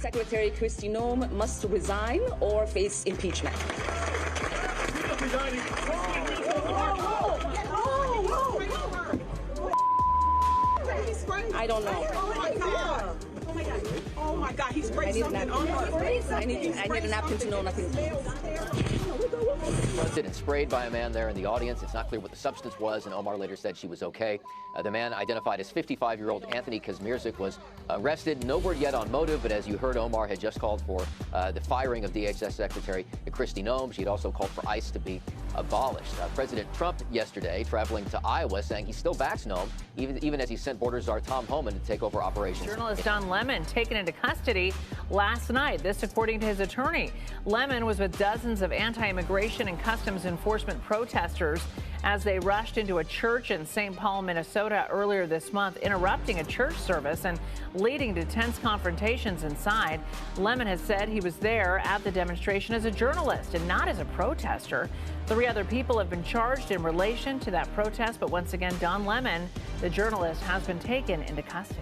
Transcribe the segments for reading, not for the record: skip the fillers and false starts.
Secretary Kristi Noem must resign or face impeachment. I don't know. Oh my God, he sprayed something on her. I need a napkin to know nothing. President sprayed by a man there in the audience. It's not clear what the substance was, and Omar later said she was okay. The man, identified as 55-year-old Anthony Kazmierzik, was arrested. No word yet on motive, but as you heard, Omar had just called for the firing of DHS Secretary Kristi Noem. She had also called for ICE to be abolished. President Trump yesterday traveling to Iowa, saying he still backs Noem, even as he sent border czar Tom Homan to take over operations. Journalist Don Lemon taken into custody last night. This according to his attorney. Lemon was with dozens of anti-immigration and customs enforcement protesters as they rushed into a church in St. Paul, Minnesota earlier this month, interrupting a church service and leading to tense confrontations inside. Lemon has said he was there at the demonstration as a journalist and not as a protester. 3 other people have been charged in relation to that protest, but once again, Don Lemon, the journalist, has been taken into custody.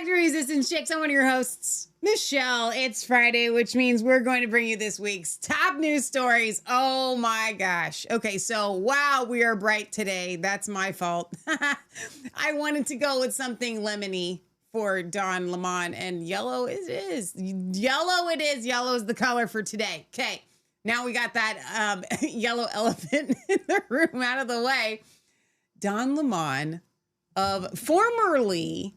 Resistance Chicks. I'm one of your hosts, Michelle. It's Friday, which means we're going to bring you this week's top news stories. Oh my gosh. Okay, so wow, we are bright today. That's my fault. I wanted to go with something lemony for Don Lemon, and yellow it is. Yellow it is. Yellow is the color for today. Okay, now we got that yellow elephant in the room out of the way. Don Lemon of formerly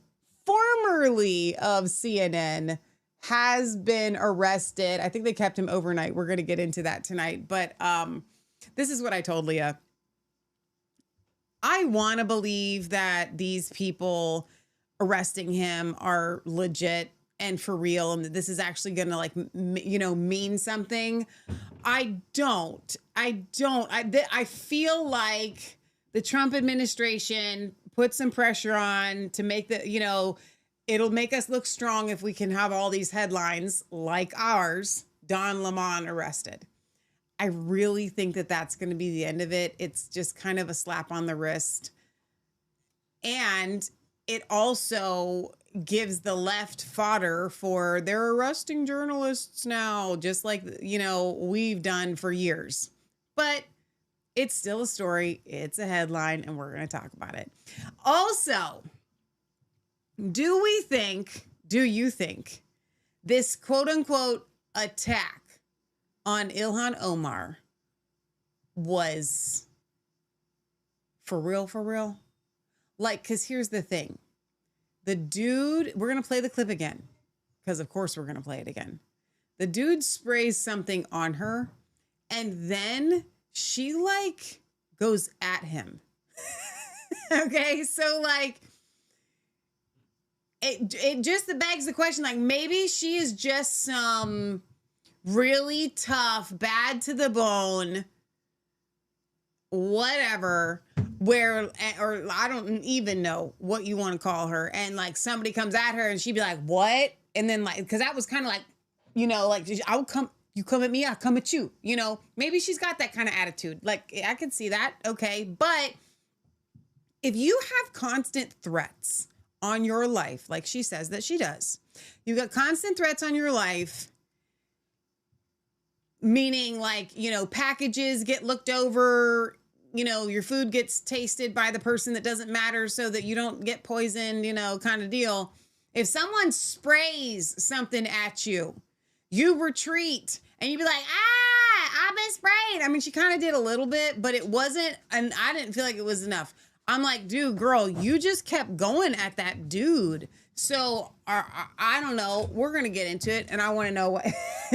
of CNN has been arrested. I think they kept him overnight. We're going to get into that tonight. But this is what I told Leah. I want to believe that these people arresting him are legit and for real, and that this is actually going to mean something. I don't. I feel like the Trump administration put some pressure on to make it'll make us look strong if we can have all these headlines like ours, Don Lemon arrested. I really think that that's going to be the end of it. It's just kind of a slap on the wrist. And it also gives the left fodder for they're arresting journalists now, just like, we've done for years. But it's still a story. It's a headline, and we're going to talk about it. Also, do you think this quote unquote attack on Ilhan Omar was for real? Like, because here's the thing. The dude, we're going to play the clip again, because of course we're going to play it again. The dude sprays something on her, and then she goes at him. Okay, so it just begs the question, maybe she is just some really tough, bad to the bone, whatever, or I don't even know what you want to call her. And somebody comes at her and she'd be like, what? And then because that was kind of I'll come. You come at me, I come at you. Maybe she's got that kind of attitude. I could see that. Okay. But if you have constant threats on your life, like she says that she does, you got constant threats on your life, meaning packages get looked over, your food gets tasted by the person that doesn't matter so that you don't get poisoned, kind of deal. If someone sprays something at you, you retreat and you'd be like, I've been sprayed. I mean, she kind of did a little bit, but it wasn't, and I didn't feel like it was enough. I'm like, dude, girl, you just kept going at that dude. So I don't know. We're going to get into it. And I want to know what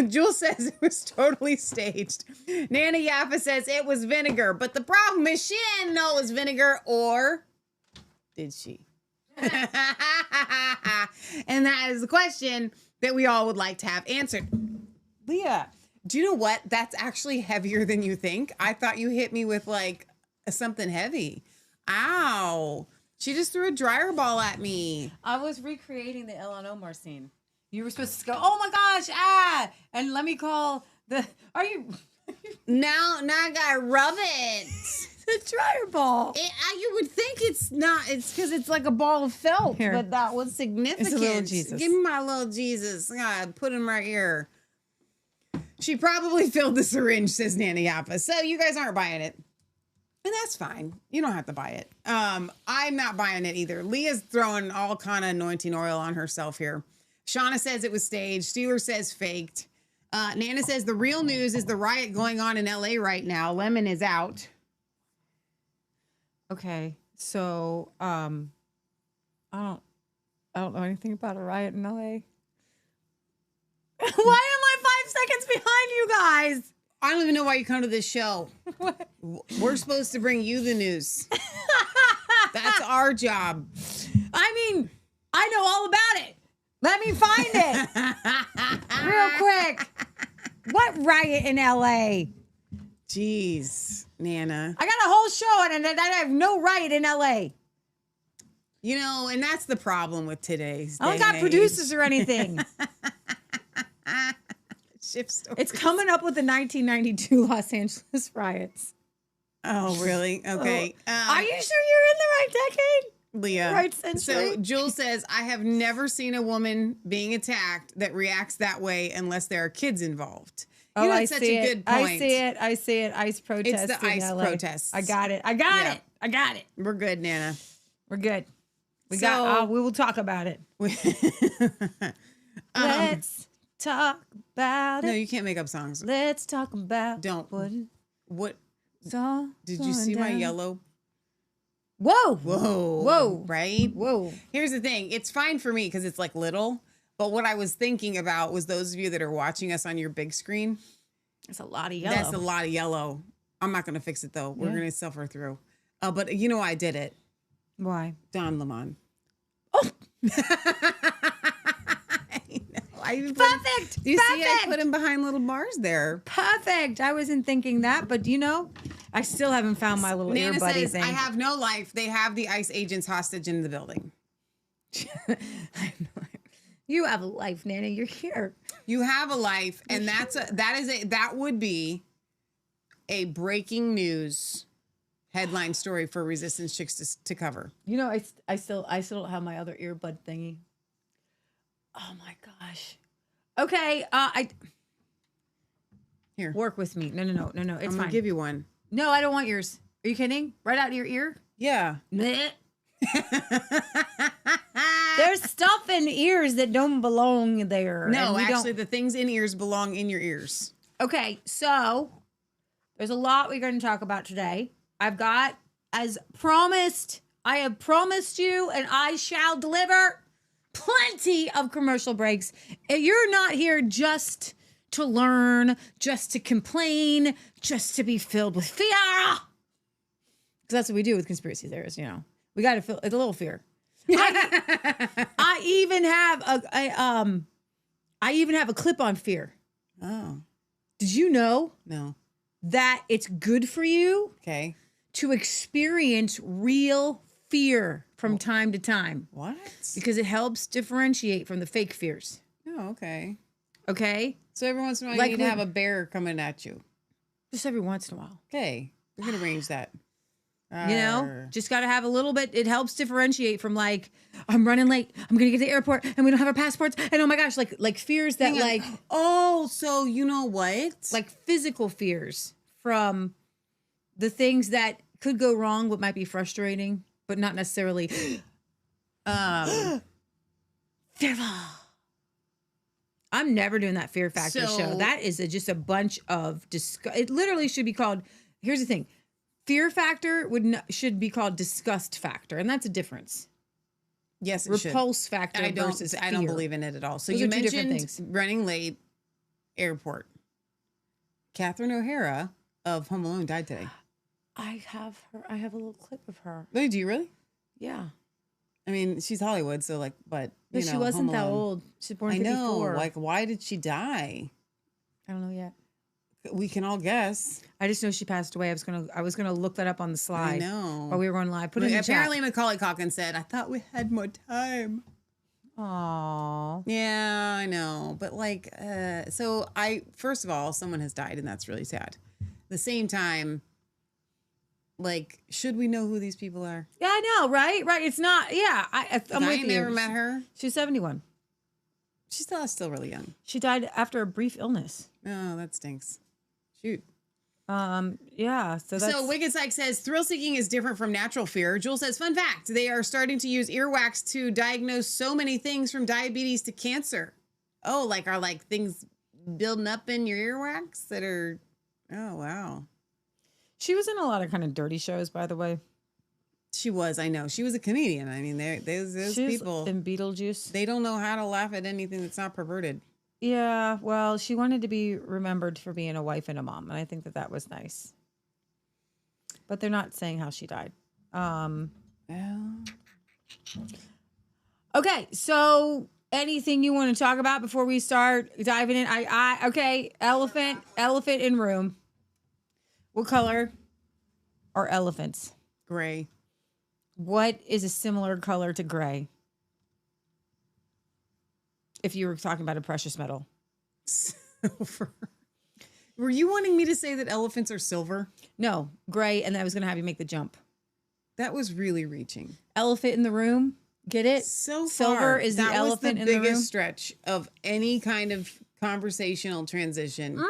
Jules says it was totally staged. Nana Yaffa says it was vinegar. But the problem is she didn't know it was vinegar, or did she? And that is the question that we all would like to have answered. Leah, do you know what? That's actually heavier than you think. I thought you hit me with like something heavy. Ow. She just threw a dryer ball at me. I was recreating the Ilhan Omar scene. You were supposed to go, oh my gosh, ah, and let me call the, are you? Now I gotta rub it. The dryer ball. You would think it's not, it's because it's like a ball of felt, Here. but that was significant. It's a little Jesus. Give me my little Jesus. I gotta put him right here. She probably filled the syringe, says Nana Yappa. So you guys aren't buying it. And that's fine. You don't have to buy it. I'm not buying it either. Leah's throwing all kind of anointing oil on herself here. Shauna says it was staged. Steeler says faked. Nana says the real news is the riot going on in LA right now. Lemon is out. Okay, so I don't know anything about a riot in LA. Why am I 5 seconds behind you guys? I don't even know why you come to this show. What? We're supposed to bring you the news. That's our job. I mean, I know all about it. Let me find it real quick. What riot in LA? Jeez, Nana. I got a whole show and I have no riot in LA. You know, and that's the problem with today's I don't day got and producers or anything. Shift stories. It's coming up with the 1992 Los Angeles riots. Oh, really? Okay. Are you sure you're in the right decade? Leah. Right century? So Jules says, I have never seen a woman being attacked that reacts that way unless there are kids involved. You know, I it's such see a it. good point. I see it. ICE protests. It's the ICE in LA. protests. I got it. Yeah. I got it. We're good, Nana. We're good. We So- we will talk about it. Let's talk about No, it. you can't make up songs. Let's talk about Don't. What? So Did you see my yellow? Whoa. Whoa. Whoa. Right? Whoa. Here's the thing. It's fine for me because it's like little. But what I was thinking about was those of you that are watching us on your big screen. That's a lot of yellow. That's a lot of yellow. I'm not going to fix it though. We're going to suffer through. But you know why I did it? Why? Don Lemon. Oh. I even Perfect. Do you see? I Perfect. put him behind little bars there. Perfect. I wasn't thinking that, but you know, I still haven't found my little Nana ear buddy says, thing. I have no life. They have the ICE agents hostage in the building. You have a life, Nana. You're here. You have a life, and that would be a breaking news headline story for Resistance Chicks to cover. You know, I still don't have my other earbud thingy. Oh my gosh. Okay, Here, work with me. No. It's I'm gonna fine. give you one. No, I don't want yours. Are you kidding? Right out of your ear? Yeah. Blech. There's stuff in ears that don't belong there. No, and we actually, don't. the things in ears belong in your ears. Okay, so there's a lot we're going to talk about today. I've got, as promised, I have promised you, and I shall deliver plenty of commercial breaks. You're not here just to learn, just to complain, just to be filled with fear. Because that's what we do with conspiracy theorists, you know. We got to feel a little fear. I even have a clip on fear. Oh, Did you know no. that it's good for you Okay. to experience real fear from time to time? What? Because it helps differentiate from the fake fears. Oh, okay. Okay? So every once in a while, Like you need to when- have a bear coming at you. Just every once in a while. Okay. We're going to arrange that. You know, Arr. just got to have a little bit. It helps differentiate from like, I'm running late. I'm going to get to the airport and we don't have our passports. And oh my gosh, like fears that Hang on. like, Oh, so you know what? like physical fears from the things that could go wrong, but might be frustrating, but not necessarily fearful. I'm never doing that Fear Factor So- show. That is just a bunch of it literally should be called, here's the thing, Fear factor should be called disgust factor, and that's a difference. Yes, it Repulse factor versus fear. I don't believe in it at all. So Those you are two different mentioned things. running late, airport. Catherine O'Hara of Home Alone died today. I have a little clip of her. Wait, do you really? Yeah. I mean, she's Hollywood, so like, but you know, she wasn't Home that Alone. old. She's born I in 54. know. Like, why did she die? I don't know yet. We can all guess. I just know she passed away. I was gonna look that up on the slide. I know. While we were going live. Put it in the Apparently, chat. Macaulay Culkin said, "I thought we had more time." Aww. Yeah, I know. But like, so first of all, someone has died, and that's really sad. At the same time, like, should we know who these people are? Yeah, I know, right? Right. It's not. Yeah, I'm with I you. never met her. She's 71. She's still really young. She died after a brief illness. Oh, that stinks. Shoot. Yeah. So Wicked Psych says thrill seeking is different from natural fear. Jewel says, fun fact, they are starting to use earwax to diagnose so many things from diabetes to cancer. Oh, are things building up in your earwax that are, oh, wow. She was in a lot of kind of dirty shows, by the way. She was, I know. She was a comedian. I mean, those people in Beetlejuice. They don't know how to laugh at anything that's not perverted. Yeah, well, she wanted to be remembered for being a wife and a mom, and I think that was nice. But they're not saying how she died. Okay, so anything you want to talk about before we start diving in? Okay, elephant in room. What color are elephants? Gray. What is a similar color to gray? If you were talking about a precious metal. Silver. Were you wanting me to say that elephants are silver? No, gray, and then I was going to have you make the jump. That was really reaching. Elephant in the room. Get it? So silver far, is the elephant in the room. That was the biggest stretch of any kind of conversational transition.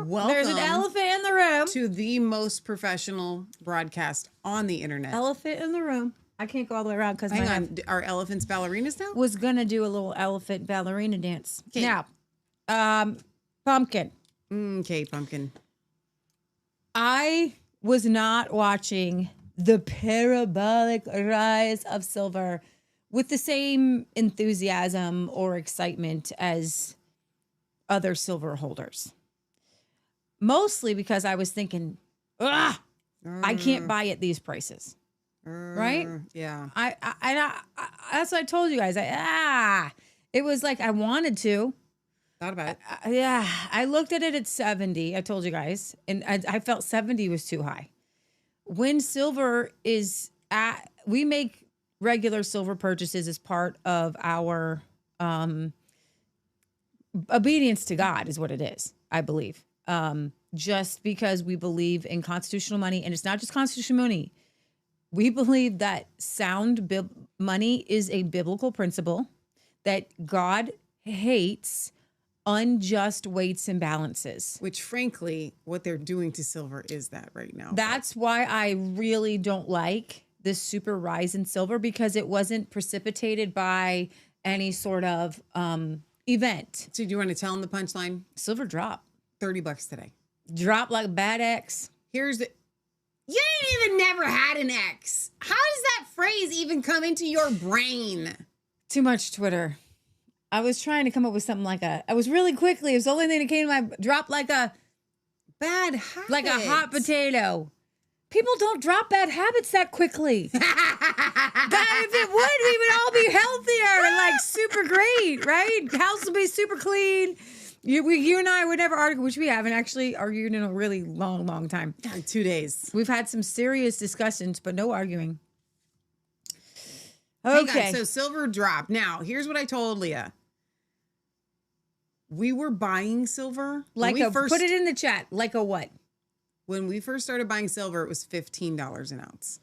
Welcome. There's an elephant in the room. To the most professional broadcast on the internet. Elephant in the room. I can't go all the way around because hang on. Are elephants ballerinas now? Was gonna do a little elephant ballerina dance. Okay. Now, pumpkin. Okay, pumpkin. I was not watching the parabolic rise of silver with the same enthusiasm or excitement as other silver holders. Mostly because I was thinking, I can't buy at these prices. Right? Yeah. I that's what I told you guys. It was like I wanted to. Thought about it. Yeah. I looked at it at 70. I told you guys. And I felt 70 was too high. When silver is we make regular silver purchases as part of our obedience to God is what it is, I believe. Just because we believe in constitutional money, and it's not just constitutional money. We believe that sound money is a biblical principle, that God hates unjust weights and balances. Which, frankly, what they're doing to silver is that right now. That's why I really don't like this super rise in silver, because it wasn't precipitated by any sort of event. So do you want to tell them the punchline? Silver drop. $30 today. Drop like a bad ex. Here's the... You ain't even never had an ex. How does that phrase even come into your brain? Too much Twitter. I was trying to come up with something like I was really quickly. It was the only thing that came to my drop like a bad habit. Like a hot potato. People don't drop bad habits that quickly. If it would, we would all be healthier and like super great, right? House would be super clean. You and I would never argue, which we haven't actually argued in a really long, long time. 2 days. We've had some serious discussions, but no arguing. Okay. So silver dropped. Now, here's what I told Leah. We were buying silver. Put it in the chat. Like a what? When we first started buying silver, it was $15 an ounce.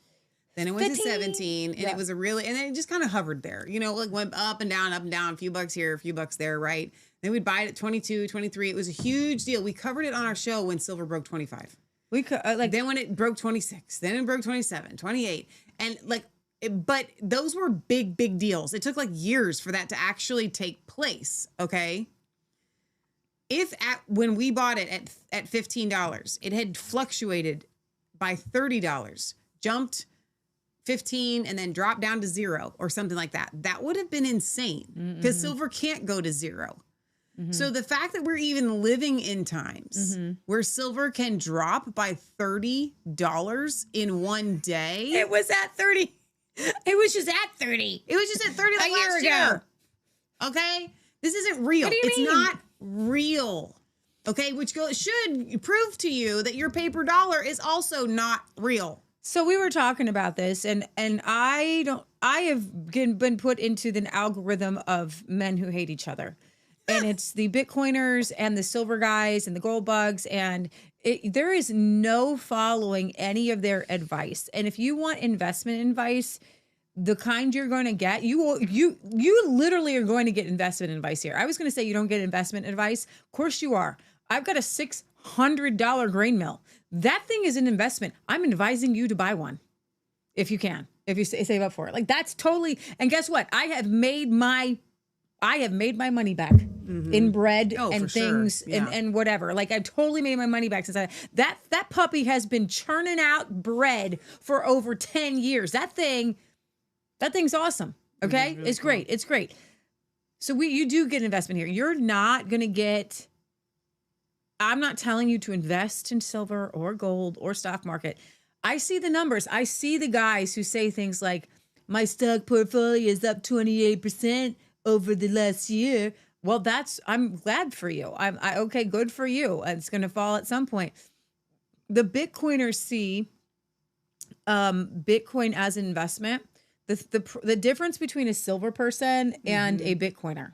Then it went to 17, and it was and then it just kind of hovered there. You know, like went up and down, a few bucks here, a few bucks there, right? Then we'd buy it at 22, 23. It was a huge deal. We covered it on our show when silver broke 25. We could then when it broke 26, then it broke 27, 28. And but those were big, big deals. It took like years for that to actually take place. Okay. When we bought it at $15, it had fluctuated by $30, jumped 15 and then dropped down to 0 or something like that. That would have been insane because silver can't go to 0. So the fact that we're even living in times where silver can drop by $30 in one day. It was at 30. It was just at 30. It was just at 30 like last year. Okay? This isn't real. What do you It's mean? not real. Okay? Which should prove to you that your paper dollar is also not real. So we were talking about this, and I have been put into the algorithm of men who hate each other. And it's the Bitcoiners and the silver guys and the gold bugs. And there is no following any of their advice. And if you want investment advice, the kind you're going to get, you literally are going to get investment advice here. I was going to say you don't get investment advice. Of course you are. I've got a $600 grain mill. That thing is an investment. I'm advising you to buy one if you can, if you save up for it. Like that's totally. And guess what? I have made my money back in bread and things and whatever. Like I've totally made my money back since that puppy has been churning out bread for over 10 years. That thing's awesome. Okay. Really it's great. It's great. So you do get investment here. You're not going to get, I'm not telling you to invest in silver or gold or stock market. I see the numbers. I see the guys who say things like my stock portfolio is up 28% over the last year. Well, I'm glad for you. Okay, good for you. It's going to fall at some point. The Bitcoiners see Bitcoin as an investment. The difference between a silver person and a Bitcoiner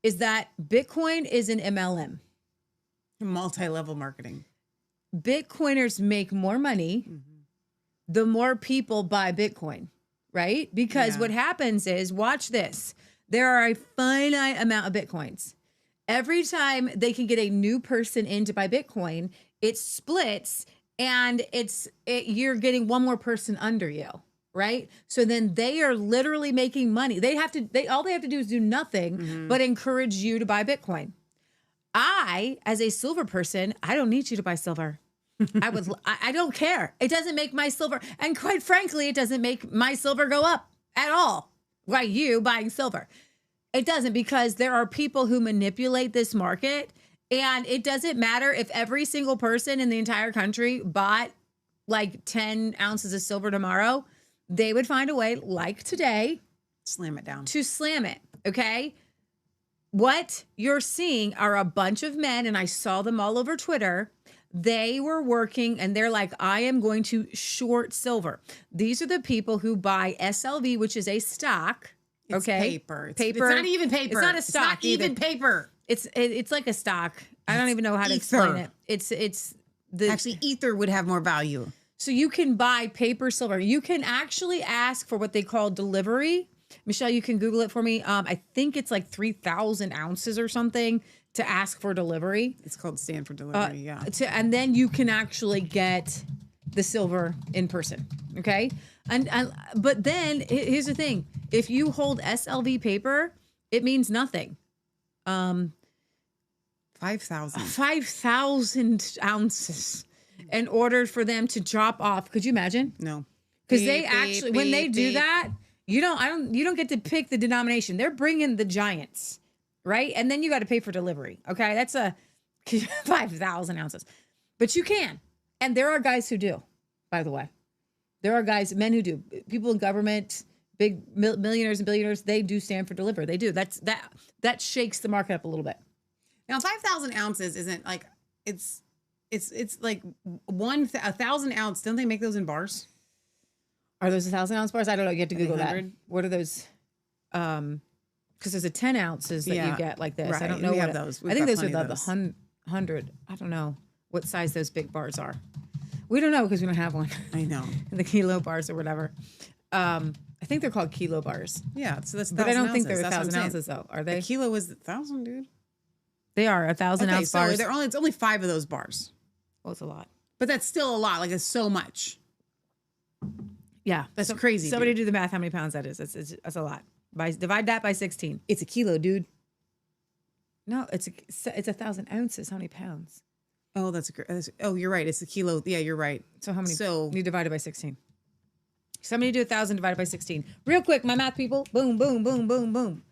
is that Bitcoin is an MLM. Multi-level marketing. Bitcoiners make more money the more people buy Bitcoin, right? Because what happens is, watch this. There are a finite amount of Bitcoins. Every time they can get a new person in to buy Bitcoin, it splits and you're getting one more person under you, right? So then they are literally making money. All they have to do is do nothing but encourage you to buy Bitcoin. I, as a silver person, I don't need you to buy silver. I don't care. It doesn't make my silver, and quite frankly, it doesn't make my silver go up at all. Why you buying silver? It doesn't, because there are people who manipulate this market, and it doesn't matter if every single person in the entire country bought like 10 ounces of silver tomorrow, they would find a way, like today, slam it down. To slam it, okay? What you're seeing are a bunch of men, and I saw them all over Twitter. They were working and they're like, I am going to short silver. These are the people who buy SLV, which is a stock. It's okay. Paper. It's paper. It's not even paper. It's not a stock. It's not even paper. It's like a stock. I don't even know how to explain it. It's actually ether would have more value. So you can buy paper silver. You can actually ask for what they call delivery. Michelle, you can Google it for me. I think it's like 3,000 ounces or something to ask for delivery. It's called stand for delivery, yeah. And then you can actually get the silver in person, okay? But then here's the thing: if you hold SLV paper, it means nothing. 5,000. 5,000 ounces in order for them to drop off. Could you imagine? No, because they actually, when they do that, you don't get to pick the denomination. They're bringing the giants. Right? And then you got to pay for delivery. Okay. That's 5,000 ounces. But you can. And there are guys who do, by the way. There are men who do. People in government, big millionaires and billionaires, they do stand for delivery. They do. That shakes the market up a little bit. Now, 5,000 ounces isn't like, it's like 1,000 ounce. Don't they make those in bars? Are those 1,000 ounce bars? I don't know. You have to Google that. What are those? Because there's a 10 ounces that you get like this. Right. I don't know we what have those. I think those are the 100. I don't know what size those big bars are. We don't know because we don't have one. I know. The kilo bars or whatever. I think they're called kilo bars. Yeah, so that's 1,000 but I don't think ounces. they're 1,000 ounces though. Are they? The kilo is 1,000, dude. They are 1,000 ounce bars. It's only 5 of those bars. Well, it's a lot. But that's still a lot. Like, it's so much. Yeah, that's crazy. Somebody do the math. How many pounds that is? That's a lot. Divide that by 16. It's a kilo, dude. No, it's 1,000 ounces. How many pounds? Oh, that's great. Oh, you're right. It's a kilo. Yeah, you're right. So how many? So you divide it by 16. Somebody do 1,000 divided by 16. Real quick, my math people. Boom, boom, boom, boom, boom.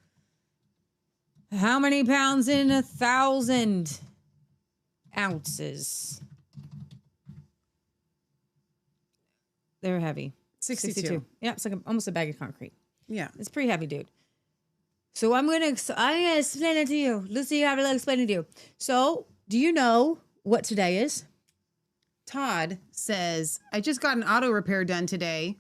How many pounds in 1,000 ounces? They're heavy. 62. Yeah, it's like almost a bag of concrete. Yeah. It's pretty heavy, dude. So I'm gonna explain it to you. Lucy, I will explain it to you. So, do you know what today is? Todd says, I just got an auto repair done today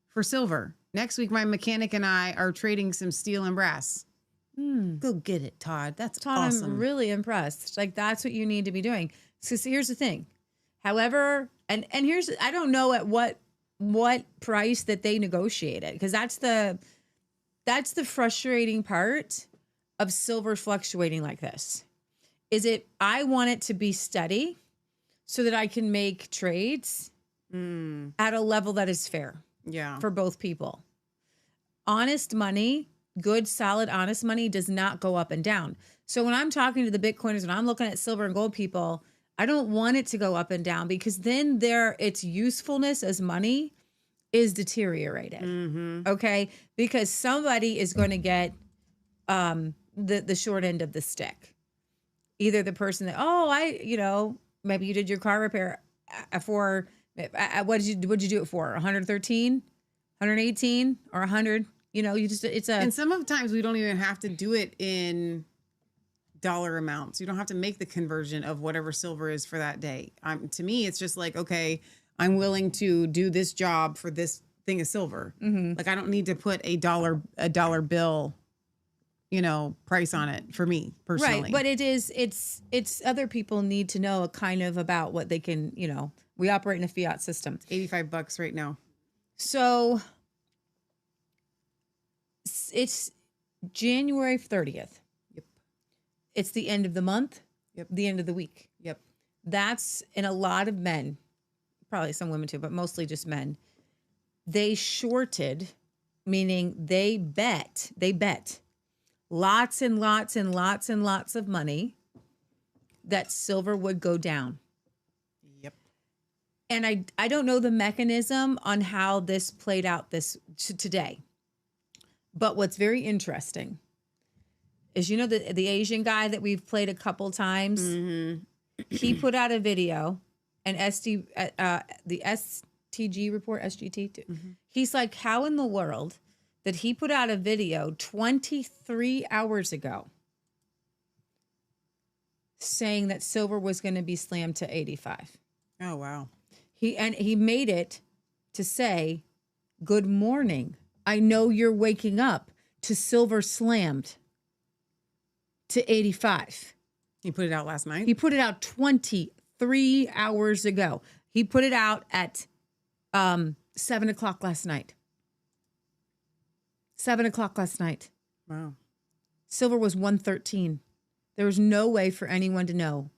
for silver. Next week, my mechanic and I are trading some steel and brass. Go get it, Todd. That's Todd, awesome. I'm really impressed. Like, that's what you need to be doing. So here's the thing. However, and here's, I don't know at what price that they negotiated, because that's the frustrating part of silver fluctuating like this. I want it to be steady so that I can make trades at a level that is fair. Yeah. For both people. Honest money, good, solid, honest money does not go up and down. So when I'm talking to the Bitcoiners, when I'm looking at silver and gold people, I don't want it to go up and down, because then its usefulness as money is deteriorated. Okay? Because somebody is going to get the short end of the stick. Either the person that, maybe you did your car repair for, what did you do it for? 113, 118, or 100? And some of the times we don't even have to do it in dollar amounts. You don't have to make the conversion of whatever silver is for that day. To me, it's just like, okay, I'm willing to do this job for this thing of silver. Like, I don't need to put a dollar bill, price on it for me personally. Right. But it's other people need to know kind of about what they can, we operate in a fiat system. $85 right now. So it's January 30th. Yep. It's the end of the month. Yep. The end of the week. Yep. That's, in a lot of men, probably some women too, but mostly just men, they shorted, meaning they bet lots and lots and lots and lots of money that silver would go down. Yep. And I don't know the mechanism on how this played out today. But what's very interesting is, the Asian guy that we've played a couple times, he put out a video, and the STG report, SGT, he's like, how in the world did he put out a video 23 hours ago saying that silver was going to be slammed to 85? Oh, wow. He made it to say, good morning. I know you're waking up to silver slammed to 85. He put it out last night? He put it out 23 hours ago. He put it out at 7 o'clock last night. 7 o'clock last night. Wow. Silver was 113. There was no way for anyone to know.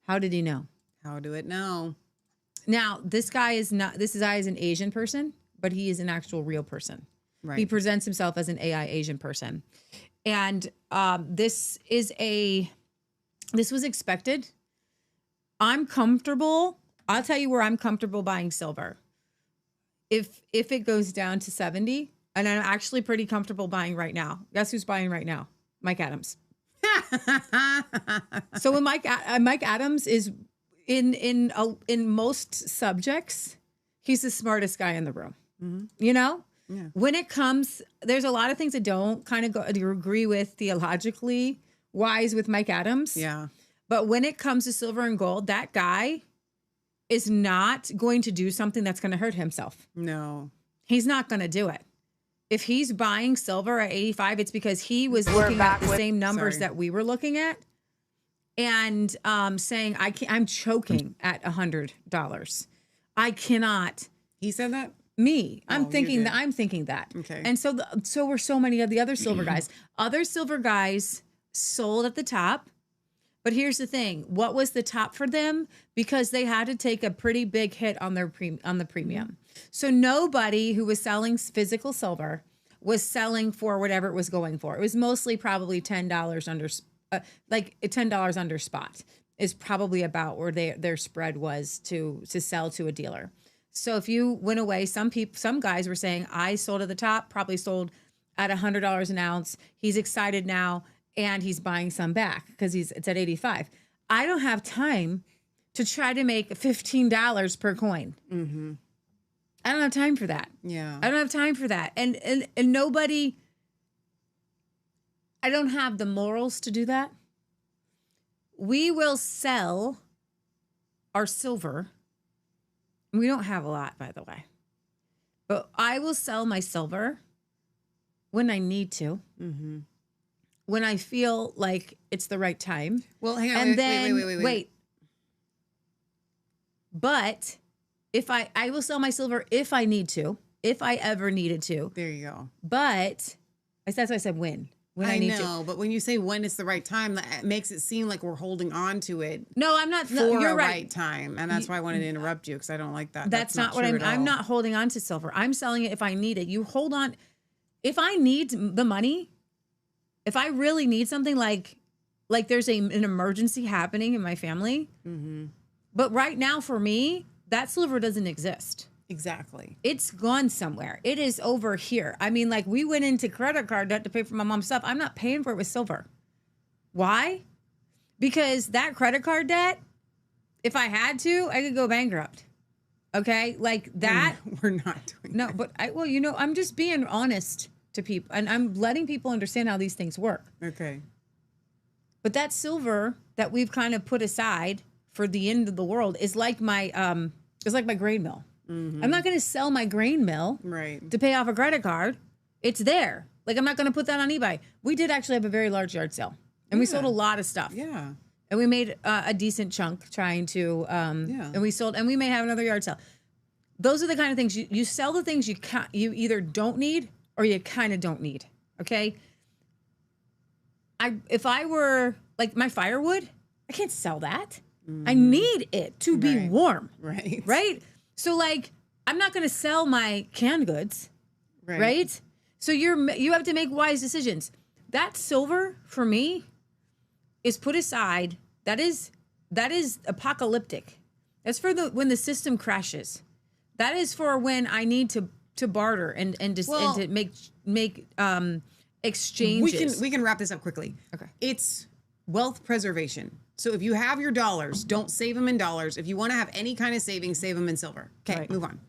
How did he know? How do it know? Now, this guy is an Asian person, but he is an actual real person. Right. He presents himself as an AI Asian person. And this was expected. I'm comfortable. I'll tell you where I'm comfortable buying silver. If it goes down to 70, and I'm actually pretty comfortable buying right now. Guess who's buying right now? Mike Adams. So when Mike Adams is in most subjects, he's the smartest guy in the room. Yeah. When it comes, there's a lot of things that don't kind of agree with theologically wise with Mike Adams. Yeah. But when it comes to silver and gold, that guy is not going to do something that's going to hurt himself. No. He's not going to do it. If he's buying silver at 85, it's because he was looking at the same numbers that we were looking at and saying, I'm choking at $100. I cannot. He said that? Me. I'm you thinking did. that. I'm thinking that. Okay. And so were so many of the other silver guys. Other silver guys sold at the top. But here's the thing. What was the top for them? Because they had to take a pretty big hit on their on the premium. So nobody who was selling physical silver was selling for whatever it was going for. It was mostly probably $10 under, like $10 under spot. is probably about where their spread was to sell to a dealer. So if you went away, some guys were saying, I sold at the top, probably sold at $100 an ounce. He's excited now, and he's buying some back because it's at 85. I don't have time to try to make $15 per coin. Mm-hmm. I don't have time for that. Yeah. I don't have time for that. And nobody, I don't have the morals to do that. We will sell our silver. We don't have a lot, by the way. But I will sell my silver when I need to. Mm-hmm. When I feel like it's the right time. Well, hang on. And wait. But if I will sell my silver if I need to, if I ever needed to. There you go. But that's why I said when I need to. I know, but when you say when it's the right time, that makes it seem like we're holding on to it. No, I'm not. For you're a right time, and that's why I wanted to interrupt you because I don't like that. That's not what I'm not holding on to silver. I'm selling it if I need it. You hold on. If I need the money, if I really need something like there's an emergency happening in my family, mm-hmm. But right now for me, that silver doesn't exist. Exactly. It's gone somewhere. It is over here. I mean, like we went into credit card debt to pay for my mom's stuff. I'm not paying for it with silver. Why? Because that credit card debt, if I had to, I could go bankrupt. Okay? Like that. We're not doing No, that. but I'm just being honest to people, and I'm letting people understand how these things work. Okay. But that silver that we've kind of put aside for the end of the world is like my grain mill. Mm-hmm. I'm not going to sell my grain mill to pay off a credit card. It's there. Like I'm not going to put that on eBay. We did actually have a very large yard sale, and we sold a lot of stuff. Yeah. And we made a decent chunk trying to, and we sold, and we may have another yard sale. Those are the kind of things you sell the things you either don't need or you kind of don't need. Okay. If I were like my firewood, I can't sell that. I need it to be warm. Right. Right. So like, I'm not going to sell my canned goods. Right. So you have to make wise decisions. That silver for me is put aside. That is apocalyptic. That's for when the system crashes. That is for when I need to barter and to make exchanges. We can wrap this up quickly. Okay. It's wealth preservation. So if you have your dollars, don't save them in dollars. If you want to have any kind of savings, save them in silver. Okay, move on.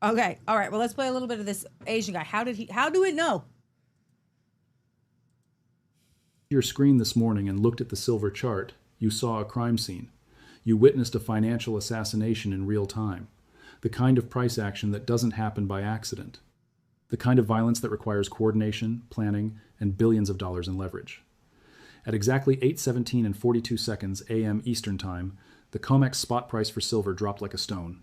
Okay. All right. Well, let's play a little bit of this Asian guy. How do it know? Your screen this morning and looked at the silver chart, you saw a crime scene. You witnessed a financial assassination in real time. The kind of price action that doesn't happen by accident. The kind of violence that requires coordination, planning, and billions of dollars in leverage. At exactly 8:17 and 42 seconds a.m. Eastern Time, the COMEX spot price for silver dropped like a stone.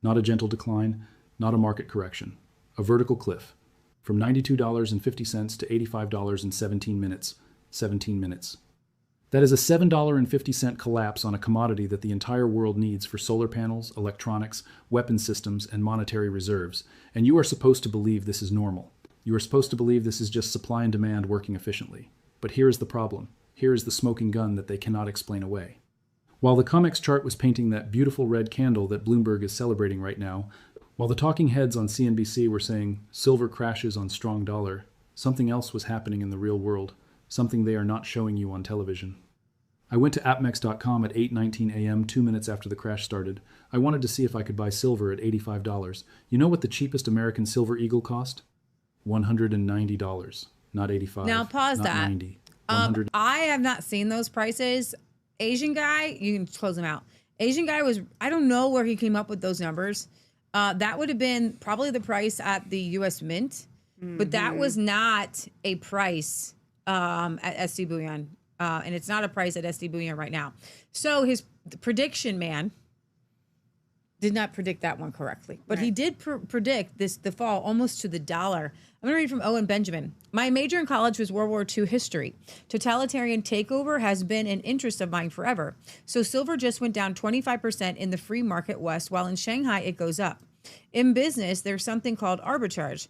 Not a gentle decline, not a market correction. A vertical cliff. From $92.50 to $85 in 17 minutes. 17 minutes. That is a $7.50 collapse on a commodity that the entire world needs for solar panels, electronics, weapon systems, and monetary reserves. And you are supposed to believe this is normal. You are supposed to believe this is just supply and demand working efficiently. But here is the problem. Here is the smoking gun that they cannot explain away. While the COMEX chart was painting that beautiful red candle that Bloomberg is celebrating right now, while the talking heads on CNBC were saying silver crashes on strong dollar, something else was happening in the real world, something they are not showing you on television. I went to appmex.com at 8:19 a.m., 2 minutes after the crash started. I wanted to see if I could buy silver at $85. You know what the cheapest American silver eagle cost? $190. Not $85. Now pause not that. $90. I have not seen those prices. Asian guy, you can close them out. Asian guy I don't know where he came up with those numbers. That would have been probably the price at the U.S. Mint, but that was not a price at SD Bullion, and it's not a price at SD Bullion right now. So his prediction man did not predict that one correctly, but he did predict the fall almost to the dollar. I'm going to read from Owen Benjamin. My major in college was World War II history. Totalitarian takeover has been an interest of mine forever. So silver just went down 25% in the free market West, while in Shanghai it goes up. In business, there's something called arbitrage,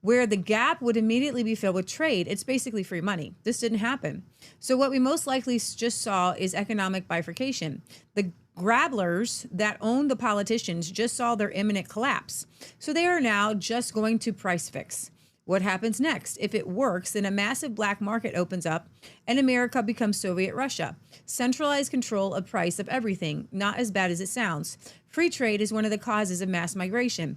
where the gap would immediately be filled with trade. It's basically free money. This didn't happen. So what we most likely just saw is economic bifurcation. The grabblers that own the politicians just saw their imminent collapse. So they are now just going to price fix. What happens next? If it works, then a massive black market opens up and America becomes Soviet Russia. Centralized control of price of everything, not as bad as it sounds. Free trade is one of the causes of mass migration.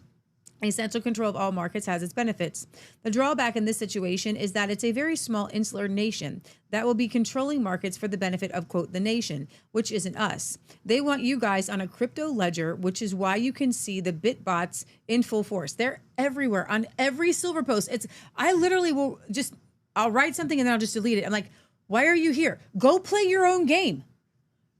A central control of all markets has its benefits. The drawback in this situation is that it's a very small insular nation that will be controlling markets for the benefit of, quote, the nation, which isn't us. They want you guys on a crypto ledger, which is why you can see the bit bots in full force. They're everywhere on every silver post. I literally will I'll write something and then I'll just delete it. I'm like, why are you here? Go play your own game.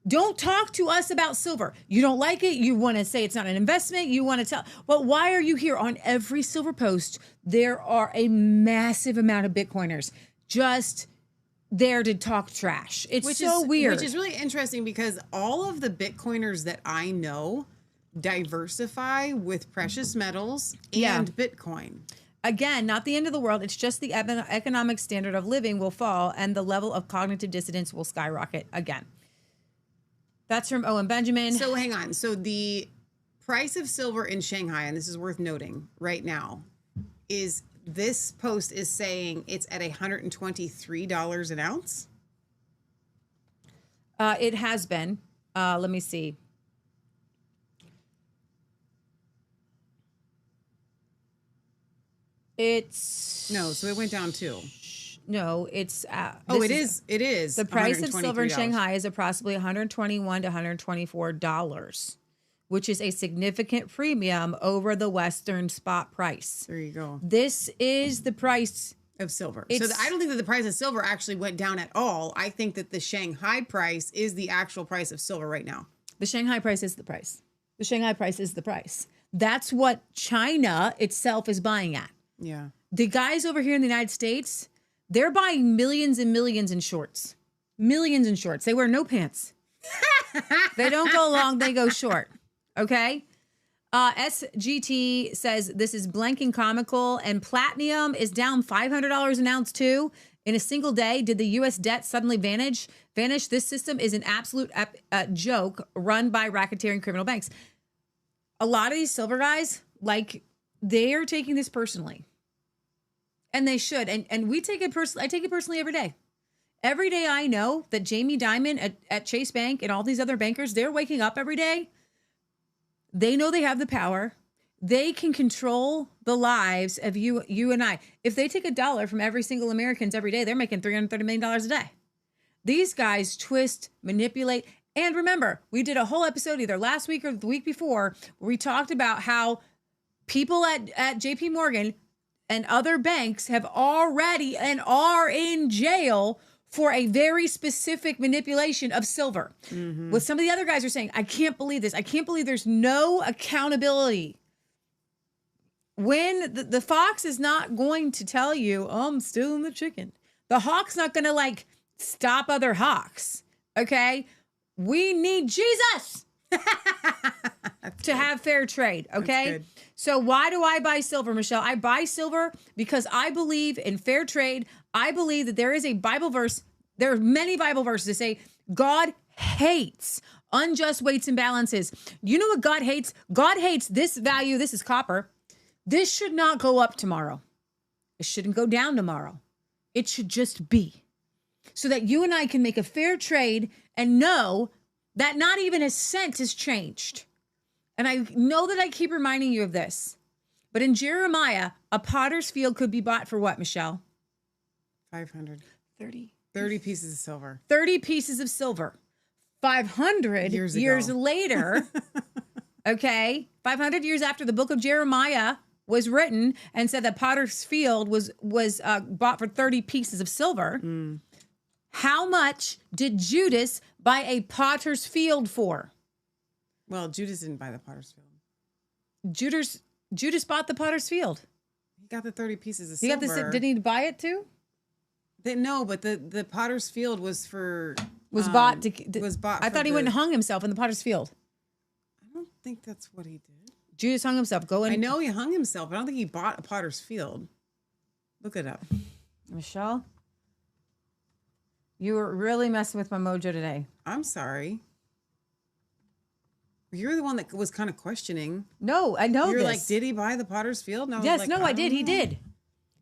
Don't talk to us about silver. You don't like it. You want to say it's not an investment. You want to tell. Well, why are you here? On every silver post, there are a massive amount of Bitcoiners just there to talk trash. It's so weird. Which is really interesting because all of the Bitcoiners that I know diversify with precious metals and Bitcoin. Again, not the end of the world. It's just the economic standard of living will fall and the level of cognitive dissonance will skyrocket again. That's from Owen Benjamin. So hang on. So the price of silver in Shanghai, and this is worth noting right now, is this post is saying it's at $123 an ounce? It has been. Let me see. So it went down too. No, it's it is. The price of silver in Shanghai is approximately $121 to $124, which is a significant premium over the Western spot price. There you go. This is the price of silver. So I don't think that the price of silver actually went down at all. I think that the Shanghai price is the actual price of silver right now. The Shanghai price is the price. The Shanghai price is the price. That's what China itself is buying at. Yeah. The guys over here in the United States, they're buying millions and millions in shorts. Millions in shorts. They wear no pants. They don't go long, they go short. Okay? SGT says this is blanking comical, and platinum is down $500 an ounce too. In a single day, did the U.S. debt suddenly vanish? This system is an absolute joke run by racketeering criminal banks. A lot of these silver guys, they are taking this personally. And they should. And we take it personally. I take it personally every day. Every day I know that Jamie Dimon at Chase Bank and all these other bankers, they're waking up every day. They know they have the power. They can control the lives of you and I. If they take $1 from every single Americans every day, they're making $330 million a day. These guys twist, manipulate. And remember, we did a whole episode either last week or the week before where we talked about how people at JP Morgan and other banks have already and are in jail for a very specific manipulation of silver. Mm-hmm. What some of the other guys are saying, I can't believe this. I can't believe there's no accountability. When the fox is not going to tell you, oh, I'm stealing the chicken. The hawk's not going to stop other hawks. Okay? We need Jesus to have fair trade. Okay? So why do I buy silver, Michelle? I buy silver because I believe in fair trade. I believe that there is a Bible verse. There are many Bible verses that say God hates unjust weights and balances. You know what God hates? God hates this value. This is copper. This should not go up tomorrow. It shouldn't go down tomorrow. It should just be. So that you and I can make a fair trade and know that not even a cent has changed. And I know that I keep reminding you of this. But in Jeremiah, a potter's field could be bought for what, Michelle? 500. 30 pieces of silver. 30 pieces of silver. 500 years later, okay, 500 years after the book of Jeremiah was written and said that potter's field was bought for 30 pieces of silver. Mm. How much did Judas buy a potter's field for? Well, Judas didn't buy the potter's field. Judas bought the potter's field. He got the 30 pieces of silver. Didn't he buy it too? No, but the potter's field was for bought. I thought he went and hung himself in the potter's field. I don't think that's what he did. Judas hung himself. I know he hung himself, but I don't think he bought a potter's field. Look it up. Michelle, you were really messing with my mojo today. I'm sorry. You're the one that was kind of questioning. No, I know You're this. like, did he buy the potter's field? And I was Yes, like, no, I did. don't He know. did.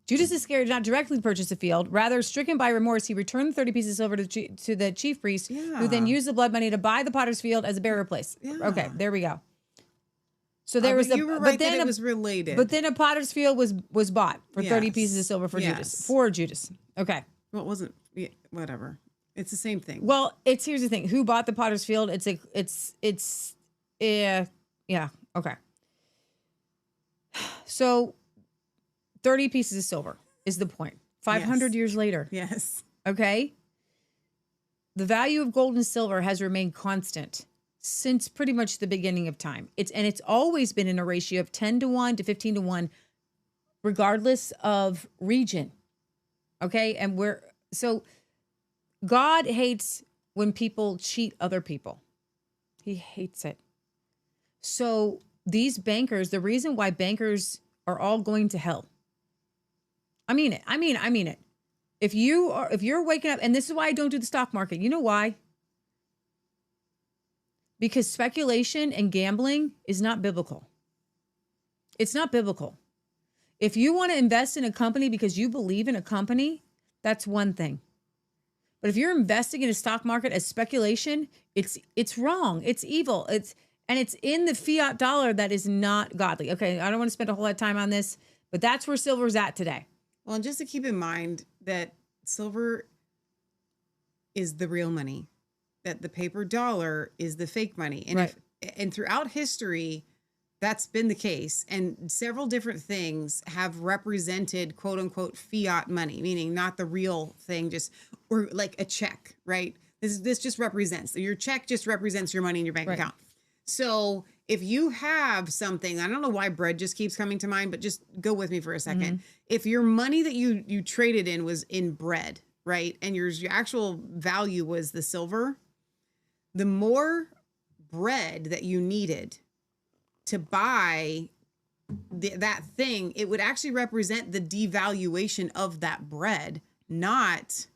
Judas Iscariot did not directly purchase the field. Rather, stricken by remorse, he returned the 30 pieces of silver to the chief priest, who then used the blood money to buy the potter's field as a burial place. Yeah. Okay, there we go. So there was you were right that it was related. But then a potter's field was bought for 30 Yes. pieces of silver for Yes. Judas. For Judas. Okay. Well, it wasn't. Yeah, whatever. It's the same thing. Well, here's the thing. Who bought the potter's field? Yeah. Okay. So 30 pieces of silver is the point. 500 years later. Yes. Okay. The value of gold and silver has remained constant since pretty much the beginning of time. It's always been in a ratio of 10-1 to 15-1, regardless of region. Okay. And so God hates when people cheat other people. He hates it. So these bankers, the reason why bankers are all going to hell. I mean it. If you're waking up, and this is why I don't do the stock market. You know why? Because speculation and gambling is not biblical. It's not biblical. If you want to invest in a company because you believe in a company, that's one thing. But if you're investing in a stock market as speculation, it's wrong. It's evil. It's in the fiat dollar that is not godly. Okay, I don't want to spend a whole lot of time on this, but that's where silver's at today. Well, and just to keep in mind that silver is the real money, that the paper dollar is the fake money. And Right. and throughout history, that's been the case. And several different things have represented quote unquote fiat money, meaning not the real thing, or like a check, right? This just represents, your check just represents your money in your bank Right. account. So if you have something, I don't know why bread just keeps coming to mind, but just go with me for a second. If your money that you traded in was in bread, right? And your actual value was the silver, the more bread that you needed to buy that thing, it would actually represent the devaluation of that bread, not...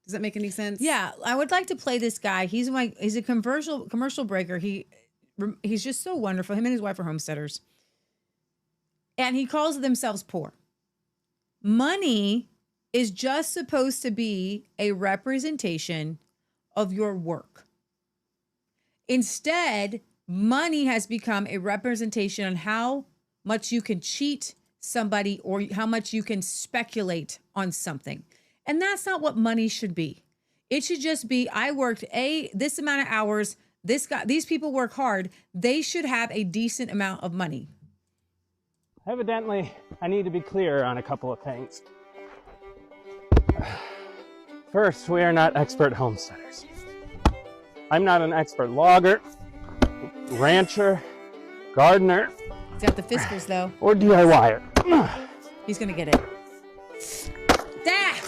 Does that make any sense? Yeah, I would like to play this guy. He's a commercial breaker. He's just so wonderful. Him and his wife are homesteaders. And he calls themselves poor. Money is just supposed to be a representation of your work. Instead, money has become a representation on how much you can cheat somebody or how much you can speculate on something. And that's not what money should be. It should just be, I worked this amount of hours. These people work hard. They should have a decent amount of money. Evidently, I need to be clear on a couple of things. First, we are not expert homesteaders. I'm not an expert logger, rancher, gardener, He's got the Fiskers, though. or DIYer. He's going to get it.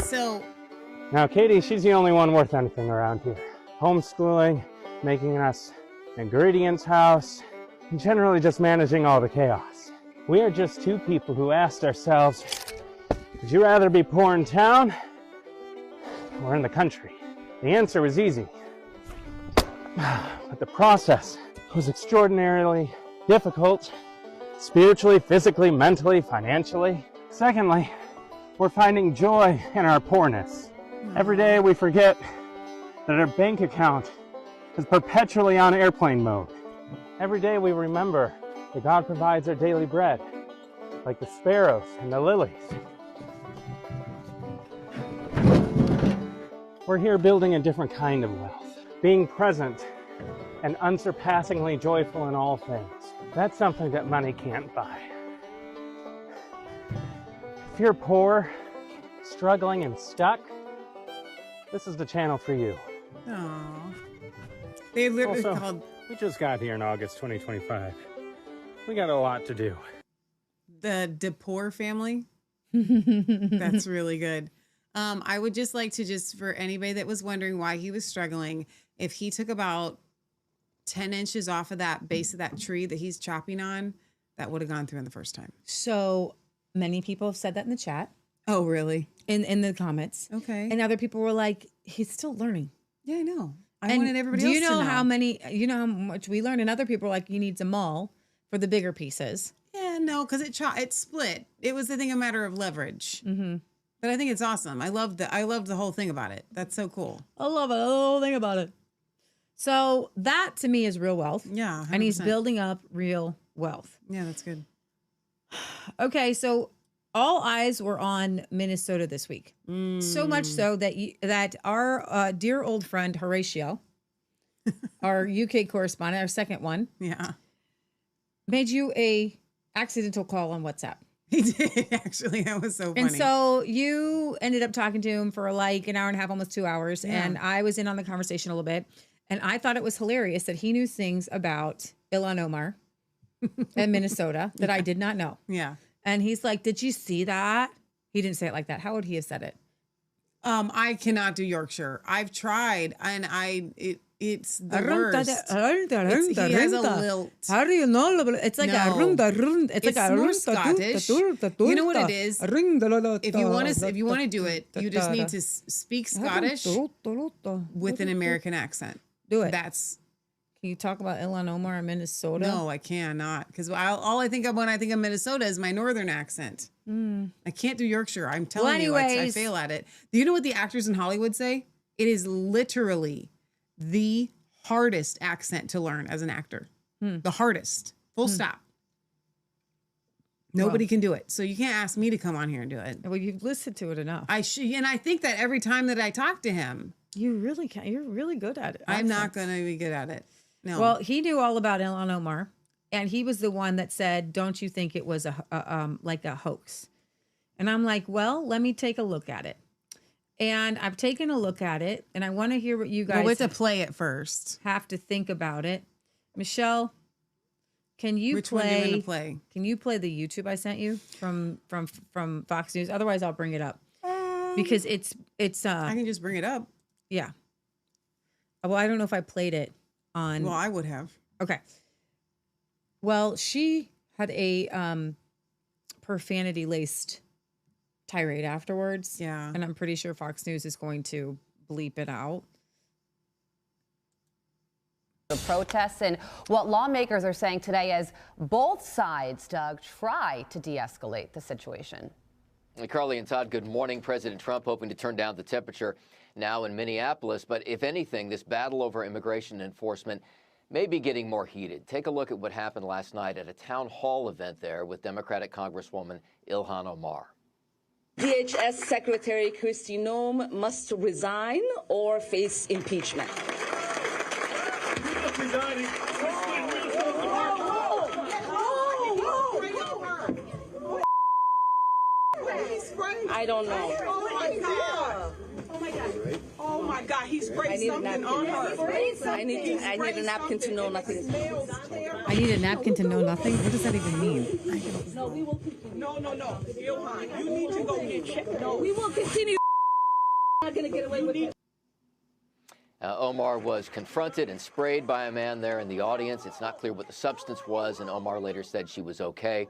So Now, Katie, she's the only one worth anything around here. Homeschooling, making us an ingredients house, and generally just managing all the chaos. We are just two people who asked ourselves, would you rather be poor in town or in the country? The answer was easy. But the process was extraordinarily difficult, spiritually, physically, mentally, financially. Secondly, we're finding joy in our poorness. Every day we forget that our bank account is perpetually on airplane mode. Every day we remember that God provides our daily bread, like the sparrows and the lilies. We're here building a different kind of wealth, being present and unsurpassingly joyful in all things. That's something that money can't buy. If you're poor, struggling, and stuck, this is the channel for you. Aww. They literally Also, called we just got here in August 2025. We got a lot to do. the DePoor family. That's really good. I would just like to for anybody that was wondering why he was struggling, if he took about 10 inches off of that base of that tree that he's chopping on, that would have gone through in the first time. So many people have said that in the chat. Oh, really? in the comments. Okay. And other people were like, he's still learning. Yeah, I know. I And wanted everybody do else you to know know. how much we learned? And other people were like, he needs a maul for the bigger pieces. Yeah, no, because it split. It was, I think, a matter of leverage. Mm-hmm. But I think it's awesome. I loved the whole thing about it. That's so cool. I love it. The whole thing about it. So that to me is real wealth. Yeah, 100%. And he's building up real wealth. Yeah, that's good. Okay, so all eyes were on Minnesota this week. So much so that our dear old friend Horatio, our UK correspondent, our second one, Yeah. made you a accidental call on WhatsApp. He did, actually. That was so funny. And so you ended up talking to him for like an hour and a half, almost 2 hours. Yeah. And I was in on the conversation a little bit. And I thought it was hilarious that he knew things about Ilhan Omar and Minnesota that I did not know. Yeah. And he's like, did you see that? He didn't say it like that. How would he have said it? I cannot do Yorkshire. I've tried, and it's the worst. He has a lilt. How do you know? It's like No. it's like It's more Scottish. You know what it is? If you want to do it, you just need to speak Scottish with an American accent. Do it. That's Can you talk about Ilhan Omar in Minnesota? no, I cannot, because all I think of when I think of Minnesota is my northern accent. I can't do Yorkshire. I'm telling you, I anyways. fail at it. Do you know what the actors in Hollywood say? It is literally the hardest accent to learn as an actor. The hardest. Full stop. Nobody can do it. So you can't ask me to come on here and do it. Well, you've listened to it enough. And I think that every time that I talk to him, You really can. You're really good at it. I'm not going to be good at it. No. Well, he knew all about Ilhan Omar, and he was the one that said, "Don't you think it was like a hoax?" And I'm like, "Well, let me take a look at it." And I've taken a look at it, and I want to hear what you guys we have to play it first. have to think about it. Michelle, can you Which one do you want to play? Can you play the YouTube I sent you from Fox News? Otherwise, I'll bring it up because it's I can just bring it up. yeah. Well, I don't know if I played it on. Well, I would have. Okay. Well, she had a profanity laced tirade afterwards. Yeah. And I'm pretty sure Fox News is going to bleep it out. The protests and what lawmakers are saying today as both sides, Doug, try to de-escalate the situation. Carly and Todd, good morning. President Trump hoping to turn down the temperature now in Minneapolis. But if anything, this battle over immigration enforcement may be getting more heated. Take a look at what happened last night at a town hall event there with Democratic Congresswoman Ilhan Omar. DHS Secretary Kristi Noem must resign or face impeachment. I don't know. Oh my God. Oh my God. Oh my God. He sprayed something on her. I need a napkin to know nothing. I need a napkin to know nothing? What does that even mean? No. Ilhan, you need to go get checked. No, We will continue. Not gonna get away with it. Omar was confronted and sprayed by a man there in the audience. It's not clear what the substance was, and Omar later said she was okay.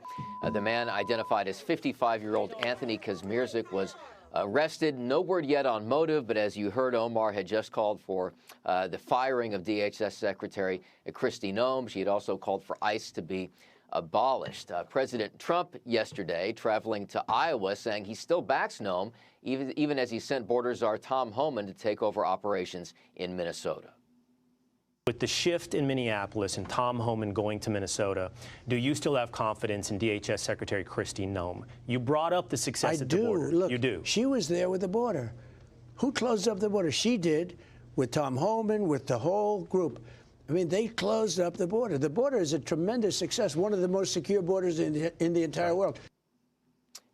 The man, identified as 55-year-old Anthony Kazmierzik, was arrested. No word yet on motive, but as you heard, Omar had just called for the firing of DHS Secretary Kristi Noem. She had also called for ICE to be abolished. President Trump yesterday traveling to Iowa saying he still backs Noem, even as he sent border czar Tom Homan to take over operations in Minnesota. With the shift in Minneapolis and Tom Homan going to Minnesota, do you still have confidence in DHS Secretary Kristi Noem? You brought up the success at the border. Look, you do. She was there with the border. Who closed up the border? She did, with Tom Homan, with the whole group. I mean, they closed up the border. The border is a tremendous success, one of the most secure borders in the entire world.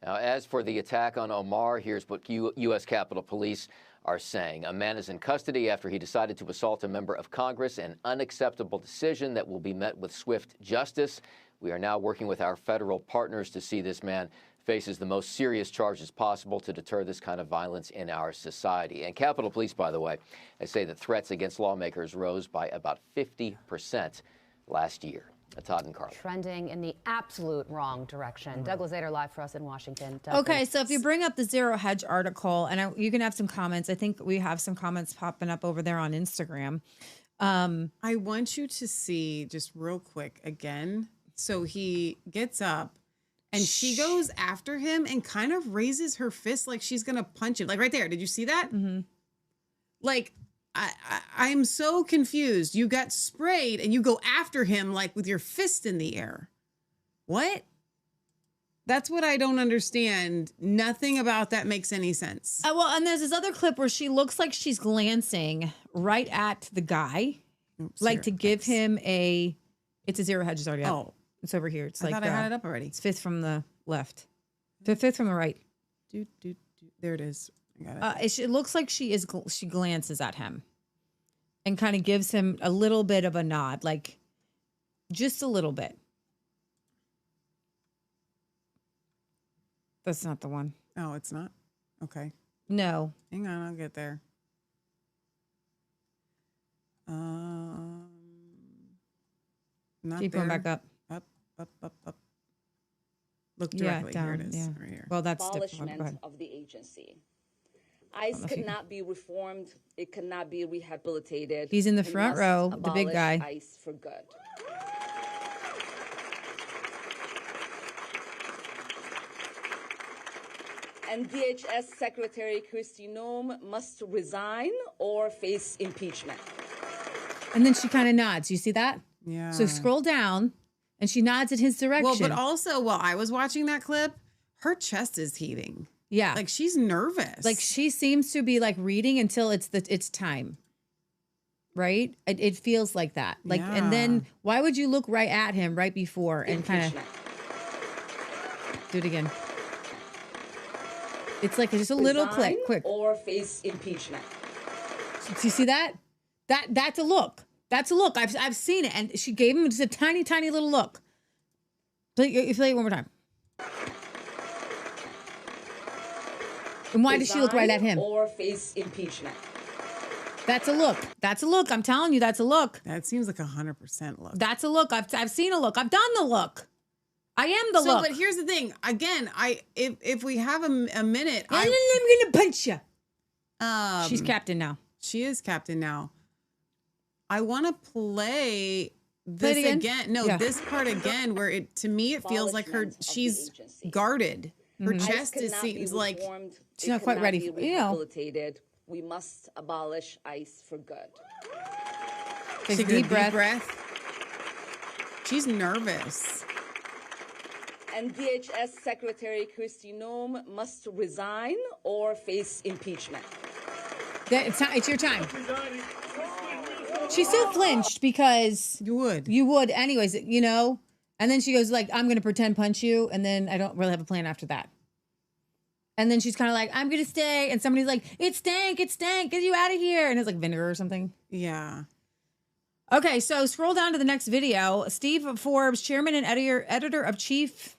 Now, as for the attack on Omar, here's what U.S. Capitol Police are saying. A man is in custody after he decided to assault a member of Congress, an unacceptable decision that will be met with swift justice. We are now working with our federal partners to see this man faces the most serious charges possible to deter this kind of violence in our society. And Capitol Police, by the way, they say that threats against lawmakers rose by about 50% last year. Todd and Carla. Trending in the absolute wrong direction. Doug Lazader live for us in Washington. Doug, Okay, thanks. so if you bring up the Zero Hedge article, and you can have some comments. I think we have some comments popping up over there on Instagram. I want you to see just real quick again. So he gets up and she goes after him and kind of raises her fist like she's going to punch him. Like right there. Did you see that? Mm-hmm. Like, I'm so confused. You got sprayed and you go after him like with your fist in the air. What? That's what I don't understand. Nothing about that makes any sense. Well, and there's this other clip where she looks like she's glancing right at the guy, like to give him a. It's a Zero Hedge. It's already up. Oh, it's over here. It's I like thought I had it up already. It's fifth from the left. Fifth from the right. There it is. I got it. It looks like she glances at him, and kind of gives him a little bit of a nod, like just a little bit. That's not the one. Oh, it's not? Okay. No. Hang on, I'll get there. Not Keep there. going back up. Up. Look directly. down. Here it is. Yeah. Right here. Well, that's different. Go Abolishment ahead. of the agency. ICE could not be reformed. It cannot be rehabilitated. He's in the We front must row, the big abolish guy. ICE for good. And DHS Secretary Kristi Noem must resign or face impeachment. And then she kind of nods. You see that? Yeah. So scroll down, and she nods in his direction. Well, but also while I was watching that clip, her chest is heaving. Yeah. Like she's nervous. Like she seems to be like reading until it's time. Right? It feels like that. Like, and then why would you look right at him right before and kind of do it again? It's like just a little Resign quick. Or face impeachment. Do you see that? That's a look. That's a look. I've seen it, and she gave him just a tiny, tiny little look. Play it one more time. And why does she look right at him? Or face impeachment. That's a look. That's a look. I'm telling you, that's a look. That seems like 100% look. That's a look. I've seen a look. I've done the look. I am the look. But here's the thing. Again, if we have a minute, I'm gonna punch you. She's captain now. She is captain now. I want to play Play this it again. No, Yeah. this part again, where to me it feels like she's guarded. Her chest seems like she's not quite ready. Rehabilitated. We must abolish ICE for good. Take a deep breath. She's nervous. And DHS Secretary Kristi Noem must resign or face impeachment. It's your time. She still flinched because you would anyways, And then she goes like, "I'm going to pretend punch you," and then I don't really have a plan after that. And then she's kind of like, "I'm going to stay," and somebody's like, "It stank, get you out of here," and it's like vinegar or something. Yeah. Okay, so scroll down to the next video. Steve Forbes, chairman and editor-in-chief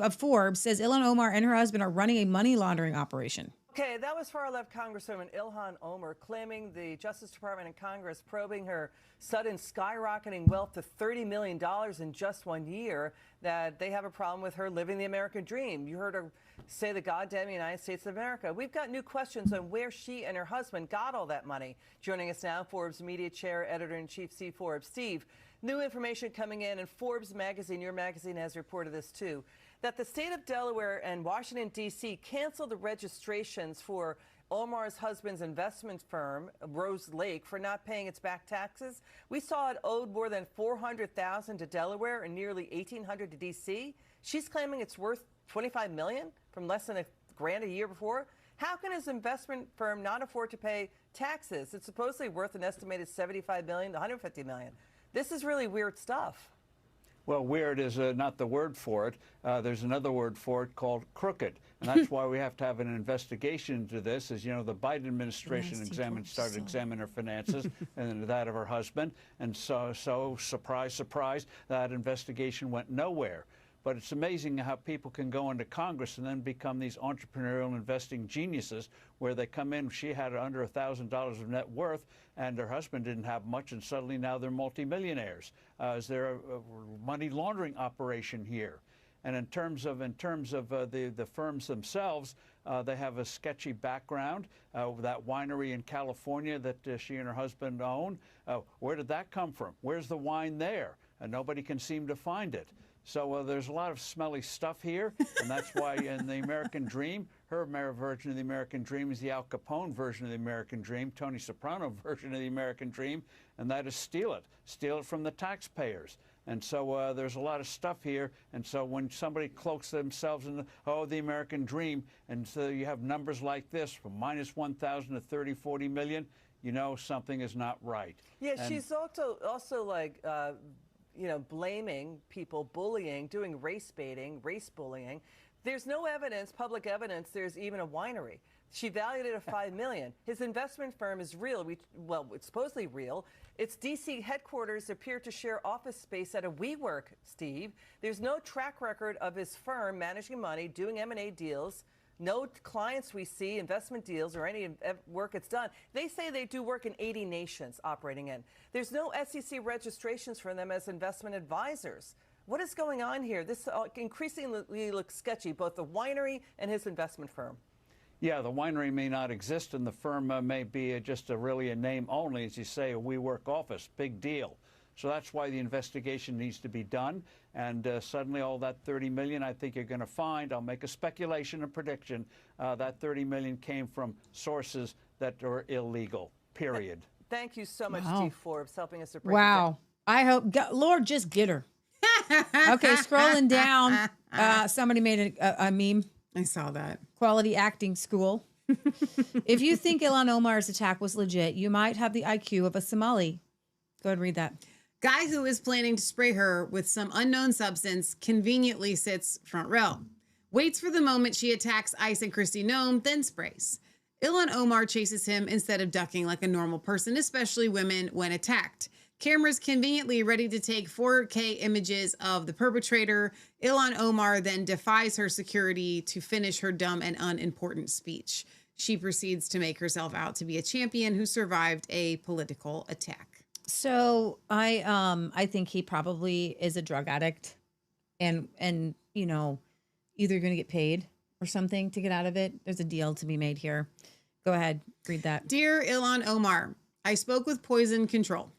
of Forbes, says Ilhan Omar and her husband are running a money laundering operation. Okay, that was far-left Congresswoman Ilhan Omar claiming the Justice Department and Congress probing her sudden skyrocketing wealth to $30 million in just 1 year, that they have a problem with her living the American dream. You heard her say the goddamn United States of America. We've got new questions on where she and her husband got all that money. Joining us now, Forbes media chair, editor-in-chief Steve Forbes. Steve, new information coming in, and Forbes magazine, your magazine, has reported this too, that the state of Delaware and Washington, D.C. canceled the registrations for Omar's husband's investment firm, Rose Lake, for not paying its back taxes. We saw it owed more than $400,000 to Delaware and nearly $1,800 to D.C. She's claiming it's worth $25 million from less than $1,000 a year before. How can his investment firm not afford to pay taxes? It's supposedly worth an estimated $75 million to $150 million. This is really weird stuff. Well, weird is not the word for it. There's another word for it called crooked. And that's why we have to have an investigation into this. As you know, the Biden administration started examining her finances and that of her husband. And so surprise, surprise, that investigation went nowhere. But it's amazing how people can go into Congress and then become these entrepreneurial investing geniuses, where they come in, she had under $1,000 of net worth, and her husband didn't have much, and suddenly now they're multimillionaires. Is there a money laundering operation here? And in terms of the firms themselves, they have a sketchy background. That winery in California that she and her husband own, where did that come from? Where's the wine there? And nobody can seem to find it. So there's a lot of smelly stuff here, and that's why in the American Dream, her version of the American Dream is the Al Capone version of the American Dream, Tony Soprano version of the American Dream, and that is steal it from the taxpayers. And so there's a lot of stuff here, and so when somebody cloaks themselves in the American Dream, and so you have numbers like this, from minus 1,000 to 30, 40 million, you know something is not right. Yeah, and she's also like, blaming people, bullying, doing race baiting, race bullying. There's no evidence, public evidence, there's even a winery. She valued it at $5 million. His investment firm is real. It's supposedly real. Its D.C. headquarters appear to share office space at a WeWork, Steve. There's no track record of his firm managing money, doing M&A deals. No clients we see, investment deals, or any work it's done. They say they do work in 80 nations operating in. There's no SEC registrations for them as investment advisors. What is going on here? This increasingly looks sketchy, both the winery and his investment firm. Yeah, the winery may not exist, and the firm may be just really a name only, as you say, a WeWork office. Big deal. So that's why the investigation needs to be done. And suddenly all that $30 million, I think you're going to find, I'll make a speculation and prediction, that $30 million came from sources that are illegal, period. Thank you so much, Steve Forbes, helping us to break Wow. I hope, God, Lord, just get her. Okay, scrolling down, somebody made a meme. I saw that. Quality acting school. If you think Ilhan Omar's attack was legit, you might have the IQ of a Somali. Go ahead and read that. Guy who is planning to spray her with some unknown substance conveniently sits front row. Waits for the moment she attacks Ice and Kristi Noem, then sprays. Ilhan Omar chases him instead of ducking like a normal person, especially women when attacked. Cameras conveniently ready to take 4K images of the perpetrator. Ilhan Omar then defies her security to finish her dumb and unimportant speech. She proceeds to make herself out to be a champion who survived a political attack. So I think he probably is a drug addict and either going to get paid or something to get out of it. There's a deal to be made here. Go ahead, read that. Dear Ilhan Omar, I spoke with Poison Control.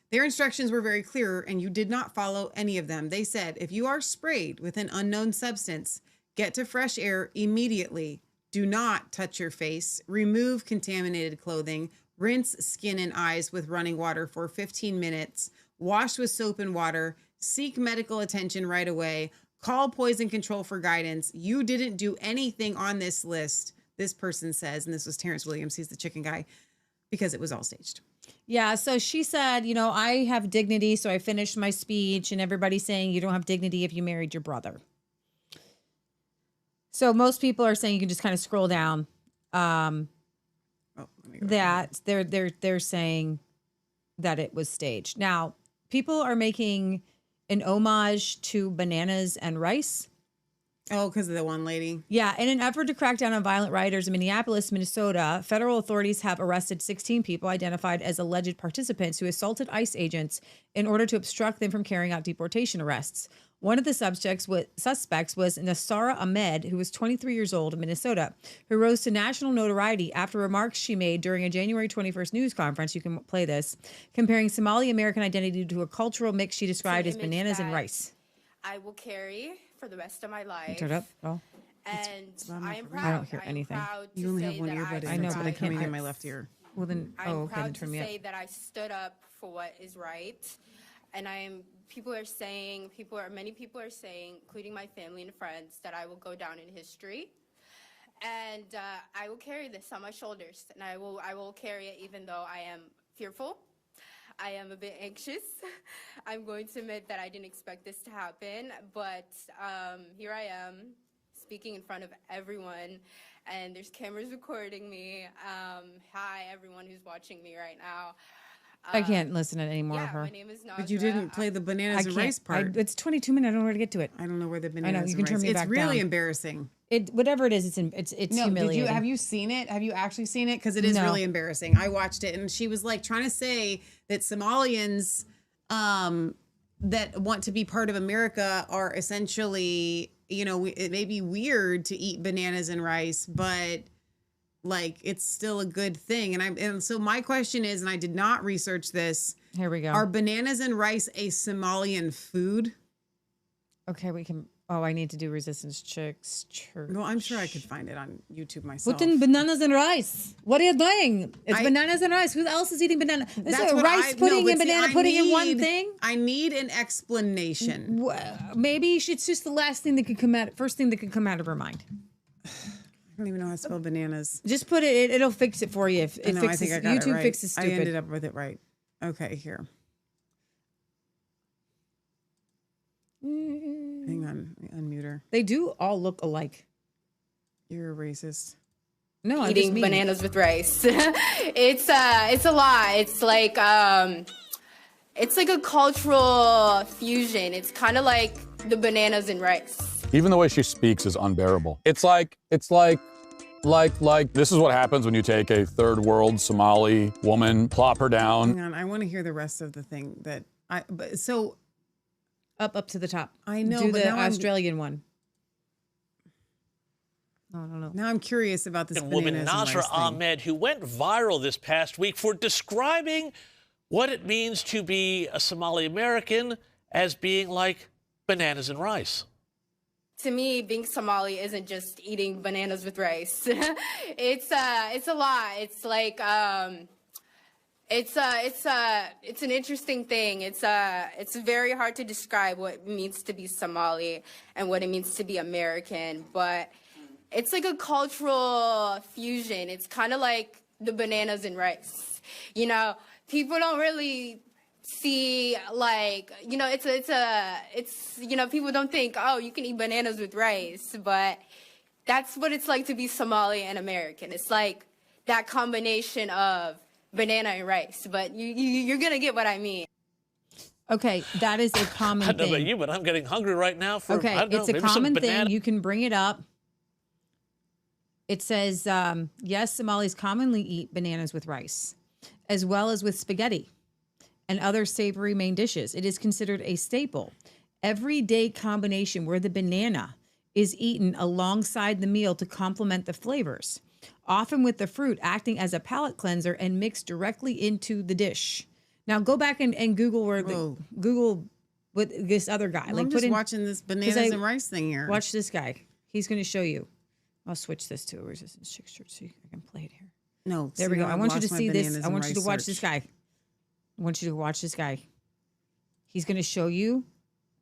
Their instructions were very clear, and you did not follow any of them. They said, if you are sprayed with an unknown substance, get to fresh air immediately. Do not touch your face. Remove contaminated clothing. Rinse skin and eyes with running water for 15 minutes. Wash with soap and water. Seek medical attention right away. Call Poison Control for guidance. You didn't do anything on this list, this person says, and this was Terrence Williams, he's the chicken guy, because it was all staged. Yeah, so she said, I have dignity, so I finished my speech, and everybody's saying you don't have dignity if you married your brother. So most people are saying you can just kind of scroll down. That they're saying that it was staged. Now, people are making an homage to bananas and rice. Oh, because of the one lady. Yeah. In an effort to crack down on violent rioters in Minneapolis, Minnesota, federal authorities have arrested 16 people identified as alleged participants who assaulted ICE agents in order to obstruct them from carrying out deportation arrests. One of the suspects was Nasara Ahmed, who was 23 years old in Minnesota, who rose to national notoriety after remarks she made during a January 21st news conference. You can play this, comparing Somali American identity to a cultural mix she described as bananas and rice. I will carry for the rest of my life. Turn it up. Oh. And I am proud. I don't hear anything. You only have one earbud. I know, but I can't hear my left ear. Well then, I'm then proud turn to me up. say that I stood up for what is right, and many people are saying, including my family and friends, that I will go down in history, and I will carry this on my shoulders, and I will carry it even though I am fearful. I am a bit anxious. I'm going to admit that I didn't expect this to happen, but here I am speaking in front of everyone, and there's cameras recording me. Hi, everyone who's watching me right now. I can't listen to any more of Yeah, her. my name is Nagra. But you didn't play the bananas and rice part. It's 22 minutes. I don't know where to get to it. I don't know where the I bananas know. You and can turn rice. me It's back really down. embarrassing. Whatever it is, it's No, humiliating. have you seen it? Have you actually seen it? Because it is No. really embarrassing. I watched it, and she was like trying to say that Somalians that want to be part of America are essentially, it may be weird to eat bananas and rice, but like it's still a good thing. And so my question is, and I did not research this. Here we go. Are bananas and rice a Somalian food? Okay, we can. Oh, I need to do resistance checks. Church. Well, I'm sure I could find it on YouTube myself. Put in bananas and rice. What are you doing? It's bananas and rice. Who else is eating banana? Is That's it what rice I- pudding no, and but see, banana I pudding in one need- thing? I need an explanation. Maybe it's just the last thing that could come out. First thing that could come out of her mind. I don't even know how to spell bananas. Just put it. It'll fix it for you. If it No, fixes, I think I got YouTube it right. fixes stupid. I ended up with it right. Okay, here. Hang on, unmute her. They do all look alike. You're a racist. No, I'm Eating just mean. bananas with rice. It's a lot. It's like a cultural fusion. It's kind of like the bananas and rice. Even the way she speaks is unbearable. It's like this is what happens when you take a third world Somali woman, plop her down. Hang on, I want to hear the rest of the thing that up to the top. I know, Do but the now I'm- Australian one. I don't know. Now I'm curious about this woman bananas and Nasra rice thing. Ahmed, who went viral this past week for describing what it means to be a Somali American as being like bananas and rice. To me, being Somali isn't just eating bananas with rice. It's a lot. It's like it's an interesting thing. It's very hard to describe what it means to be Somali and what it means to be American, but it's like a cultural fusion. It's kind of like the bananas and rice. People don't really see people don't think, oh, you can eat bananas with rice, but that's what it's like to be Somali and American. It's like that combination of banana and rice, but you're gonna get what I mean. Okay, that is a common I don't know thing. about you, but I'm getting hungry right now for, Okay, I don't know, it's a maybe some common banana. thing. You can bring it up. It says, yes, Somalis commonly eat bananas with rice, as well as with spaghetti and other savory main dishes. It is considered a staple, everyday combination where the banana is eaten alongside the meal to complement the flavors, often with the fruit acting as a palate cleanser and mixed directly into the dish. Now go back and Google Google with this other guy. Well, I'm just watching this bananas and rice thing here. Watch this guy. He's going to show you. I'll switch this to a resistance chick shirt so I can play it here. No, there see, we go. now I I've want you to lost my see this. bananas I and want you to rice watch search. this guy. I want you to watch this guy. He's going to show you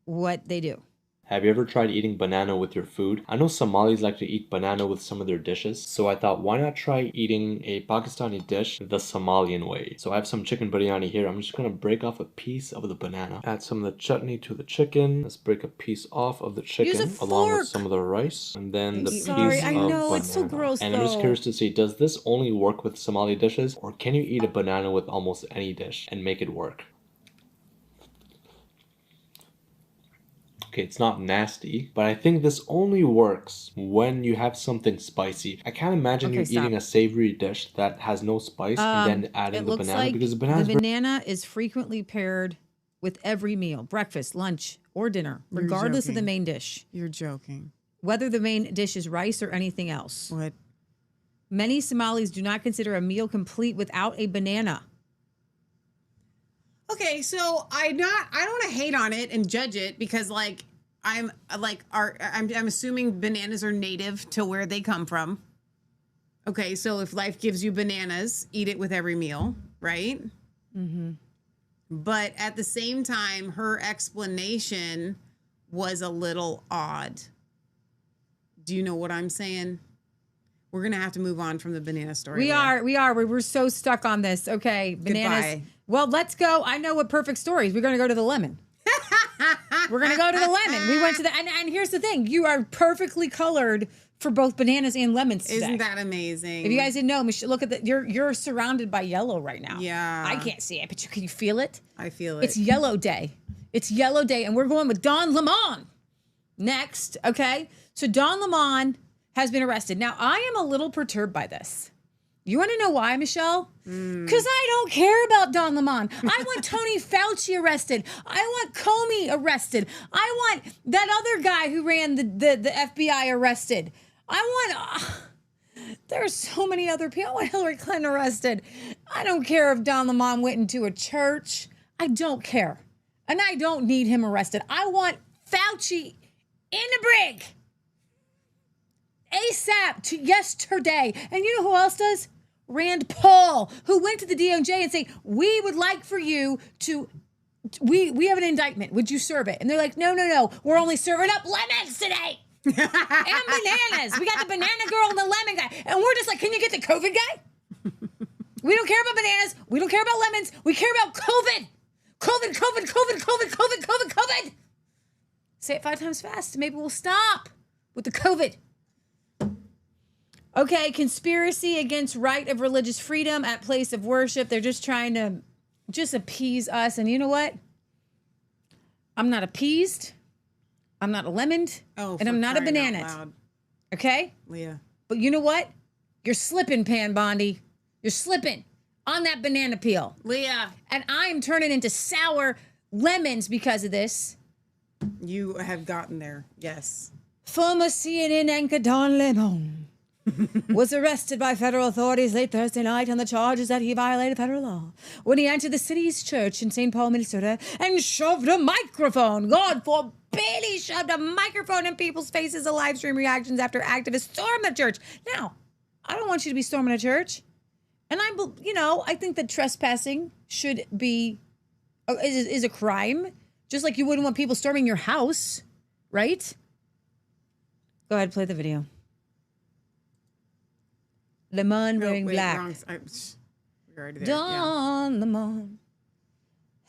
what they do. Have you ever tried eating banana with your food? I know Somalis like to eat banana with some of their dishes, so I thought, why not try eating a Pakistani dish the Somalian way? So I have some chicken biryani here. I'm just gonna break off a piece of the banana. Add some of the chutney to the chicken. Let's break a piece off of the chicken along with some of the rice, and then the piece of banana. it's so gross, And I'm just though. curious to see, does this only work with Somali dishes, or can you eat a banana with almost any dish and make it work? Okay, it's not nasty, but I think this only works when you have something spicy. I can't imagine you eating a savory dish that has no spice and then adding It the looks banana like because the the banana is banana is frequently paired with every meal, breakfast, lunch, or dinner, regardless of the joking. main dish. You're joking. Whether the main dish is rice or anything else. What? Many Somalis do not consider a meal complete without a banana. Okay, so I don't want to hate on it and judge it because I'm assuming bananas are native to where they come from. Okay, so if life gives you bananas, eat it with every meal, right? Mm-hmm. But at the same time, her explanation was a little odd. Do you know what I'm saying? We're gonna have to move on from the banana story. We are. We're so stuck on this. Okay, bananas. Goodbye. Well, let's go. I know what perfect story is. We're going to go to the lemon. We're going to go to the lemon. We went to the, and here's the thing. You are perfectly colored for both bananas and lemons today. Isn't that amazing? If you guys didn't know, Michelle, look at the, you're surrounded by yellow right now. Yeah. I can't see it, but can you feel it? I feel it. It's yellow day. It's yellow day, and we're going with Don Lemon next, okay? So Don Lemon has been arrested. Now, I am a little perturbed by this. You want to know why, Michelle? Because I don't care about Don Lemon. I want Tony Fauci arrested. I want Comey arrested. I want that other guy who ran the FBI arrested. I want... there's so many other people. I want Hillary Clinton arrested. I don't care if Don Lemon went into a church. I don't care. And I don't need him arrested. I want Fauci in the brig. ASAP to yesterday. And you know who else does? Rand Paul, who went to the DOJ and say, we would like for you to, we have an indictment. Would you serve it? And they're like, no. We're only serving up lemons today. And bananas. We got the banana girl and the lemon guy. And we're just like, can you get the COVID guy? We don't care about bananas. We don't care about lemons. We care about COVID. COVID. Say it 5 times fast. Maybe we'll stop with the COVID. Okay, conspiracy against right of religious freedom at place of worship. They're just trying to just appease us. And you know what? I'm not appeased. I'm not a lemon. And I'm not a banana. Okay? Leah. But you know what? You're slipping, Pan Bondi. You're slipping on that banana peel. Leah. And I am turning into sour lemons because of this. You have gotten there. Yes. Former CNN anchor Don Lemon was arrested by federal authorities late Thursday night on the charges that he violated federal law when he entered the city's church in St. Paul, Minnesota, and shoved a microphone. God forbid he shoved a microphone in people's faces. A live stream reactions after activists stormed the church. Now, I don't want you to be storming a church. And I think that trespassing should be, is a crime. Just like you wouldn't want people storming your house, right? Go ahead, play the video. Lemon wearing black. We're already there. Don Lemon.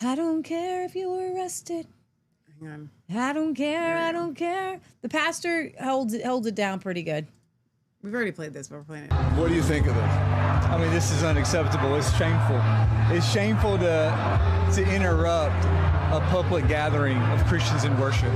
I don't care if you were arrested. Hang on. I don't care. The pastor holds it down pretty good. We've already played this, but we're playing it. What do you think of this? I mean, this is unacceptable. It's shameful. It's shameful to interrupt a public gathering of Christians in worship.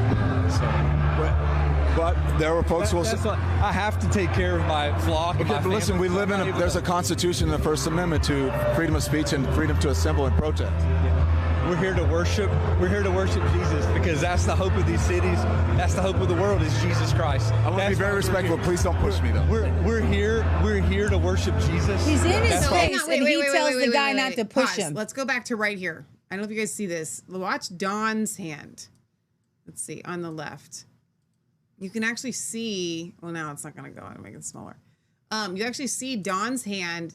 But there were folks who will... I have to take care of my flock. Okay, but listen, we live in there's a constitution in the First Amendment to freedom of speech and freedom to assemble and protest. Yeah. We're here to worship. We're here to worship Jesus because that's the hope of these cities. That's the hope of the world is Jesus Christ. I want to be very respectful. Please don't push me, though. We're here to worship Jesus. He's in his face, and he tells the guy not to push him. Let's go back to right here. I don't know if you guys see this. Watch Don's hand. Let's see, on the left. You can actually see, well, now it's not going to go. I'm going to make it smaller. You actually see Don's hand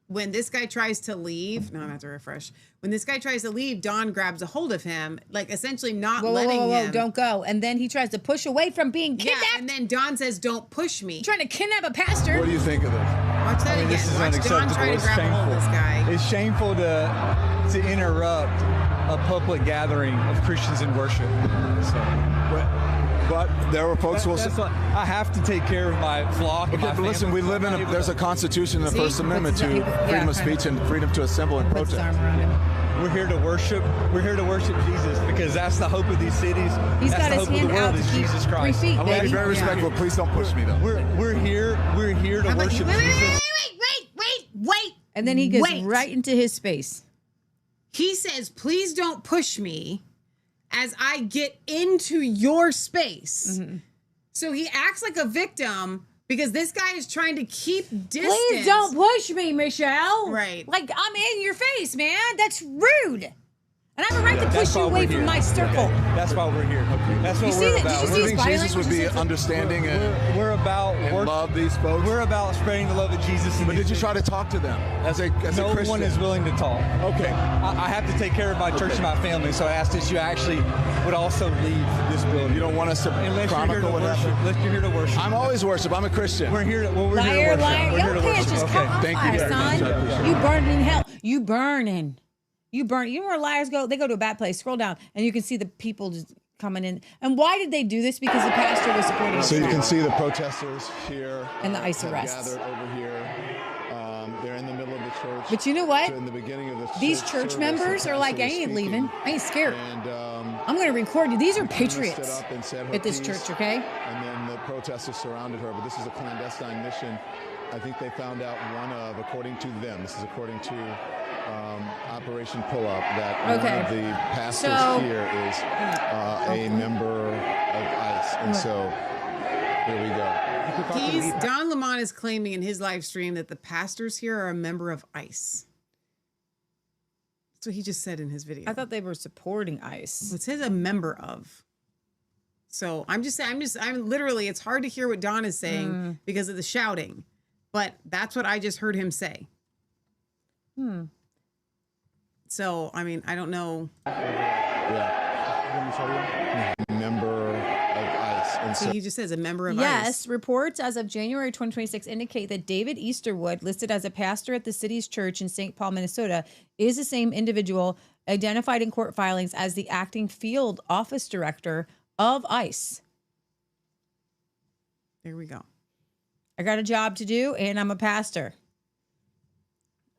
when this guy tries to leave. No, I'm going to have to refresh. When this guy tries to leave, Don grabs a hold of him, like essentially not letting him. Don't go. And then he tries to push away from being kidnapped. Yeah, and then Don says, don't push me. Trying to kidnap a pastor. What do you think of this? Watch that again. This is Watch unacceptable. Don try to grab a hold of this guy. It's shameful to interrupt a public gathering of Christians in worship. But there were folks who will... I have to take care of my flock. Okay, but listen, we live in there's a constitution in the First Amendment to freedom of speech and freedom to assemble and protest. We're here to worship. We're here to worship Jesus because that's the hope of these cities. That's the hope of the world is Jesus Christ. I want to be very respectful. Please don't push me, though. We're here to worship Jesus. Wait. And then he goes right into his space. He says, please don't push me as I get into your space. Mm-hmm. So he acts like a victim because this guy is trying to keep distance. Please don't push me, Michelle. Right. Like, I'm in your face, man. That's rude. And I have a right to push you away from my circle. Okay. That's why we're here. That's what we're about. Did you think Jesus would be understanding and we're about love these folks? We're about spreading the love of Jesus. But did you try to talk to them as a Christian? No one is willing to talk. Okay. I have to take care of my church and my family, so I asked that you actually would also leave this building. You don't want us to chronicle what happened? Unless you're here to worship. I'm always worship. I'm a Christian. We're here to we're here to worship. Liar. We're here to Your pants worship. just caught on Thank you fire, very son. much. You burning in hell. You burning. You burn. You know where liars go? They go to a bad place. Scroll down, and you can see the people just coming in. And why did they do this? Because the pastor was supporting. So you can see the protesters here and the ICE arrests gathered over here. They're in the middle of the church. But you know what? In the beginning of the These church members are like, I ain't leaving. I ain't scared. And, I'm going to record you. These are Stood patriots up and said her at this piece, church, okay? And then the protesters surrounded her. But this is a clandestine mission. I think they found out according to them, this is according to Operation Pull Up, that one of the pastors here is a member of ICE. And so here we go. Don Lemon is claiming in his live stream that the pastors here are a member of ICE. That's what he just said in his video. I thought they were supporting ICE. It says a member of. So I'm literally, it's hard to hear what Don is saying because of the shouting, but that's what I just heard him say. So, I mean, I don't know. Member of ICE. And so he just says a member of ICE. Yes, reports as of January 2026 indicate that David Easterwood, listed as a pastor at the city's church in St. Paul, Minnesota, is the same individual identified in court filings as the acting field office director of ICE. There we go. I got a job to do, and I'm a pastor.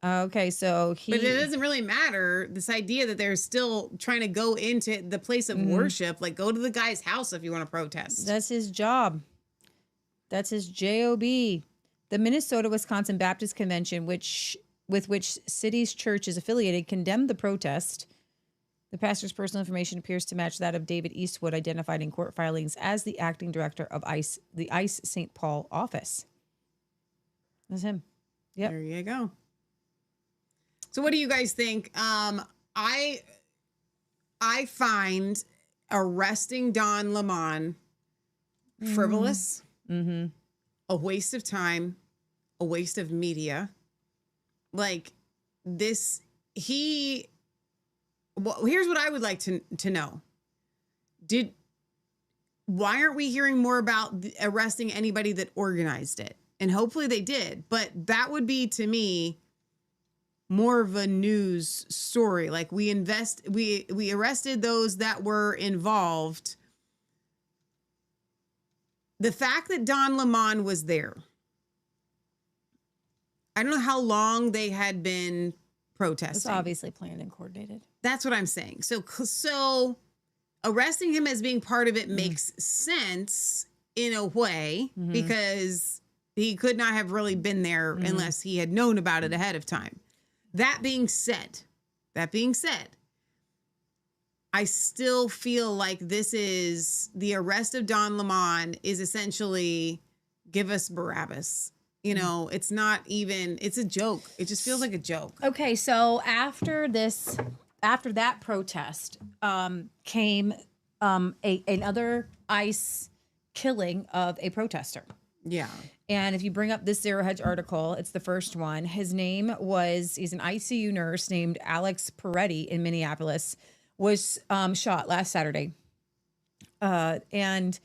Okay, so But it doesn't really matter. This idea that they're still trying to go into the place of worship, like go to the guy's house if you want to protest. That's his job. That's his job. The Minnesota Wisconsin Baptist Convention, with which city's church is affiliated, condemned the protest. The pastor's personal information appears to match that of David Eastwood, identified in court filings as the acting director of ICE, the ICE St. Paul office. That's him. Yep. There you go. So what do you guys think? I find arresting Don Lemon frivolous, a waste of time, a waste of media. Like this, here's what I would like to know. Why aren't we hearing more about arresting anybody that organized it? And hopefully they did, but that would be, to me, more of a news story. Like we arrested those that were involved. The fact that Don Lemon was there, I don't know how long they had been protesting. It's obviously planned and coordinated. That's what I'm saying. So arresting him as being part of it makes sense in a way, because he could not have really been there unless he had known about it ahead of time. That being said, I still feel like this is the arrest of Don Lemon is essentially give us Barabbas. You know, it's not even, it's a joke. It just feels like a joke. Okay, so after that protest came another ICE killing of a protester. Yeah. And if you bring up this Zero Hedge article, it's the first one. He's an ICU nurse named Alex Peretti in Minneapolis, was shot last Saturday. And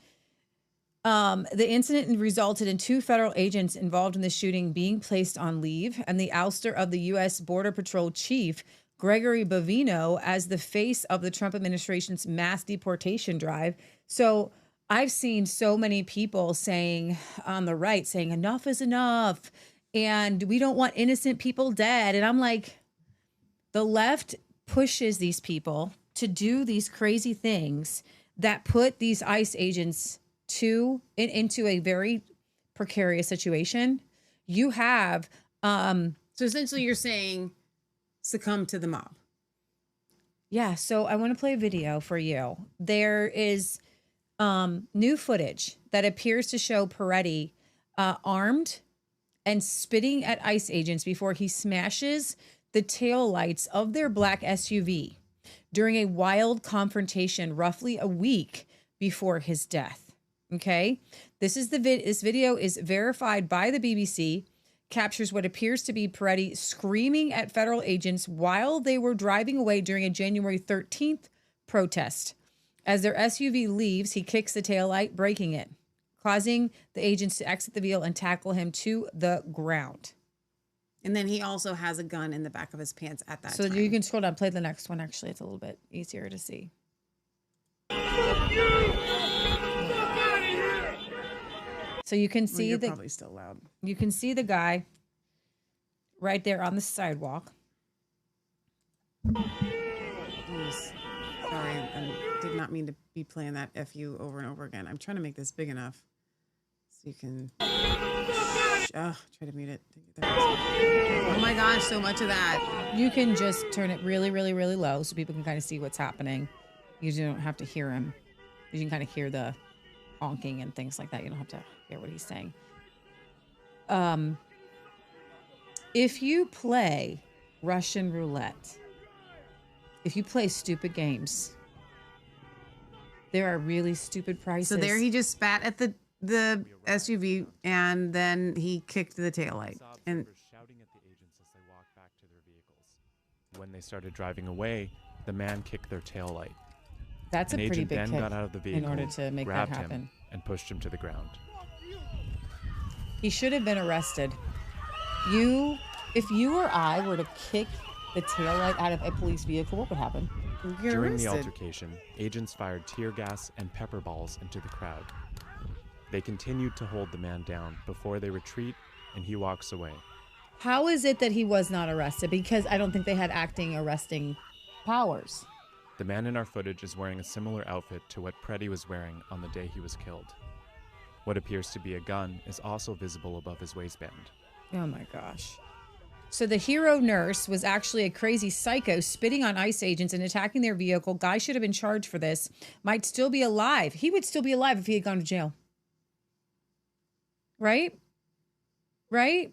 the incident resulted in 2 federal agents involved in the shooting being placed on leave, and the ouster of the U.S. Border Patrol chief, Gregory Bovino, as the face of the Trump administration's mass deportation drive. So I've seen so many people saying on the right, saying enough is enough and we don't want innocent people dead. And I'm like, the left pushes these people to do these crazy things that put these ICE agents into a very precarious situation. You have... so essentially you're saying succumb to the mob. Yeah, so I want to play a video for you. There is... new footage that appears to show Peretti armed and spitting at ICE agents before he smashes the taillights of their black SUV during a wild confrontation roughly a week before his death. Okay, this video is verified by the BBC, captures what appears to be Peretti screaming at federal agents while they were driving away during a January 13th protest. As their SUV leaves, he kicks the taillight, breaking it, causing the agents to exit the vehicle and tackle him to the ground. And then he also has a gun in the back of his pants at that So time. you can scroll down, play the next one. Actually, it's a little bit easier to see. So you can see you're probably still loud. You can see the guy right there on the sidewalk. Jeez. Sorry, I did not mean to be playing that FU over and over again. I'm trying to make this big enough so you can try to mute it. Oh my gosh, so much of that. You can just turn it really, really, really low so people can kind of see what's happening. You don't have to hear him. You can kind of hear the honking and things like that. You don't have to hear what he's saying. If you play Russian roulette, if you play stupid games, there are really stupid prices. So there he just spat at the SUV and then he kicked the taillight. And shouting at the agents as they walked back to their vehicles. When they started driving away, the man kicked their taillight. That's a An pretty agent big then kick got out of the vehicle, in order to make that grabbed happen. him, and pushed him to the ground. He should have been arrested. If you or I were to kick the taillight out of a police vehicle, what would happen? During the altercation, agents fired tear gas and pepper balls into the crowd. They continued to hold the man down before they retreat, and he walks away. How is it that he was not arrested? Because I don't think they had arresting powers. The man in our footage is wearing a similar outfit to what Preddy was wearing on the day he was killed. What appears to be a gun is also visible above his waistband. Oh my gosh. So the hero nurse was actually a crazy psycho spitting on ICE agents and attacking their vehicle. Guy should have been charged for this. Might still be alive. He would still be alive if he had gone to jail. Right? Right?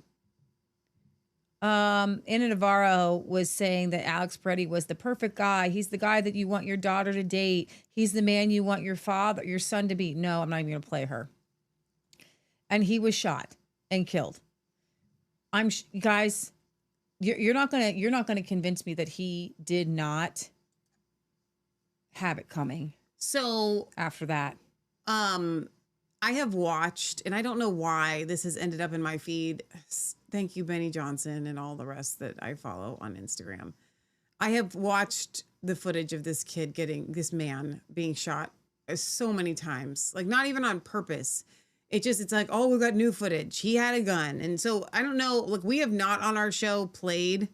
Anna Navarro was saying that Alex Preddy was the perfect guy. He's the guy that you want your daughter to date. He's the man you want your son to be. No, I'm not even going to play her. And he was shot and killed. Guys, you're not gonna convince me that he did not have it coming. So after that, I have watched, and I don't know why this has ended up in my feed. Thank you, Benny Johnson, and all the rest that I follow on Instagram. I have watched the footage of this man being shot so many times, like not even on purpose. It's like, oh, we got new footage. He had a gun. And so I don't know. Look, we have not on our show played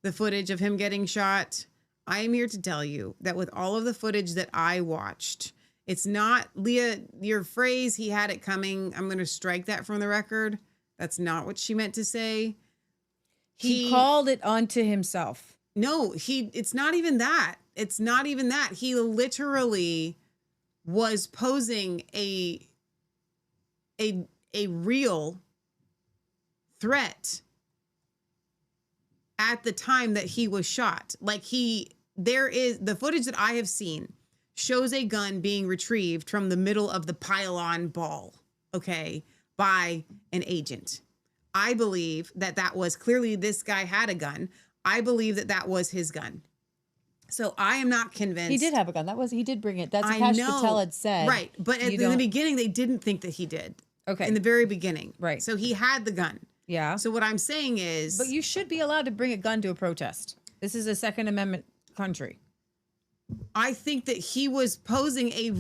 the footage of him getting shot. I am here to tell you that with all of the footage that I watched, it's not, Leah, your phrase, he had it coming. I'm going to strike that from the record. That's not what she meant to say. He called it onto himself. No, it's not even that. It's not even that. He literally was posing a real threat at the time that he was shot. Like the footage that I have seen shows a gun being retrieved from the middle of the pylon ball, okay, by an agent. I believe that was clearly this guy had a gun. I believe that was his gun. So I am not convinced. He did have a gun. He did bring it. That's what Kash Patel had said. Right. But in the beginning, they didn't think that he did. Okay. In the very beginning. Right. So he had the gun. Yeah. So what I'm saying is. But you should be allowed to bring a gun to a protest. This is a Second Amendment country. I think that he was posing a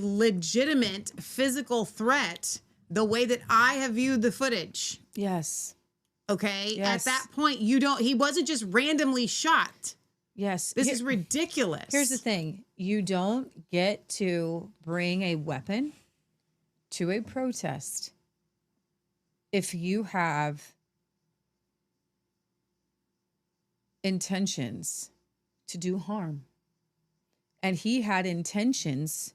legitimate physical threat the way that I have viewed the footage. Yes. Okay. Yes. At that point, he wasn't just randomly shot. Yes. This is ridiculous. Here's the thing. You don't get to bring a weapon to a protest if you have intentions to do harm. And he had intentions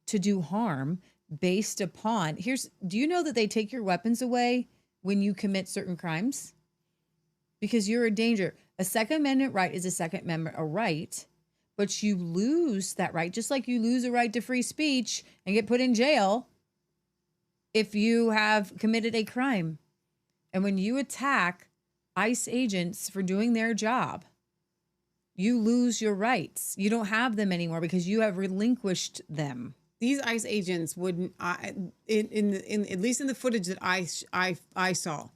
to do harm based upon, do you know that they take your weapons away when you commit certain crimes? Because you're a danger. A Second Amendment right is a Second Amendment right, but you lose that right, just like you lose a right to free speech and get put in jail if you have committed a crime. And when you attack ICE agents for doing their job, you lose your rights. You don't have them anymore because you have relinquished them. These ICE agents wouldn't, at least in the footage that I saw,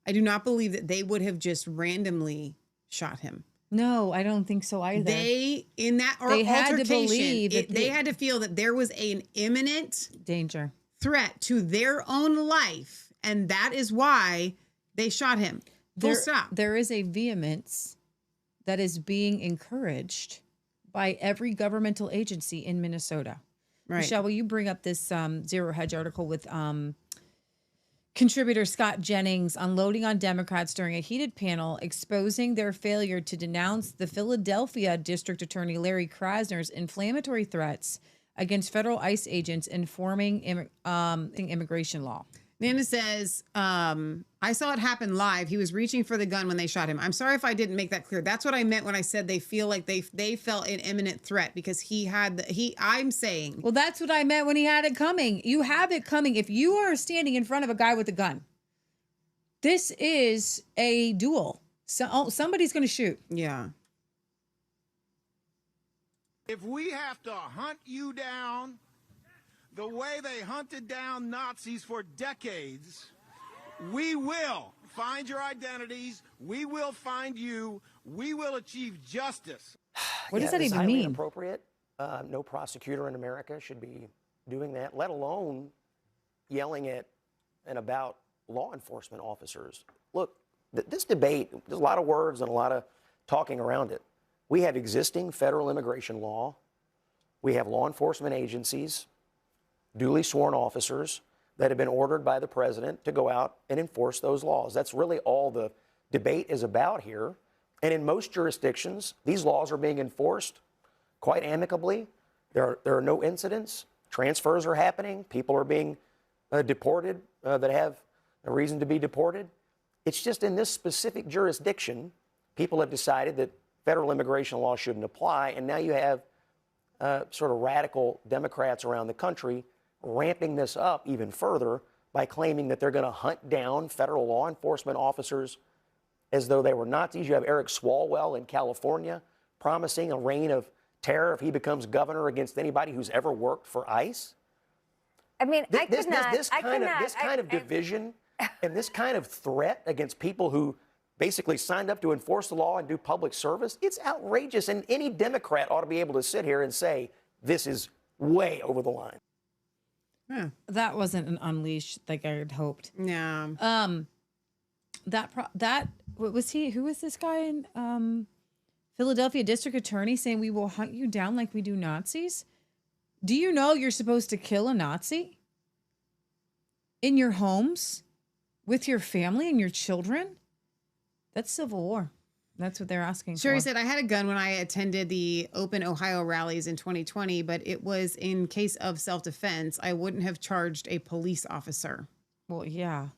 I do not believe that they would have just randomly shot him. No, I don't think so either. They, in that They had to altercation, believe that they had to feel that there was an imminent danger threat to their own life. And that is why they shot him. Full stop. There is a vehemence that is being encouraged by every governmental agency in Minnesota. Right. Michelle, will you bring up this Zero Hedge article with contributor Scott Jennings unloading on Democrats during a heated panel exposing their failure to denounce the Philadelphia District Attorney Larry Krasner's inflammatory threats against federal ICE agents informing immigration law. Nana says, I saw it happen live. He was reaching for the gun when they shot him. I'm sorry if I didn't make that clear. That's what I meant when I said they feel like they felt an imminent threat because I'm saying. Well, that's what I meant when he had it coming. You have it coming. If you are standing in front of a guy with a gun, this is a duel. So somebody's going to shoot. Yeah. If we have to hunt you down the way they hunted down Nazis for decades, we will find your identities. We will find you. We will achieve justice. What does that it's even highly mean? Inappropriate. No prosecutor in America should be doing that, let alone yelling at and about law enforcement officers. Look, this debate, there's a lot of words and a lot of talking around it. We have existing federal immigration law. We have law enforcement agencies, duly sworn officers that have been ordered by the president to go out and enforce those laws. That's really all the debate is about here. And in most jurisdictions, these laws are being enforced quite amicably. There are no incidents. Transfers are happening. People are being deported that have a reason to be deported. It's just in this specific jurisdiction, people have decided that federal immigration law shouldn't apply. And now you have sort of radical Democrats around the country ramping this up even further by claiming that they're going to hunt down federal law enforcement officers as though they were Nazis. You have Eric Swalwell in California promising a reign of terror if he becomes governor against anybody who's ever worked for ICE. I mean, This kind of division and this kind of threat against people who basically signed up to enforce the law and do public service, it's outrageous. And any Democrat ought to be able to sit here and say, this is way over the line. Yeah. That wasn't an unleash like I had hoped. Yeah. What was he? Who was this guy in Philadelphia District Attorney saying we will hunt you down like we do Nazis? Do you know you're supposed to kill a Nazi in your homes with your family and your children? That's civil war. That's what they're asking for. Sherry said, I had a gun when I attended the Open Ohio rallies in 2020, but it was in case of self-defense. I wouldn't have charged a police officer. Well, yeah.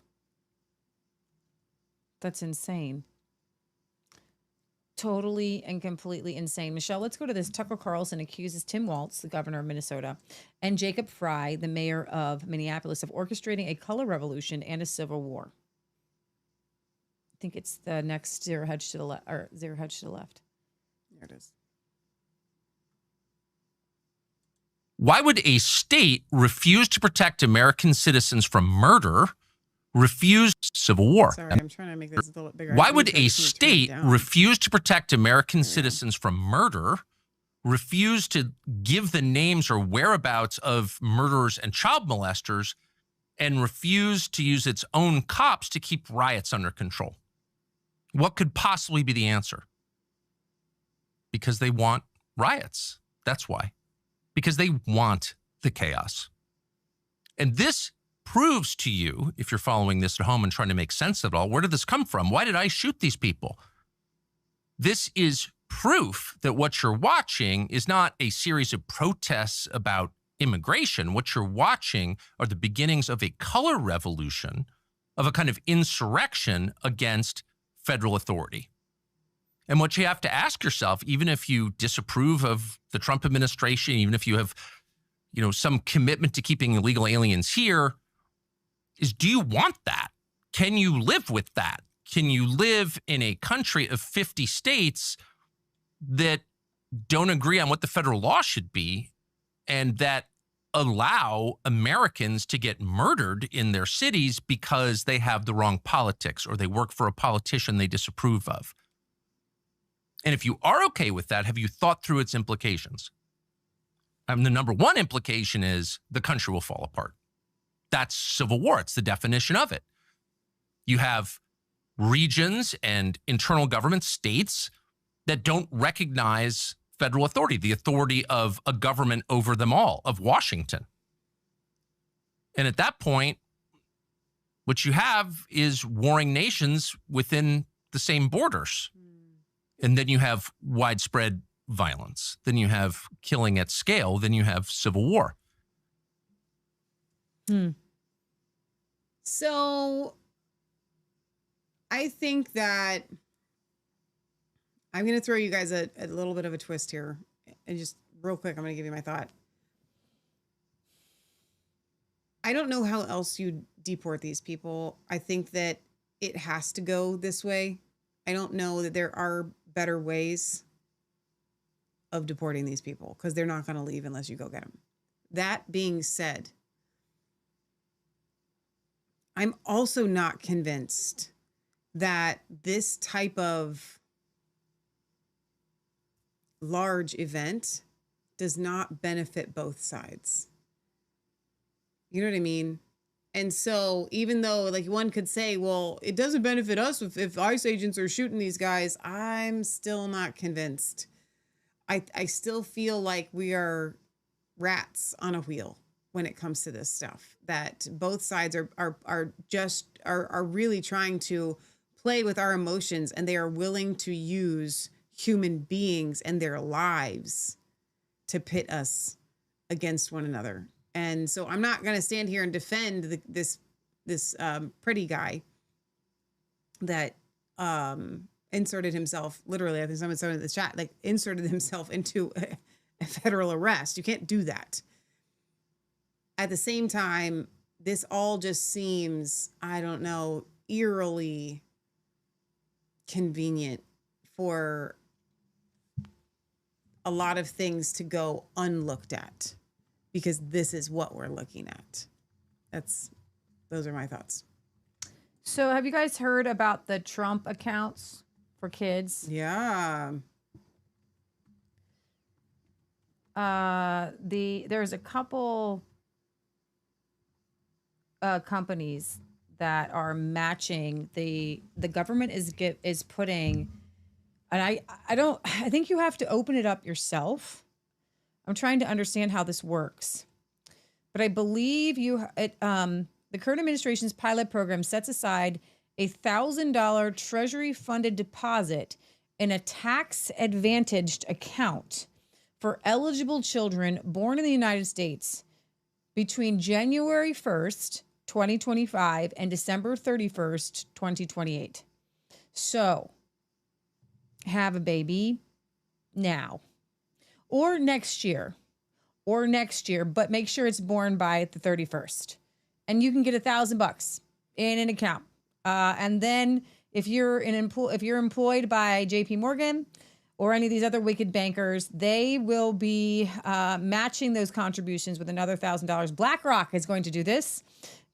That's insane. Totally and completely insane. Michelle, let's go to this. Tucker Carlson accuses Tim Walz, the governor of Minnesota, and Jacob Frey, the mayor of Minneapolis, of orchestrating a color revolution and a civil war. I think it's the next Zero Hedge to the left, or Zero Hedge to the left. There it is. Why would a state refuse to protect American citizens from murder, refuse civil war? Sorry, I'm trying to make this a little bigger. Why would a state refuse to protect American citizens from murder, refuse to give the names or whereabouts of murderers and child molesters, and refuse to use its own cops to keep riots under control? What could possibly be the answer? Because they want riots. That's why. Because they want the chaos. And this proves to you, if you're following this at home and trying to make sense of it all, where did this come from? Why did I shoot these people? This is proof that what you're watching is not a series of protests about immigration. What you're watching are the beginnings of a color revolution, of a kind of insurrection against federal authority. And what you have to ask yourself, even if you disapprove of the Trump administration, even if you have, some commitment to keeping illegal aliens here, is do you want that? Can you live with that? Can you live in a country of 50 states that don't agree on what the federal law should be and that allow Americans to get murdered in their cities because they have the wrong politics or they work for a politician they disapprove of. And if you are okay with that, have you thought through its implications? The number one implication is the country will fall apart. That's civil war. It's the definition of it. You have regions and internal government states that don't recognize federal authority, the authority of a government over them all, of Washington. And at that point, what you have is warring nations within the same borders. And then you have widespread violence. Then you have killing at scale. Then you have civil war. So I think that I'm going to throw you guys a little bit of a twist here. And just real quick, I'm going to give you my thought. I don't know how else you deport these people. I think that it has to go this way. I don't know that there are better ways of deporting these people because they're not going to leave unless you go get them. That being said, I'm also not convinced that this type of large event does not benefit both sides. You know what I mean? And so even though like one could say, well, it doesn't benefit us if ICE agents are shooting these guys, I'm still not convinced. I still feel like we are rats on a wheel when it comes to this stuff, that both sides are really trying to play with our emotions, and they are willing to use human beings and their lives to pit us against one another. And so I'm not going to stand here and defend this pretty guy that inserted himself, literally, I think someone said in the chat, like inserted himself into a federal arrest. You can't do that. At the same time, this all just seems, I don't know, eerily convenient for a lot of things to go unlooked at, because this is what we're looking at. Those are my thoughts. So have you guys heard about the Trump accounts for kids? Yeah. There's a couple companies that are matching the government is putting, and I think you have to open it up yourself. I'm trying to understand how this works, but I believe the current administration's pilot program sets aside a $1,000 Treasury-funded deposit in a tax-advantaged account for eligible children born in the United States between January 1st, 2025 and December 31st, 2028. So, have a baby now. Or next year, but make sure it's born by the 31st. And you can get $1,000 in an account. And then if you're employed by JP Morgan or any of these other wicked bankers, they will be matching those contributions with another $1,000. BlackRock is going to do this.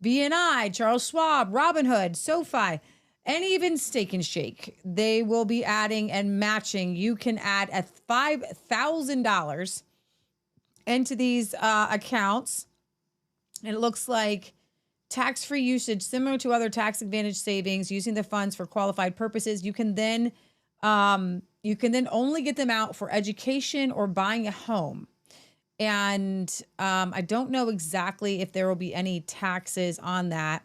BNI, Charles Schwab, Robinhood, SoFi, and even Steak and Shake. They will be adding and matching. You can add a $5,000 into these accounts. And it looks like tax-free usage, similar to other tax-advantaged savings, using the funds for qualified purposes. You can then only get them out for education or buying a home. And I don't know exactly if there will be any taxes on that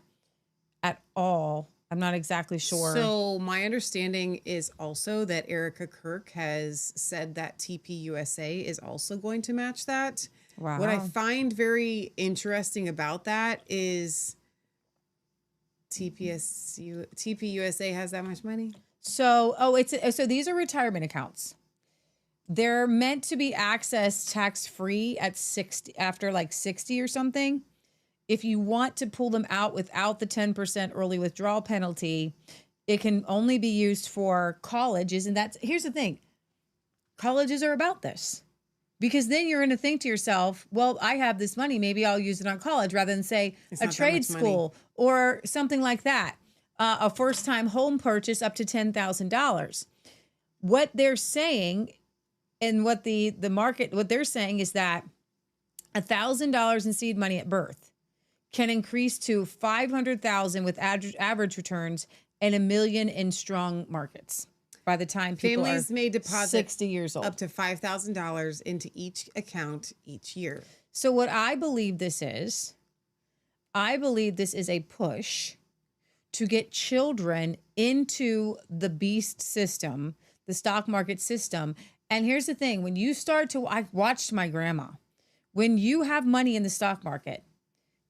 at all. I'm not exactly sure. So my understanding is also that Erica Kirk has said that TPUSA is also going to match that. Wow. What I find very interesting about that is TPUSA has that much money. So these are retirement accounts. They're meant to be accessed tax-free at 60, after like 60 or something. If you want to pull them out without the 10% early withdrawal penalty, it can only be used for colleges. And here's the thing. Colleges are about this. Because then you're going to think to yourself, well, I have this money. Maybe I'll use it on college rather than say It's a not that trade much money. school or something like that. A first-time home purchase up to $10,000. What they're saying and what the market, what they're saying is that $1,000 in seed money at birth can increase to $500,000 with average returns and $1 million in strong markets by the time people Families are may deposit 60 years old. up to $5,000 into each account each year. So what I believe this is a push to get children into the beast system, the stock market system. And here's the thing, when you start to, I watched my grandma, when you have money in the stock market,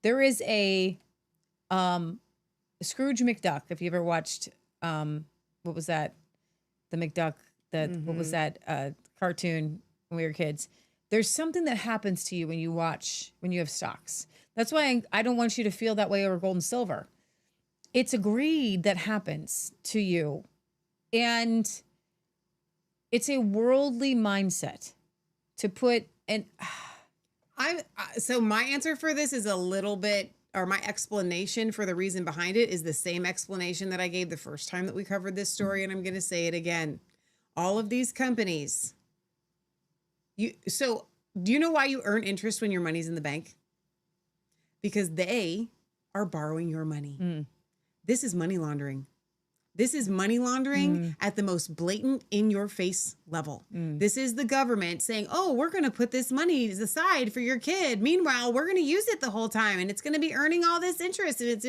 there is a Scrooge McDuck. If you ever watched, what was that? The McDuck, what was that cartoon when we were kids? There's something that happens to you when you have stocks. That's why I don't want you to feel that way over gold and silver. It's a greed that happens to you. And it's a worldly mindset to put an... So my answer for this is a little bit, or my explanation for the reason behind it is the same explanation that I gave the first time that we covered this story, and I'm going to say it again. All of these companies, so do you know why you earn interest when your money's in the bank? Because they are borrowing your money. This is money laundering. This is money laundering at the most blatant, in-your-face level. This is the government saying, oh, we're going to put this money aside for your kid. Meanwhile, we're going to use it the whole time, and it's going to be earning all this interest. And it's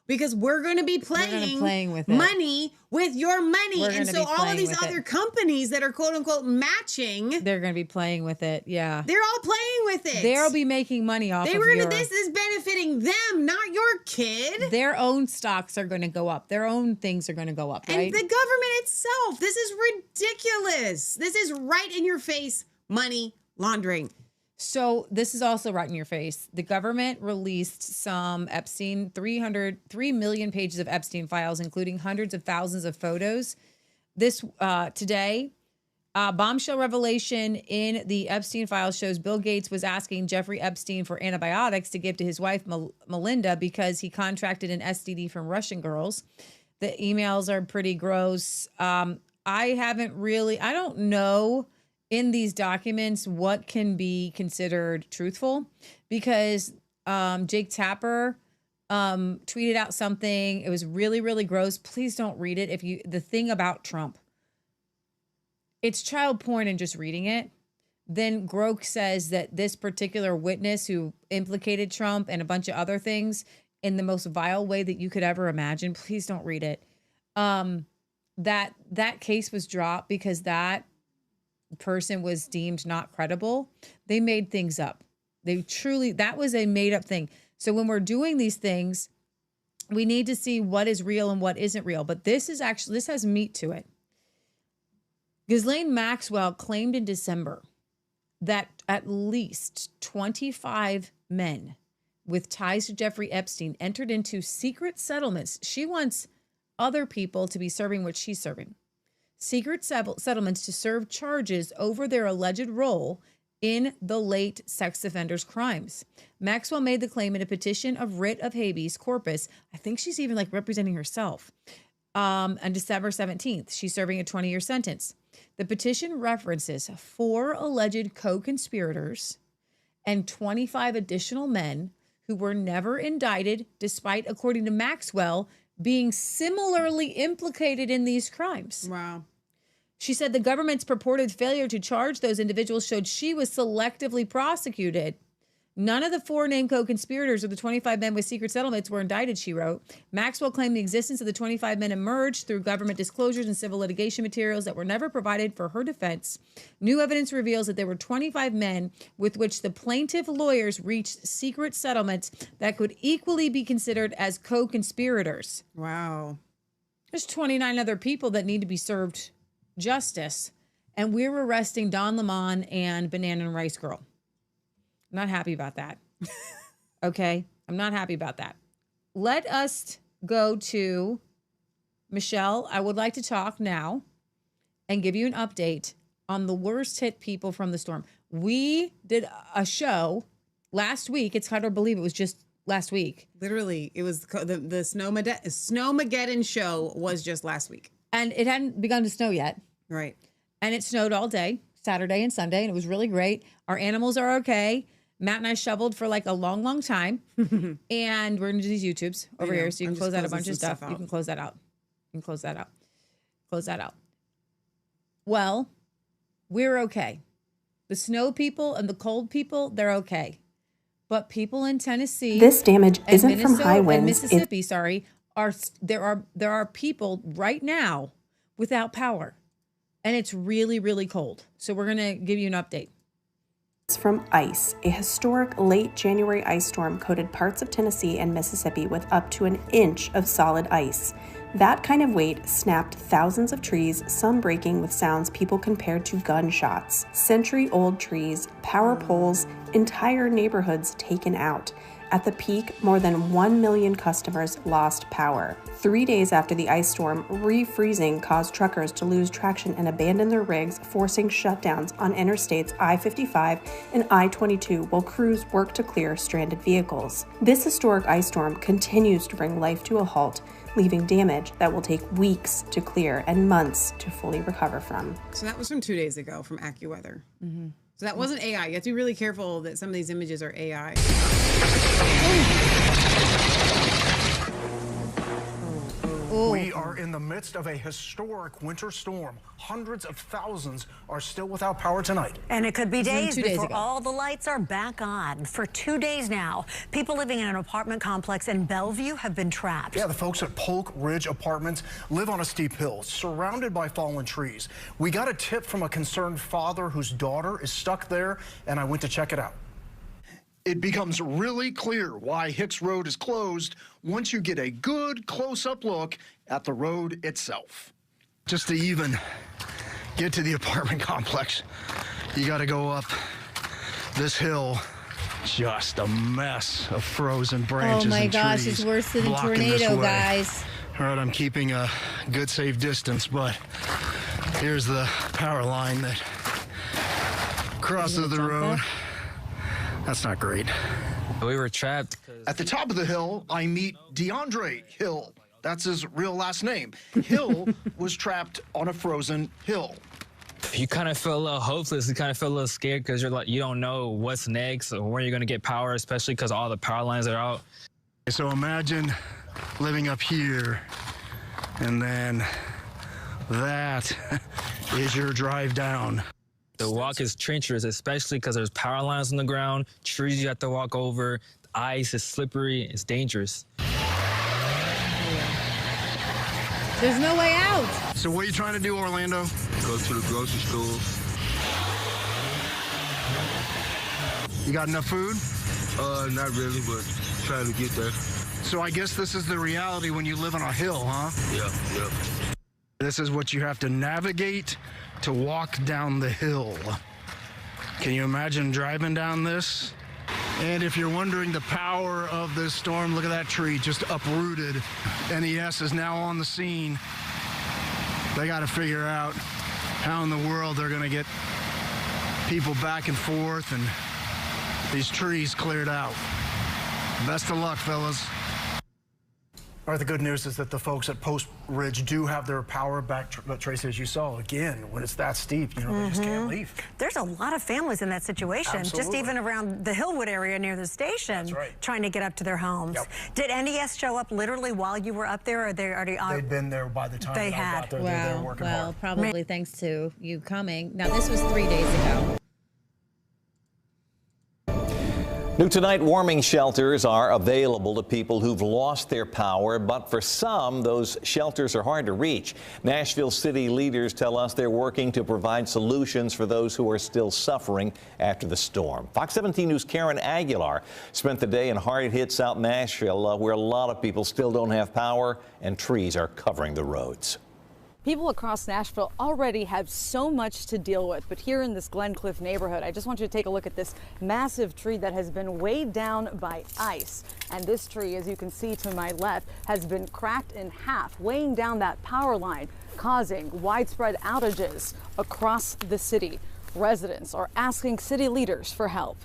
because we're going to be playing with it. money with your money. And so all of these other companies that are quote-unquote matching, they're going to be playing with it. Yeah. They're all playing with it. They'll be making money off of your... This is benefiting them, not your kid. Their own stocks are going to go up. Their own things are going to go up, right? And the government itself. This is ridiculous. This is right in your face money laundering. So this is also right in your face. The government released some Epstein, 3 million pages of Epstein files, including hundreds of thousands of photos. This today, bombshell revelation in the Epstein files shows Bill Gates was asking Jeffrey Epstein for antibiotics to give to his wife, Melinda, because he contracted an STD from Russian girls. The emails are pretty gross. I don't know in these documents what can be considered truthful, because Jake Tapper tweeted out something. It was really, really gross. Please don't read it. The thing about Trump, it's child porn and just reading it. Then Groke says that this particular witness who implicated Trump and a bunch of other things in the most vile way that you could ever imagine, please don't read it. That case was dropped because that person was deemed not credible. They made things up. That was a made up thing. So when we're doing these things, we need to see what is real and what isn't real. But this has meat to it. Ghislaine Maxwell claimed in December that at least 25 men with ties to Jeffrey Epstein entered into secret settlements. She wants other people to be serving what she's serving. Secret settlements to serve charges over their alleged role in the late sex offender's crimes. Maxwell made the claim in a petition of writ of habeas corpus. I think she's even representing herself. On December 17th, she's serving a 20-year sentence. The petition references 4 alleged co-conspirators and 25 additional men who were never indicted, despite, according to Maxwell, being similarly implicated in these crimes. Wow. She said the government's purported failure to charge those individuals showed she was selectively prosecuted. None of the 4 named co-conspirators or the 25 men with secret settlements were indicted, she wrote. Maxwell claimed the existence of the 25 men emerged through government disclosures and civil litigation materials that were never provided for her defense. New evidence reveals that there were 25 men with which the plaintiff lawyers reached secret settlements that could equally be considered as co-conspirators. Wow. There's 29 other people that need to be served justice, and we're arresting Don Lemon and Banana and Rice Girl. I'm not happy about that. Okay? I'm not happy about that. Let us go to Michelle. I would like to talk now and give you an update on the worst hit people from the storm. We did a show last week. It's hard to believe it was just last week. Literally, it was the Snowmageddon show was just last week. And it hadn't begun to snow yet. Right. And it snowed all day, Saturday and Sunday, and it was really great. Our animals are okay. Matt and I shoveled for like a long, long time. And we're going to do these YouTubes over here, so you can close out a bunch of stuff. You can close that out. You can close that out. Close that out. Well, we're okay. The snow people and the cold people, they're okay. But people in Tennessee, this damage isn't from high winds. And Mississippi, there are people right now without power, and it's really, really cold. So we're gonna give you an update. It's from ice. A historic late January ice storm coated parts of Tennessee and Mississippi with up to an inch of solid ice. That kind of weight snapped thousands of trees, some breaking with sounds people compared to gunshots. Century-old trees, power poles, entire neighborhoods taken out. At the peak, more than 1 million customers lost power. 3 days after the ice storm, refreezing caused truckers to lose traction and abandon their rigs, forcing shutdowns on interstates I-55 and I-22 while crews work to clear stranded vehicles. This historic ice storm continues to bring life to a halt, leaving damage that will take weeks to clear and months to fully recover from. So that was from 2 days ago from AccuWeather. So that wasn't AI. You have to be really careful that some of these images are AI. We are in the midst of a historic winter storm. Hundreds of thousands are still without power tonight. And it could be days before all the lights are back on. For 2 days now, people living in an apartment complex in Bellevue have been trapped. Yeah, the folks at Polk Ridge Apartments live on a steep hill, surrounded by fallen trees. We got a tip from a concerned father whose daughter is stuck there, and I went to check it out. It becomes really clear why Hicks Road is closed once you get a good close-up look at the road itself. Just to even get to the apartment complex, you got to go up this hill. Just a mess of frozen branches and trees. Oh my gosh, it's worse than a tornado, guys. All right, I'm keeping a good safe distance, but here's the power line that crosses the road. That's not great. We were trapped. At the top of the hill, I meet DeAndre Hill. That's his real last name. Hill was trapped on a frozen hill. You kind of feel a little hopeless. You kind of feel a little scared because you're like, you don't know what's next or where you're going to get power, especially because all the power lines are out. So imagine living up here, and then that is your drive down. The walk is treacherous, especially because there's power lines on the ground, trees you have to walk over, the ice is slippery, it's dangerous. There's no way out. So what are you trying to do, Orlando? Go to the grocery store. You got enough food? Not really, but trying to get there. So I guess this is the reality when you live on a hill, huh? Yeah. This is what you have to navigate to walk down the hill. Can you imagine driving down this? And if you're wondering the power of this storm, look at that tree just uprooted. NES is now on the scene. They got to figure out how in the world they're going to get people back and forth and these trees cleared out. Best of luck, fellas. All right, the good news is that the folks at Post Ridge do have their power back. Tracy, as you saw, again, when it's that steep, you know, they just can't leave. There's a lot of families in that situation, just even around the Hillwood area near the station, trying to get up to their homes. Did NES show up literally while you were up there, or they already? They'd been there by the time they I got there. Wow. They were there working hard. Probably thanks to you coming. Now, this was 3 days ago. New tonight, warming shelters are available to people who've lost their power, but for some, those shelters are hard to reach. Nashville city leaders tell us they're working to provide solutions for those who are still suffering after the storm. Fox 17 News' Karen Aguilar spent the day in hard-hit South Nashville, where a lot of people still don't have power and trees are covering the roads. People across Nashville already have so much to deal with, but here in this Glencliff neighborhood, I just want you to take a look at this massive tree that has been weighed down by ice. And this tree, as you can see to my left, has been cracked in half, weighing down that power line, causing widespread outages across the city. Residents are asking city leaders for help.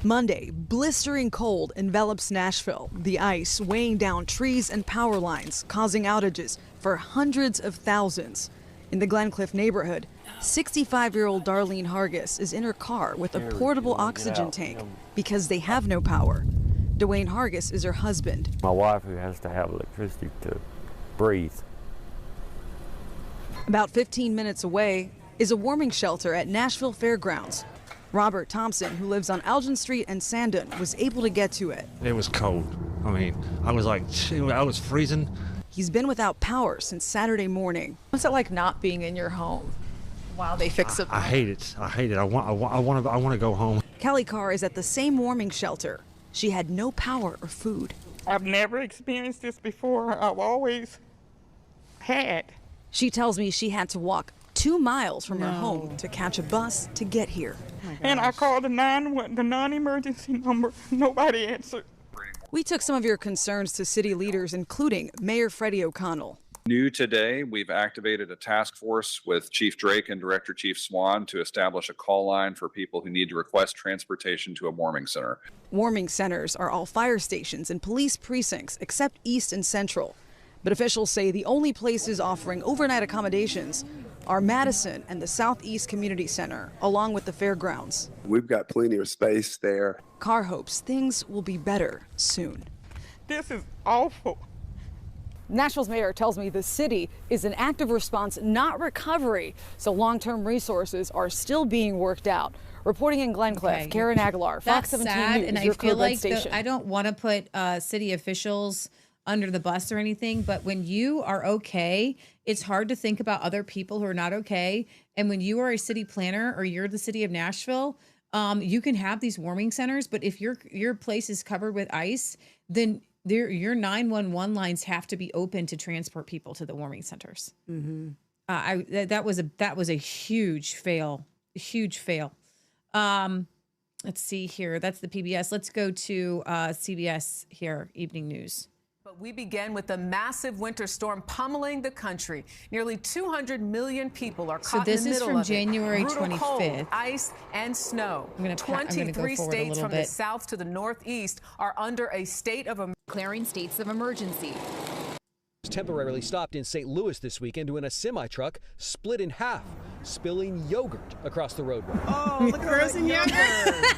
Monday, blistering cold envelops Nashville, the ice weighing down trees and power lines, causing outages for hundreds of thousands. In the Glencliff neighborhood, 65-year-old Darlene Hargis is in her car with a portable oxygen tank because they have no power. Dwayne Hargis is her husband. My wife, who has to have electricity to breathe. About 15 minutes away is a warming shelter at Nashville Fairgrounds. Robert Thompson, who lives on Elgin Street and Sandon, was able to get to it. It was cold. I mean, I was freezing. He's been without power since Saturday morning. What's it like not being in your home while they fix it? I hate it. I hate it. I want to go home. Kelly Carr is at the same warming shelter. She had no power or food. I've never experienced this before. I've always had. She tells me she had to walk 2 miles from her home to catch a bus to get here. And I called the non-emergency number. Nobody answered. We took some of your concerns to city leaders, including Mayor Freddie O'Connell. New today, we've activated a task force with Chief Drake and Director Chief Swan to establish a call line for people who need to request transportation to a warming center. Warming centers are all fire stations and police precincts except East and Central. But officials say the only places offering overnight accommodations are Madison and the Southeast Community Center, along with the fairgrounds. We've got plenty of space there. Carr hopes things will be better soon. This is awful. Nashville's mayor tells me the city is an active response, not recovery, so long-term resources are still being worked out. Reporting in Glencliff, Karen Aguilar, Fox 17 sad, News, and your I feel like station. I don't want to put city officials under the bus or anything, but when you are okay, it's hard to think about other people who are not okay. And when you are a city planner or you're the city of Nashville, you can have these warming centers, but if your place is covered with ice, then your 911 lines have to be open to transport people to the warming centers. Mm-hmm. That was a huge fail. Let's see here. That's the PBS. Let's go to CBS here, Evening News. But we begin with a massive winter storm pummeling the country. Nearly 200 million people are caught in the middle of it. So this is from January 25th. Cold, ice and snow. 23 states from the south to the northeast are under a state of declaring states of emergency. Temporarily stopped in St. Louis this weekend when a semi-truck split in half, spilling yogurt across the roadway. Oh, look at frozen yogurt.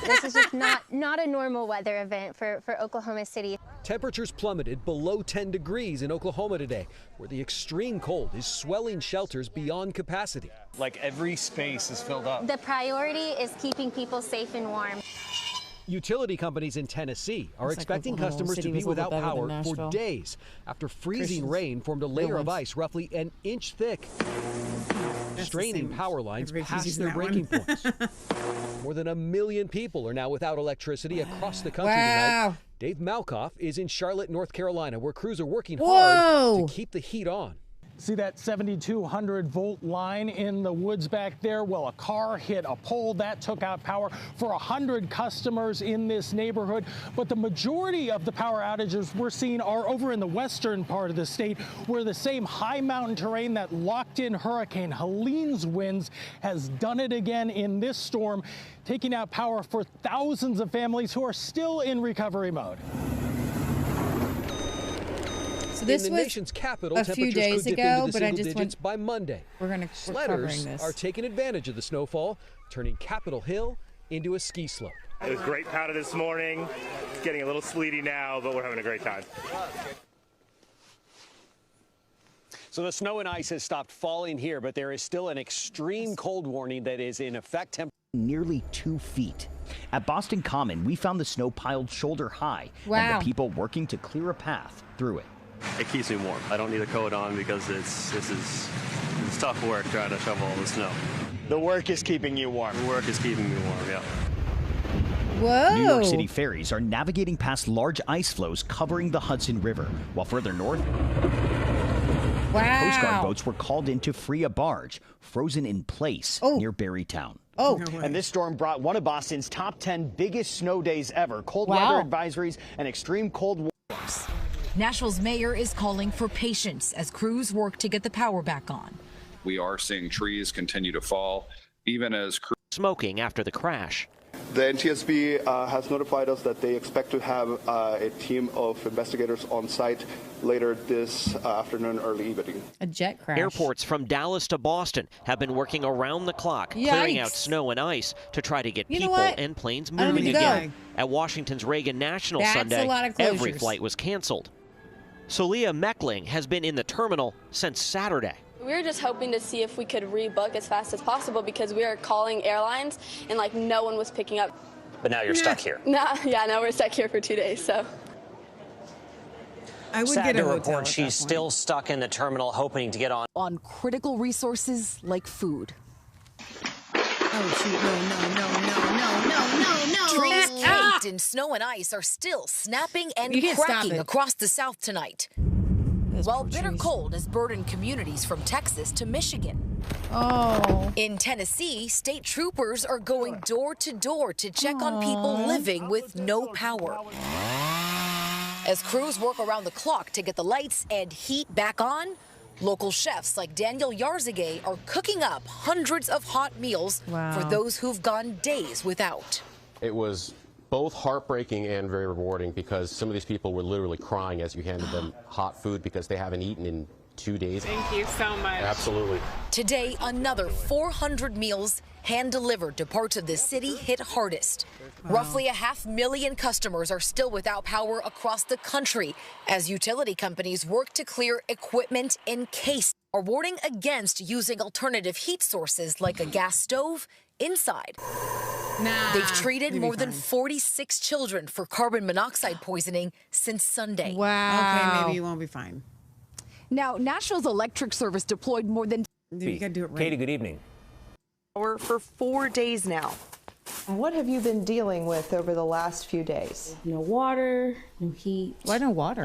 This is just not a normal weather event for Oklahoma City. Temperatures plummeted below 10 degrees in Oklahoma today, where the extreme cold is swelling shelters beyond capacity. Like every space is filled up. The priority is keeping people safe and warm. Utility companies in Tennessee are expecting customers to be without power for days after freezing rain formed a layer of ice roughly an inch thick, straining power lines past their breaking points. More than 1 million people are now without electricity across the country tonight. Dave Malkoff is in Charlotte, North Carolina, where crews are working hard to keep the heat on. See that 7,200 volt line in the woods back there? Well, a car hit a pole that took out power for 100 customers in this neighborhood. But the majority of the power outages we're seeing are over in the western part of the state, where the same high mountain terrain that locked in Hurricane Helene's winds has done it again in this storm, taking out power for thousands of families who are still in recovery mode. So this in the was nation's capital, a few days could dip ago, into the but I single just digits by Monday. We're Sledders are taking advantage of the snowfall, turning Capitol Hill into a ski slope. It was great powder this morning. It's getting a little sleety now, but we're having a great time. So the snow and ice has stopped falling here, but there is still an extreme cold warning that is in effect. Nearly 2 feet. At Boston Common, we found the snow piled shoulder high and the people working to clear a path through it. It keeps me warm. I don't need a coat on because it's tough work trying to shovel all the snow. The work is keeping you warm. The work is keeping me warm, yeah. Whoa. New York City ferries are navigating past large ice floes covering the Hudson River, while further north, Wow. Coast Guard boats were called in to free a barge frozen in place near Berrytown. Oh, and this storm brought one of Boston's top 10 biggest snow days ever. Cold weather advisories and extreme cold warnings. Nashville's mayor is calling for patience as crews work to get the power back on. We are seeing trees continue to fall, even as crews smoking after the crash. The NTSB has notified us that they expect to have a team of investigators on site later this afternoon, early evening. A jet crash. Airports from Dallas to Boston have been working around the clock, clearing out snow and ice to try to get people and planes moving again. At Washington's Reagan National Sunday, every flight was canceled. Solia Meckling has been in the terminal since Saturday. We were just hoping to see if we could rebook as fast as possible because we were calling airlines and like no one was picking up. But now you're stuck here. Now we're stuck here for 2 days, so. I would Sad get a to hotel report she's still stuck in the terminal hoping to get on critical resources like food. Oh, shoot, no. Trees caked in snow and ice are still snapping and cracking across the South tonight. While bitter cold has burdened communities from Texas to Michigan. Oh. In Tennessee, state troopers are going door to door to check on people living with no power. As crews work around the clock to get the lights and heat back on, local chefs like Daniel Yarzagay are cooking up hundreds of hot meals for those who've gone days without. It was both heartbreaking and very rewarding because some of these people were literally crying as you handed them hot food because they haven't eaten in 2 days. Thank you so much. Absolutely. Today, another 400 meals hand-delivered to parts of the city hit hardest. Roughly 500,000 customers are still without power across the country as utility companies work to clear equipment in case are warning against using alternative heat sources like a gas stove inside. They've treated more than 46 children for carbon monoxide poisoning since Sunday. Okay, maybe you won't be fine. Now, Nashville's electric service deployed more than... You gotta do it right. Katie, good evening. For 4 days now. What have you been dealing with over the last few days? No water, no heat. Why no water?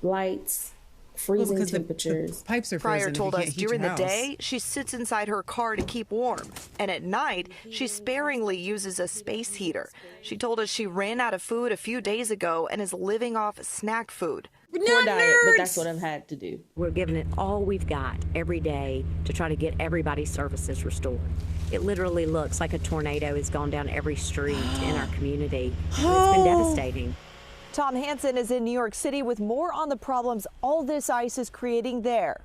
Lights, freezing The temperatures. pipes are Pryor frozen. told if you us can't heat during your the house. day, she sits inside her car to keep warm. And at night, she sparingly uses a space heater. She told us she ran out of food a few days ago and is living off snack food. Poor diet, but that's what I've had to do. We're giving it all we've got every day to try to get everybody's services restored. It literally looks like a tornado has gone down every street in our community. It's been devastating. Tom Hansen is in New York City with more on the problems all this ice is creating there.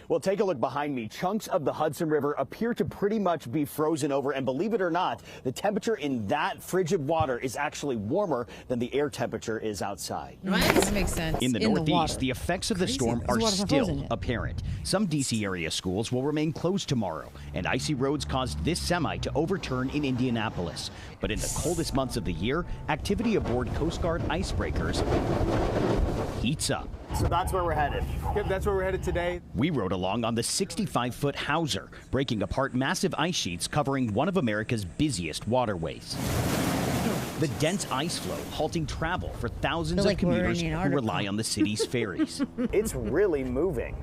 Well, take a look behind me. Chunks of the Hudson River appear to pretty much be frozen over. And believe it or not, the temperature in that frigid water is actually warmer than the air temperature is outside. That makes sense. In the Northeast, the effects of the storm are still apparent. Some D.C. area schools will remain closed tomorrow, and icy roads caused this semi to overturn in Indianapolis. But in the coldest months of the year, activity aboard Coast Guard icebreakers heats up. So that's where we're headed. Yep, that's where we're headed today. We rode along on the 65-foot Hauser, breaking apart massive ice sheets covering one of America's busiest waterways. The dense ice floe halting travel for thousands of commuters who rely on the city's ferries. It's really moving.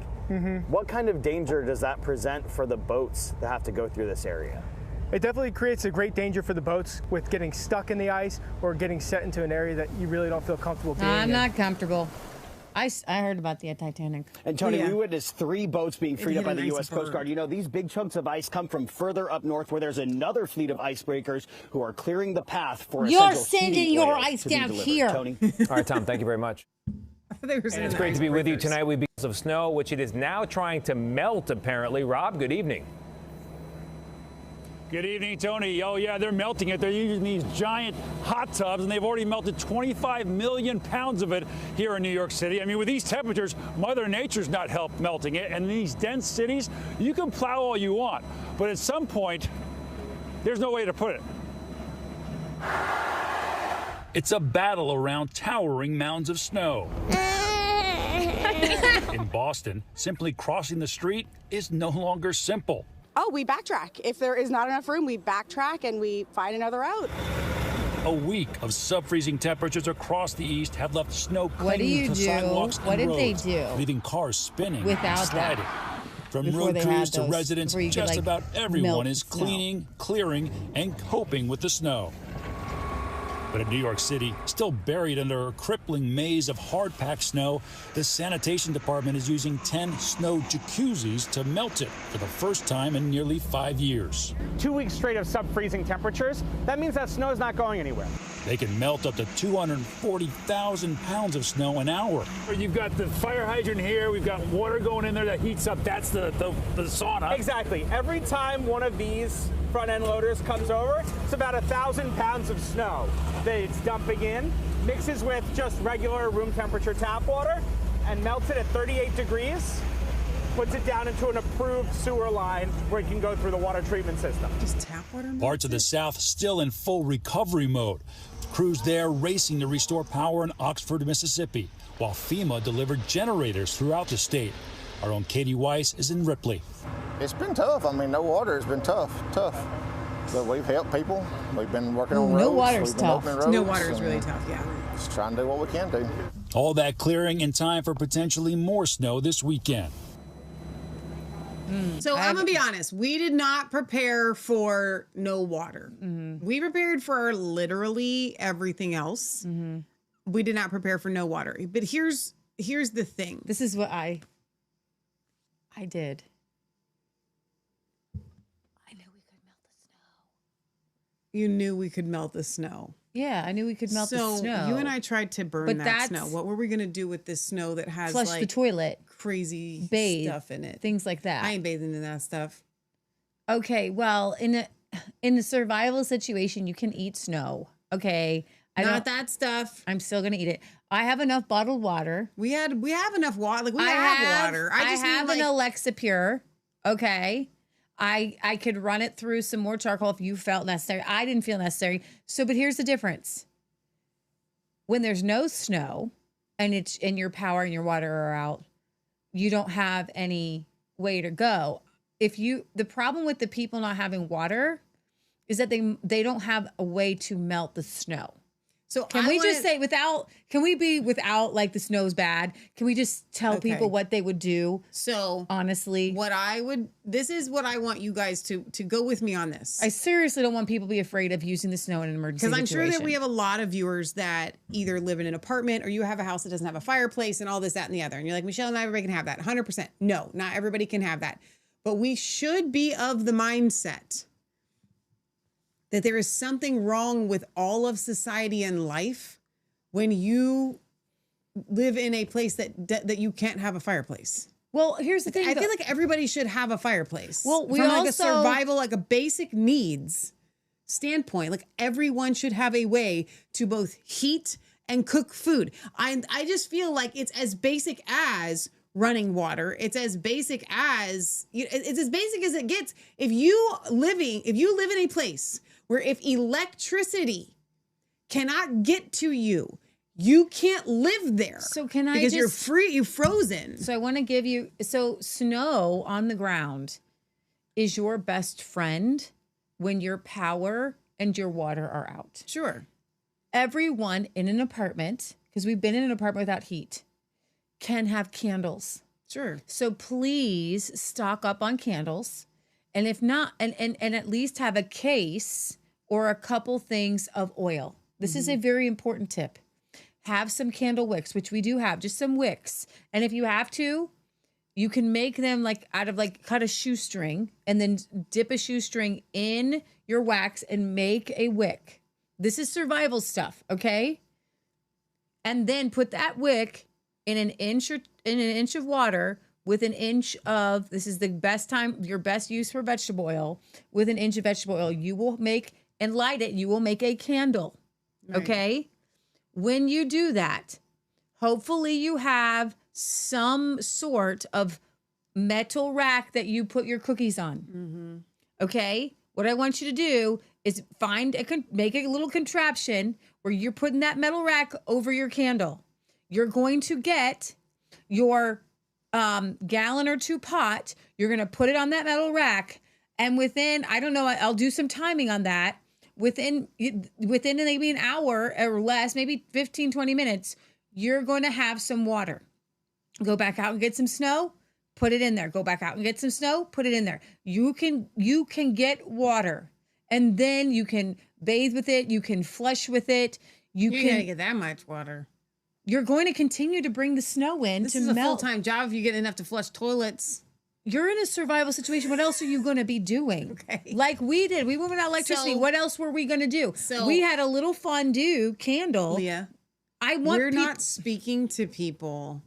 What kind of danger does that present for the boats that have to go through this area? It definitely creates a great danger for the boats with getting stuck in the ice or getting set into an area that you really don't feel comfortable being in. I'm not comfortable. I heard about the Titanic. And Tony, we witnessed 3 boats being freed up by the U.S. Coast Guard. You know, these big chunks of ice come from further up north where there's another fleet of icebreakers who are clearing the path for You're sending your ice down here. Tony? All right, Tom, thank you very much. And it's great to be with you tonight. We because of snow, which it is now trying to melt, apparently. Rob, good evening. Good evening, Tony. Oh, yeah, they're melting it. They're using these giant hot tubs, and they've already melted 25 million pounds of it here in New York City. I mean, with these temperatures, Mother Nature's not helped melting it. And in these dense cities, you can plow all you want. But at some point, there's no way to put it. It's a battle around towering mounds of snow. In Boston, simply crossing the street is no longer simple. Oh, we backtrack. If there is not enough room, we backtrack and we find another route. A week of sub-freezing temperatures across the east have left snow clinging to sidewalks and What did they roads, do? leaving cars spinning Without and sliding. that? From Before road they crews had to those, residents, before you could, just like, about everyone melt is snow. cleaning, clearing, and coping with the snow. But in New York City, still buried under a crippling maze of hard-packed snow, the sanitation department is using 10 snow jacuzzis to melt it for the first time in nearly 5 years. 2 weeks straight of sub-freezing temperatures, that means that snow is not going anywhere. They can melt up to 240,000 pounds of snow an hour. You've got the fire hydrant here. We've got water going in there that heats up. That's the sauna. Exactly. Every time one of these front-end loaders comes over, it's about 1,000 pounds of snow that it's dumping in, mixes with just regular room temperature tap water, and melts it at 38 degrees, puts it down into an approved sewer line where it can go through the water treatment system. Just tap water? Parts of the South still in full recovery mode. Crews there racing to restore power in Oxford, Mississippi, while FEMA delivered generators throughout the state. Our own Katie Weiss is in Ripley. It's been tough. I mean, no water has been tough. But we've helped people. We've been working on roads. No water's We've been tough. opening roads, No water is really tough, yeah. Just trying to do what we can do. All that clearing in time for potentially more snow this weekend. So I'm going to be honest. We did not prepare for no water. We prepared for literally everything else. We did not prepare for no water. But here's the thing. This is what I did. You knew we could melt the snow. Yeah, I knew we could melt the snow. So you and I tried to burn But that snow. What were we going to do with this snow that has flush like the toilet, crazy bathe, stuff in it? things like that. I ain't bathing in that stuff. Okay, well, in a survival situation, you can eat snow. Okay, Not that stuff. I'm still gonna eat it. I have enough bottled water. We have enough water. Like we have water. I just have mean, an Alexa Pure. Okay. I could run it through some more charcoal if you felt necessary. I didn't feel necessary. So, but here's the difference. When there's no snow and your power and your water are out, you don't have any way to go. The problem with the people not having water is that they don't have a way to melt the snow. So can we just say without like the snow's bad? Can we just tell people what they would do? So honestly, this is what I want you guys to go with me on this. I seriously don't want people to be afraid of using the snow in an emergency Because I'm situation. sure that we have a lot of viewers that either live in an apartment or you have a house that doesn't have a fireplace and all this, that, and the other. And you're like, Michelle, not everybody can have that. 100%. No, not everybody can have that. But we should be of the mindset that there is something wrong with all of society and life when you live in a place that you can't have a fireplace. Well, here's the thing. I feel like everybody should have a fireplace. Well, we from like also, a survival, like a basic needs standpoint, like everyone should have a way to both heat and cook food. I just feel like it's as basic as running water. It's as basic as it's as basic as it gets. If you live in a place where if electricity cannot get to you, you can't live there. So can I because just, you're frozen. So I want to give you, so snow on the ground is your best friend when your power and your water are out. Sure. Everyone in an apartment, because we've been in an apartment without heat, can have candles. Sure. So please stock up on candles. And if not, and at least have a case or a couple things of oil. This is a very important tip. Have some candle wicks, which we do have, just some wicks. And if you have to, you can make them like out of like cut a shoestring and then dip a shoestring in your wax and make a wick. This is survival stuff, okay? And then put that wick in an inch of water with an inch of, this is the best time, your best use for vegetable oil, with an inch of vegetable oil, you will make, and light it, you will make a candle, okay? When you do that, hopefully you have some sort of metal rack that you put your cookies on, okay? What I want you to do is make a little contraption where you're putting that metal rack over your candle. You're going to get your gallon or two pot. You're going to put it on that metal rack. And within, I don't know, I'll do some timing on that. within maybe an hour or less, maybe 15, 20 minutes, you're going to have some water. Go back out and get some snow, put it in there. Go back out and get some snow, put it in there. You can get water, and then you can bathe with it. You can flush with it. You're going to get that much water. You're going to continue to bring the snow in this to is melt. a full-time job if you get enough to flush toilets. You're in a survival situation. What else are you going to be doing? Okay. Like we did. We went without electricity. So, what else were we going to do? So we had a little fondue candle. Leah, we're not speaking to people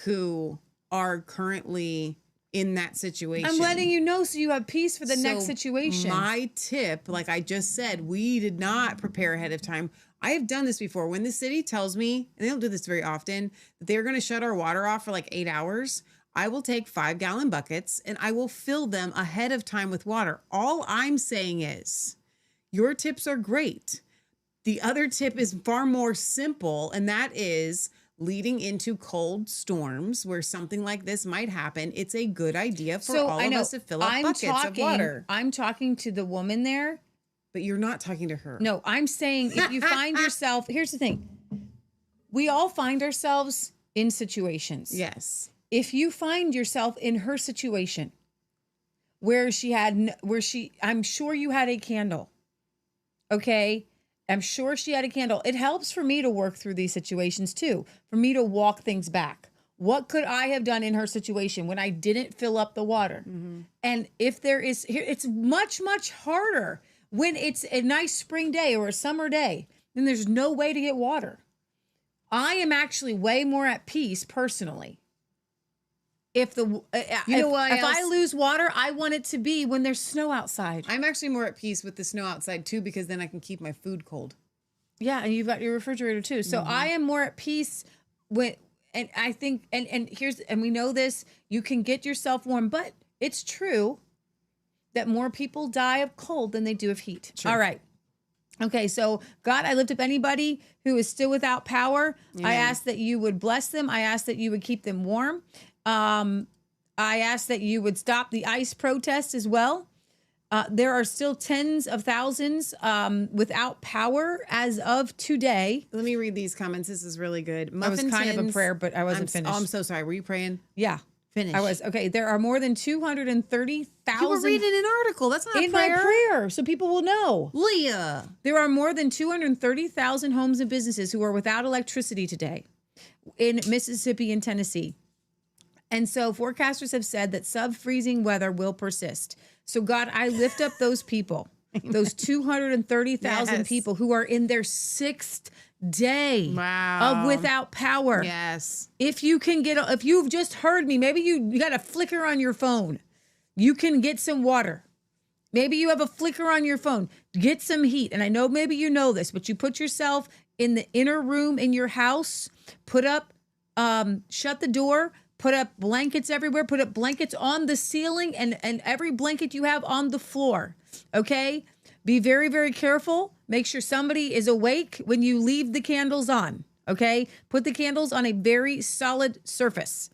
who are currently in that situation. I'm letting you know so you have peace for the next situation. My tip, like I just said, we did not prepare ahead of time. I have done this before. When the city tells me, and they don't do this very often, that they're going to shut our water off for like 8 hours, I will take 5-gallon buckets and I will fill them ahead of time with water. All I'm saying is your tips are great. The other tip is far more simple, and that is leading into cold storms where something like this might happen. It's a good idea for all of us to fill up buckets of water. I'm talking to the woman there. But you're not talking to her. No, I'm saying if you find yourself, here's the thing. We all find ourselves in situations. Yes. If you find yourself in her situation I'm sure you had a candle. Okay. I'm sure she had a candle. It helps for me to work through these situations too, for me to walk things back. What could I have done in her situation when I didn't fill up the water? Mm-hmm. And if there is here, it's much, much harder when it's a nice spring day or a summer day, then there's no way to get water. I am actually way more at peace personally. If I lose water, I want it to be when there's snow outside. I'm actually more at peace with the snow outside too, because then I can keep my food cold. Yeah, and you've got your refrigerator too. So I am more at peace with, and I think, and we know this, you can get yourself warm, but it's true that more people die of cold than they do of heat. Sure. All right. Okay, so God, I lift up anybody who is still without power. Amen. I ask that you would bless them. I ask that you would keep them warm. I ask that you would stop the ICE protest as well. There are still tens of thousands without power as of today. Let me read these comments. This is really good. That was kind of a prayer, but I wasn't finished. Oh, I'm so sorry. Were you praying? Yeah. Finish. I was. Okay, there are more than 230,000. You were reading an article. That's not a prayer. In my prayer, so people will know. Leah. There are more than 230,000 homes and businesses who are without electricity today in Mississippi and Tennessee. And so forecasters have said that sub-freezing weather will persist. So God, I lift up those people, those 230,000 people who are in their 6th day of without power. Yes. If you've just heard me, maybe you got a flicker on your phone. You can get some water. Maybe you have a flicker on your phone. Get some heat. And I know maybe you know this, but you put yourself in the inner room in your house, shut the door, put up blankets everywhere, put up blankets on the ceiling and every blanket you have on the floor. Okay? Be very, very careful. Make sure somebody is awake when you leave the candles on. Okay? Put the candles on a very solid surface.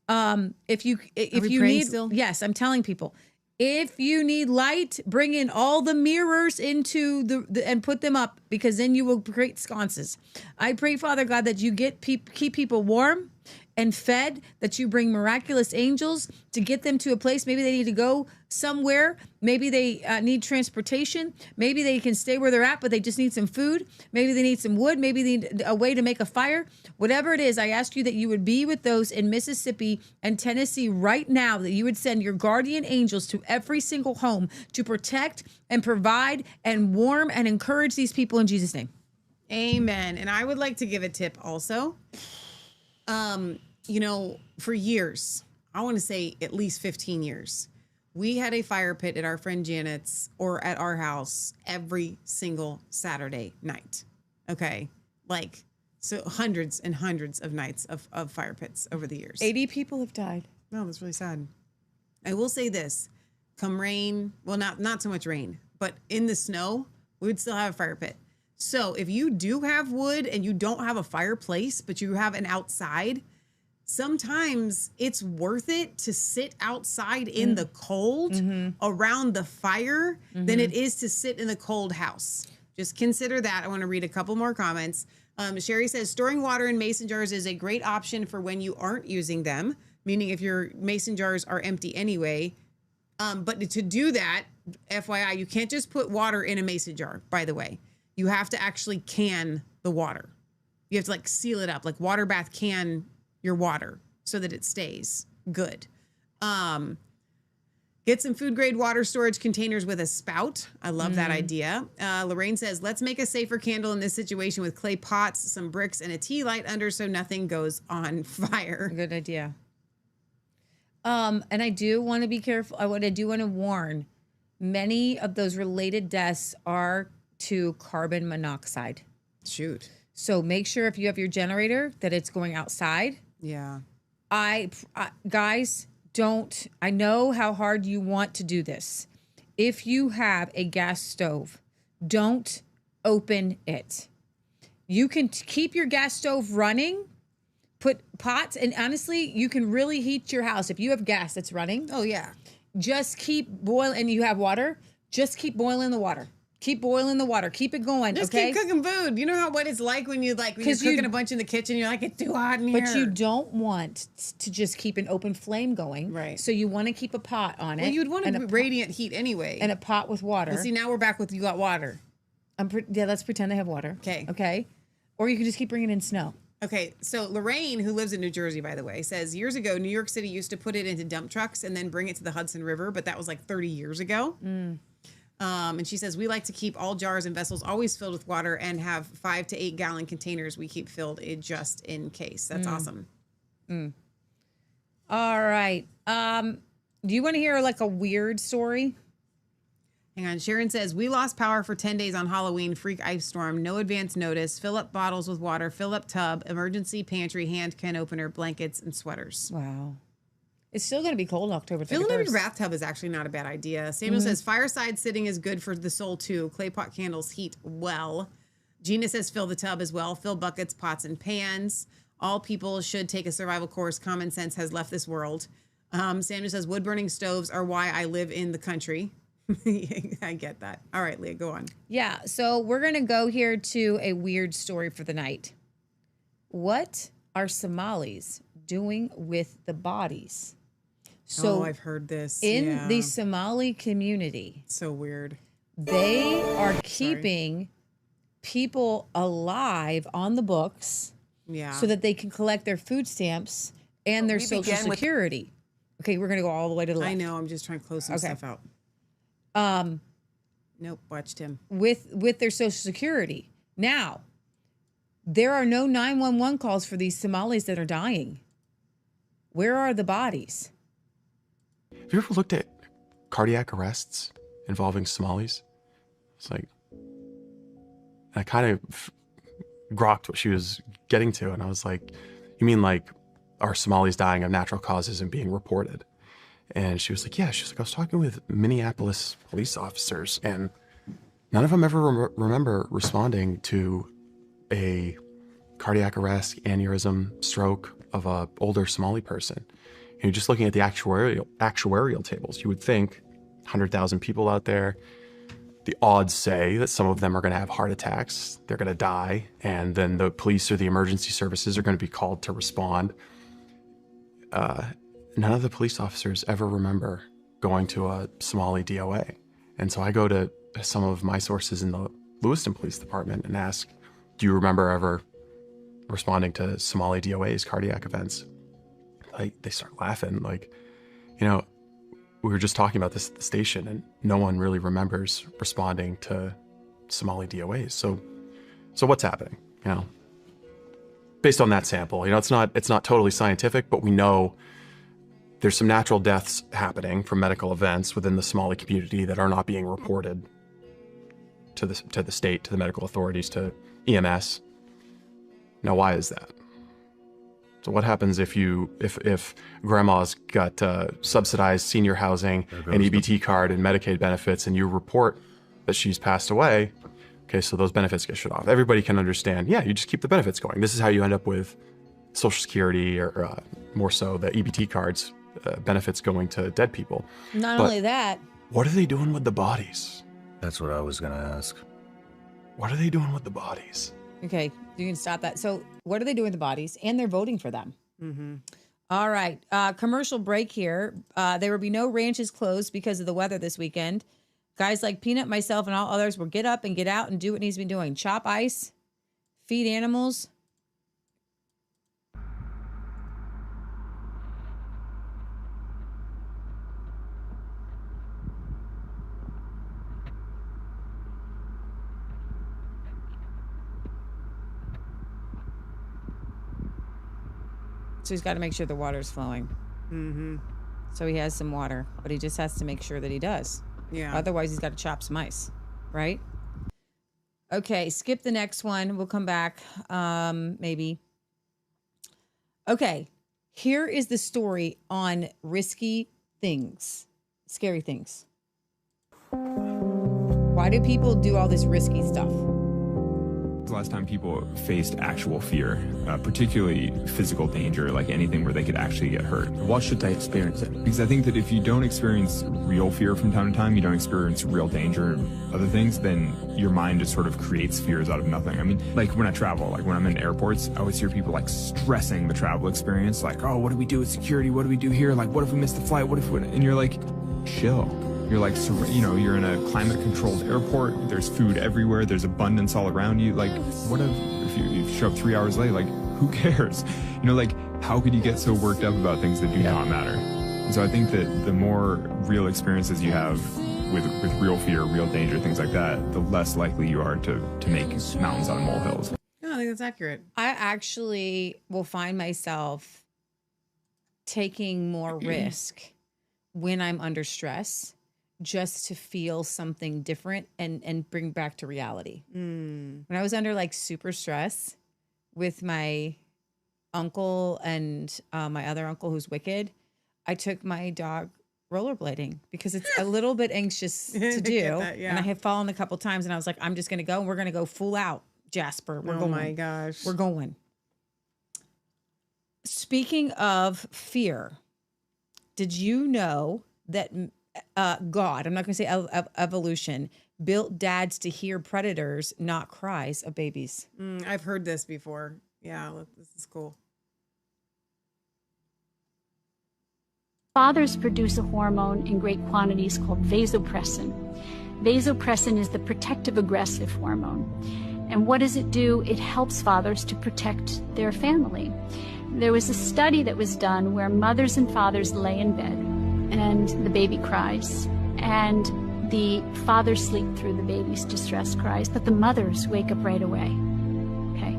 If you need, still? Yes, I'm telling people. If you need light, bring in all the mirrors into the and put them up, because then you will create sconces. I pray, Father God, that you keep people warm and fed, that you bring miraculous angels to get them to a place. Maybe they need to go somewhere. Maybe they need transportation. Maybe they can stay where they're at, but they just need some food. Maybe they need some wood. Maybe they need a way to make a fire. Whatever it is, I ask you that you would be with those in Mississippi and Tennessee right now, that you would send your guardian angels to every single home to protect and provide and warm and encourage these people in Jesus' name. Amen. And I would like to give a tip also. For years, I want to say at least 15 years, we had a fire pit at our friend Janet's or at our house every single Saturday night. Okay. So hundreds and hundreds of nights of fire pits over the years. 80 people have died. No, that's really sad. I will say this, come rain, well, not so much rain, but in the snow, we would still have a fire pit. So if you do have wood and you don't have a fireplace, but you have an outside, sometimes it's worth it to sit outside in the cold around the fire than it is to sit in the cold house. Just consider that. I want to read a couple more comments. Sherry says, storing water in mason jars is a great option for when you aren't using them, meaning if your mason jars are empty anyway. But to do that, FYI, you can't just put water in a mason jar, by the way. You have to actually can the water. You have to like seal it up, like water bath can your water so that it stays good. Get some food grade water storage containers with a spout. I love that idea. Lorraine says, let's make a safer candle in this situation with clay pots, some bricks, and a tea light under so nothing goes on fire. Good idea. And I do want to be careful. I do want to warn, many of those related deaths are to carbon monoxide. Shoot. So make sure if you have your generator that it's going outside. Yeah. Guys, I know how hard you want to do this. If you have a gas stove, don't open it. You can keep your gas stove running, put pots, and honestly, you can really heat your house. If you have gas that's running. Oh, yeah. Just keep boiling, and you have water, just keep boiling the water. Keep boiling the water. Keep it going. Just okay? keep cooking food. You know what it's like when you're cooking a bunch in the kitchen. You're like, it's too hot in here. But you don't want to just keep an open flame going. Right. So you want to keep a pot on it. Well, you'd want a radiant heat anyway. And a pot with water. Well, see, now we're back with you got water. Yeah, let's pretend they have water. Okay. Okay. Or you can just keep bringing in snow. Okay, so Lorraine, who lives in New Jersey, by the way, says years ago, New York City used to put it into dump trucks and then bring it to the Hudson River, but that was like 30 years ago. And she says, we like to keep all jars and vessels always filled with water and have 5 to 8 gallon containers we keep filled just in case. That's awesome. All right. Do you want to hear like a weird story? Hang on. Sharon says, we lost power for 10 days on Halloween, freak ice storm, no advance notice, fill up bottles with water, fill up tub, emergency pantry, hand can opener, blankets, and sweaters. Wow. It's still going to be cold October 31st. Filling up your bathtub is actually not a bad idea. Samuel says, fireside sitting is good for the soul too. Clay pot candles heat well. Gina says, fill the tub as well. Fill buckets, pots, and pans. All people should take a survival course. Common sense has left this world. Samuel says, wood burning stoves are why I live in the country. I get that. All right, Leah, go on. Yeah, so we're going to go here to a weird story for the night. What are Somalis doing with the bodies? So I've heard this. In the Somali community. So weird. They are keeping people alive on the books so that they can collect their food stamps and their Social Security. Okay, we're going to go all the way to the left. I know. I'm just trying to close some stuff out. Nope, watched him. With their Social Security. Now, there are no 911 calls for these Somalis that are dying. Where are the bodies? Have you ever looked at cardiac arrests involving Somalis? It's like, I kind of grokked what she was getting to, and I was like, you mean like, are Somalis dying of natural causes and being reported? And she was like, yeah. She's like, I was talking with Minneapolis police officers, and none of them ever remember responding to a cardiac arrest, aneurysm, stroke of a older Somali person. And just looking at the actuarial tables, you would think 100,000 people out there, the odds say that some of them are going to have heart attacks, they're going to die, and then the police or the emergency services are going to be called to respond. None of the police officers ever remember going to a Somali DOA. And so I go to some of my sources in the Lewiston Police Department and ask, do you remember ever responding to Somali DOA's cardiac events? They start laughing. Like, you know, we were just talking about this at the station, and no one really remembers responding to Somali DOAs. So what's happening? You know, based on that sample, you know, it's not totally scientific, but we know there's some natural deaths happening from medical events within the Somali community that are not being reported to the state, to the medical authorities, to EMS. Now, why is that? So what happens if grandma's got subsidized senior housing, an EBT card, and Medicaid benefits, and you report that she's passed away? Okay, so those benefits get shut off. Everybody can understand, yeah, you just keep the benefits going. This is how you end up with Social Security or more so the EBT cards, benefits going to dead people. Not only that. What are they doing with the bodies? That's what I was going to ask. What are they doing with the bodies? Okay, you can stop that. So what are they doing with the bodies? And they're voting for them. Mm-hmm. All right. Commercial break here. There will be no ranches closed because of the weather this weekend. Guys like Peanut, myself, and all others will get up and get out and do what needs to be doing. Chop ice, feed animals. So he's got to make sure the water's flowing. Mm-hmm. So he has some water, but he just has to make sure that he does. Yeah. Otherwise, he's got to chop some ice, right? Okay, skip the next one. We'll come back, maybe. Okay, here is the story on risky things, scary things. Why do people do all this risky stuff? The last time people faced actual fear, particularly physical danger, like anything where they could actually get hurt. Why should they experience it? Because I think that if you don't experience real fear from time to time, you don't experience real danger and other things, then your mind just sort of creates fears out of nothing. I mean, like when I travel, like when I'm in airports, I always hear people like stressing the travel experience, like, oh, what do we do with security? What do we do here? Like, what if we miss the flight? What if we... And you're like, chill. You're like, you know, you're in a climate-controlled airport. There's food everywhere. There's abundance all around you. Like, what if you show up 3 hours late? Like, who cares? You know, like, how could you get so worked up about things that do not matter? And so I think that the more real experiences you have with real fear, real danger, things like that, the less likely you are to make mountains out of molehills. No, I think that's accurate. I actually will find myself taking more risk when I'm under stress, just to feel something different and bring back to reality. When I was under like super stress with my uncle and my other uncle who's wicked, I took my dog rollerblading because it's a little bit anxious to do. Yeah. And I had fallen a couple times and I was like, I'm just going to go and we're going to go full out, Jasper. We're going. My gosh. We're going. Speaking of fear, did you know that God, I'm not going to say evolution, built dads to hear predators, not cries of babies? I've heard this before. Yeah, this is cool. Fathers produce a hormone in great quantities called vasopressin. Vasopressin is the protective aggressive hormone. And what does it do? It helps fathers to protect their family. There was a study that was done where mothers and fathers lay in bed and the baby cries, and the fathers sleep through the baby's distress cries, but the mothers wake up right away. Okay,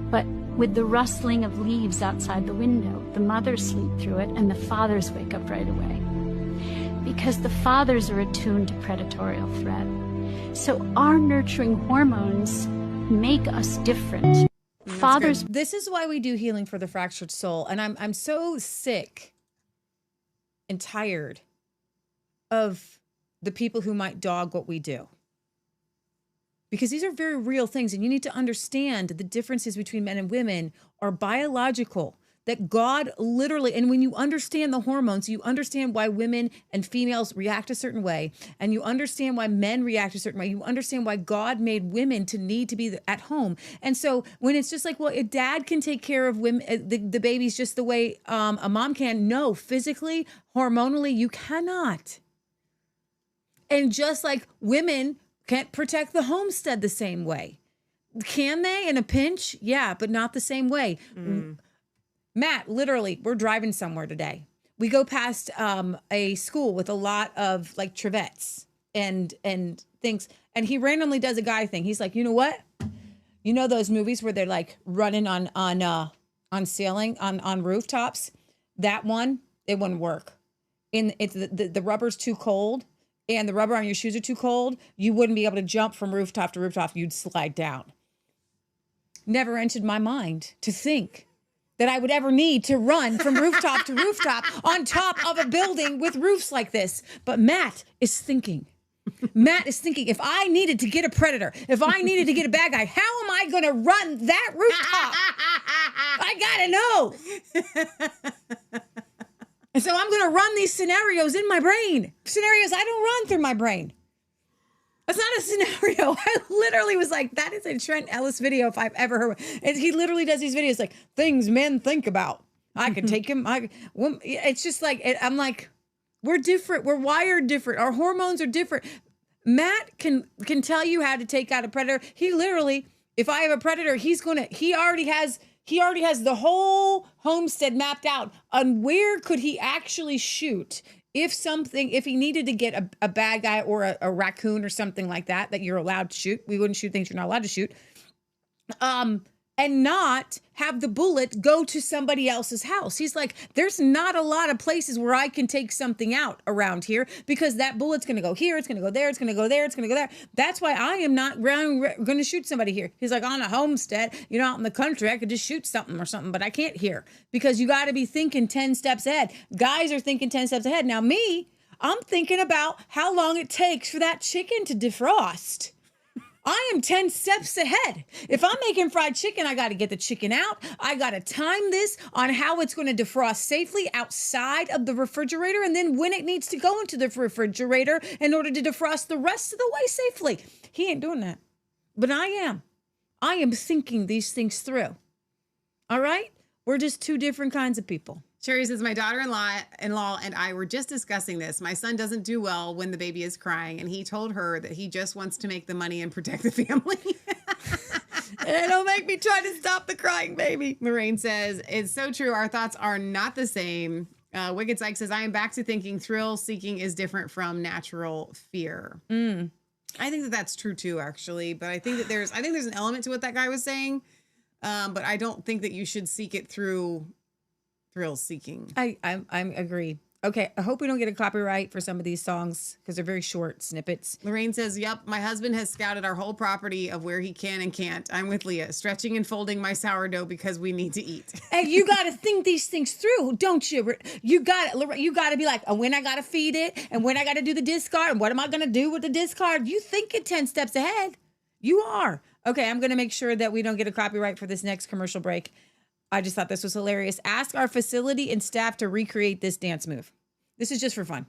but with the rustling of leaves outside the window, the mothers sleep through it and the fathers wake up right away, because the fathers are attuned to predatory threat. So our nurturing hormones make us different. Fathers. This is why we do healing for the fractured soul, and I'm so sick and tired of the people who might dog what we do. Because these are very real things, and you need to understand the differences between men and women are biological, that God literally, and when you understand the hormones, you understand why women and females react a certain way, and you understand why men react a certain way. You understand why God made women to need to be at home. And so when it's just like, well, a dad can take care of women, the babies just the way a mom can. No, physically, hormonally, you cannot. And just like women can't protect the homestead the same way. Can they in a pinch? Yeah, but not the same way. Matt, literally, we're driving somewhere today. We go past a school with a lot of like trevettes and things, and he randomly does a guy thing. He's like, you know what? You know those movies where they're like running on ceiling on rooftops? That one, it wouldn't work. It's the rubber's too cold, and the rubber on your shoes are too cold. You wouldn't be able to jump from rooftop to rooftop. You'd slide down. Never entered my mind to think that I would ever need to run from rooftop to rooftop on top of a building with roofs like this. But Matt is thinking. Matt is thinking, if I needed to get a predator, if I needed to get a bad guy, how am I going to run that rooftop? I got gotta know. And so I'm going to run these scenarios in my brain. Scenarios I don't run through my brain. That's not a scenario. I literally was like, that is a Trent Ellis video if I've ever heard. And he literally does these videos like, things men think about. I could take him. It's just like, I'm like, we're different. We're wired different. Our hormones are different. Matt can tell you how to take out a predator. He literally, if I have a predator, he already has the whole homestead mapped out on where could he actually shoot if he needed to get a bad guy or a raccoon or something like that you're allowed to shoot. We wouldn't shoot things you're not allowed to shoot. And not have the bullet go to somebody else's house. He's like, there's not a lot of places where I can take something out around here because that bullet's going to go here, it's going to go there, it's going to go there, it's going to go there. That's why I am not going to shoot somebody here. He's like, on a homestead, out in the country, I could just shoot something or something, but I can't here because you got to be thinking 10 steps ahead. Guys are thinking 10 steps ahead. Now I'm thinking about how long it takes for that chicken to defrost. I am 10 steps ahead. If I'm making fried chicken, I got to get the chicken out. I got to time this on how it's going to defrost safely outside of the refrigerator and then when it needs to go into the refrigerator in order to defrost the rest of the way safely. He ain't doing that. But I am. I am thinking these things through. All right? We're just two different kinds of people. Sherry says, my daughter-in-law and I were just discussing this. My son doesn't do well when the baby is crying, and he told her that he just wants to make the money and protect the family. And don't make me try to stop the crying baby. Lorraine says, it's so true. Our thoughts are not the same. Wicked Psych says, I am back to thinking thrill-seeking is different from natural fear. I think that that's true, too, actually. But I think that there's an element to what that guy was saying. But I don't think that you should seek it through thrill seeking. I agree. Okay, I hope we don't get a copyright for some of these songs because they're very short snippets. Lorraine says, yep, my husband has scouted our whole property of where he can and can't. I'm with Leah, stretching and folding my sourdough because we need to eat. Hey, you got to think these things through, don't you? You got to be like, when I got to feed it and when I got to do the discard and what am I going to do with the discard? You think it 10 steps ahead. You are. Okay, I'm going to make sure that we don't get a copyright for this next commercial break. I just thought this was hilarious. Ask our facility and staff to recreate this dance move. This is just for fun.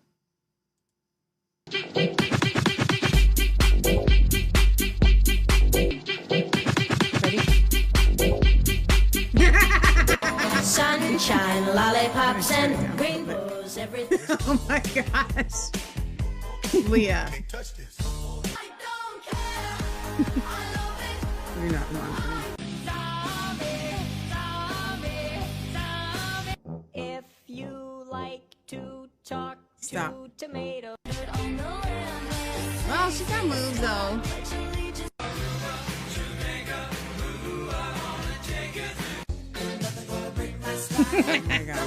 Ready? Sunshine, lollipops, and rainbows, everything. Oh my gosh. Leah. You're not wrong. If you like to talk Stop. to tomatoes. Well, she got moves though. Oh my gosh.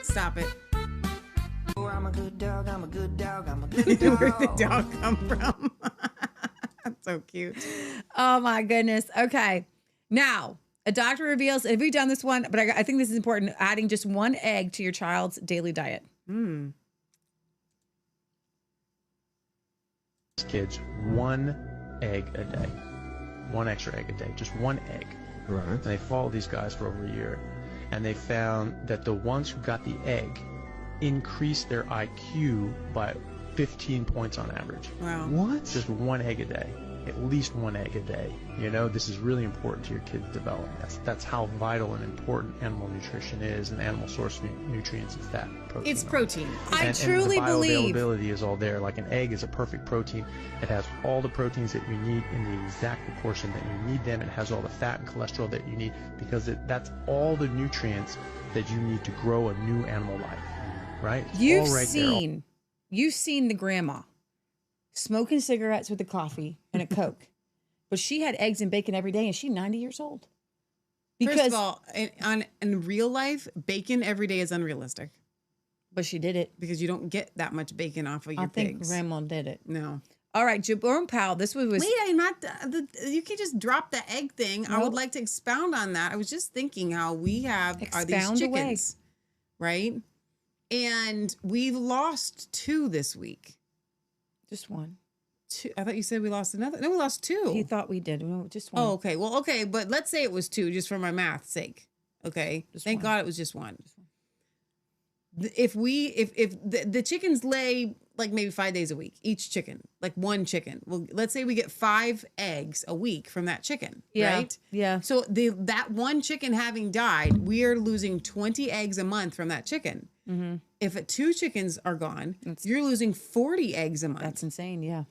Stop it. I'm a good dog, I'm a good dog, I'm a good dog. Where'd the dog come from? That's so cute. Oh my goodness. Okay. Now, a doctor reveals, have we done this one? But I think this is important, adding just one egg to your child's daily diet. Kids, one egg a day. One extra egg a day. Just one egg. Right. And they followed these guys for over a year. And they found that the ones who got the egg increased their IQ by 15 points on average. Wow. What? Just one egg a day. At least one egg a day. This is really important to your kid's development. That's how vital and important animal nutrition is, and animal source nutrients is that protein. It's protein. I truly believe. The bioavailability is all there. Like an egg is a perfect protein. It has all the proteins that you need in the exact proportion that you need them. It has all the fat and cholesterol that you need because that's all the nutrients that you need to grow a new animal life. Right? It's all right there. You've seen the grandma smoking cigarettes with a coffee and a Coke. But she had eggs and bacon every day, and she's 90 years old. First of all, in real life, bacon every day is unrealistic. But she did it. Because you don't get that much bacon off of your pigs. I think Grandma did it. No. All right, Jerome Powell, this was... Wait, I'm not... you can't just drop the egg thing. Nope. I would like to expound on that. I was just thinking how we have these chickens, right? And we've lost 2 this week. Just one. 2. I thought you said we lost another. No, we lost 2. He thought we did. No, just 1. Oh, okay. Well, okay, but let's say it was 2, just for my math's sake. Okay. Thank God it was just 1. If the chickens lay like maybe 5 days a week, each chicken, like 1 chicken. Well, let's say we get 5 eggs a week from that chicken, right? Yeah. So that 1 chicken having died, we are losing 20 eggs a month from that chicken. Mm-hmm. If 2 chickens are gone, you're losing 40 eggs a month. That's insane. Yeah.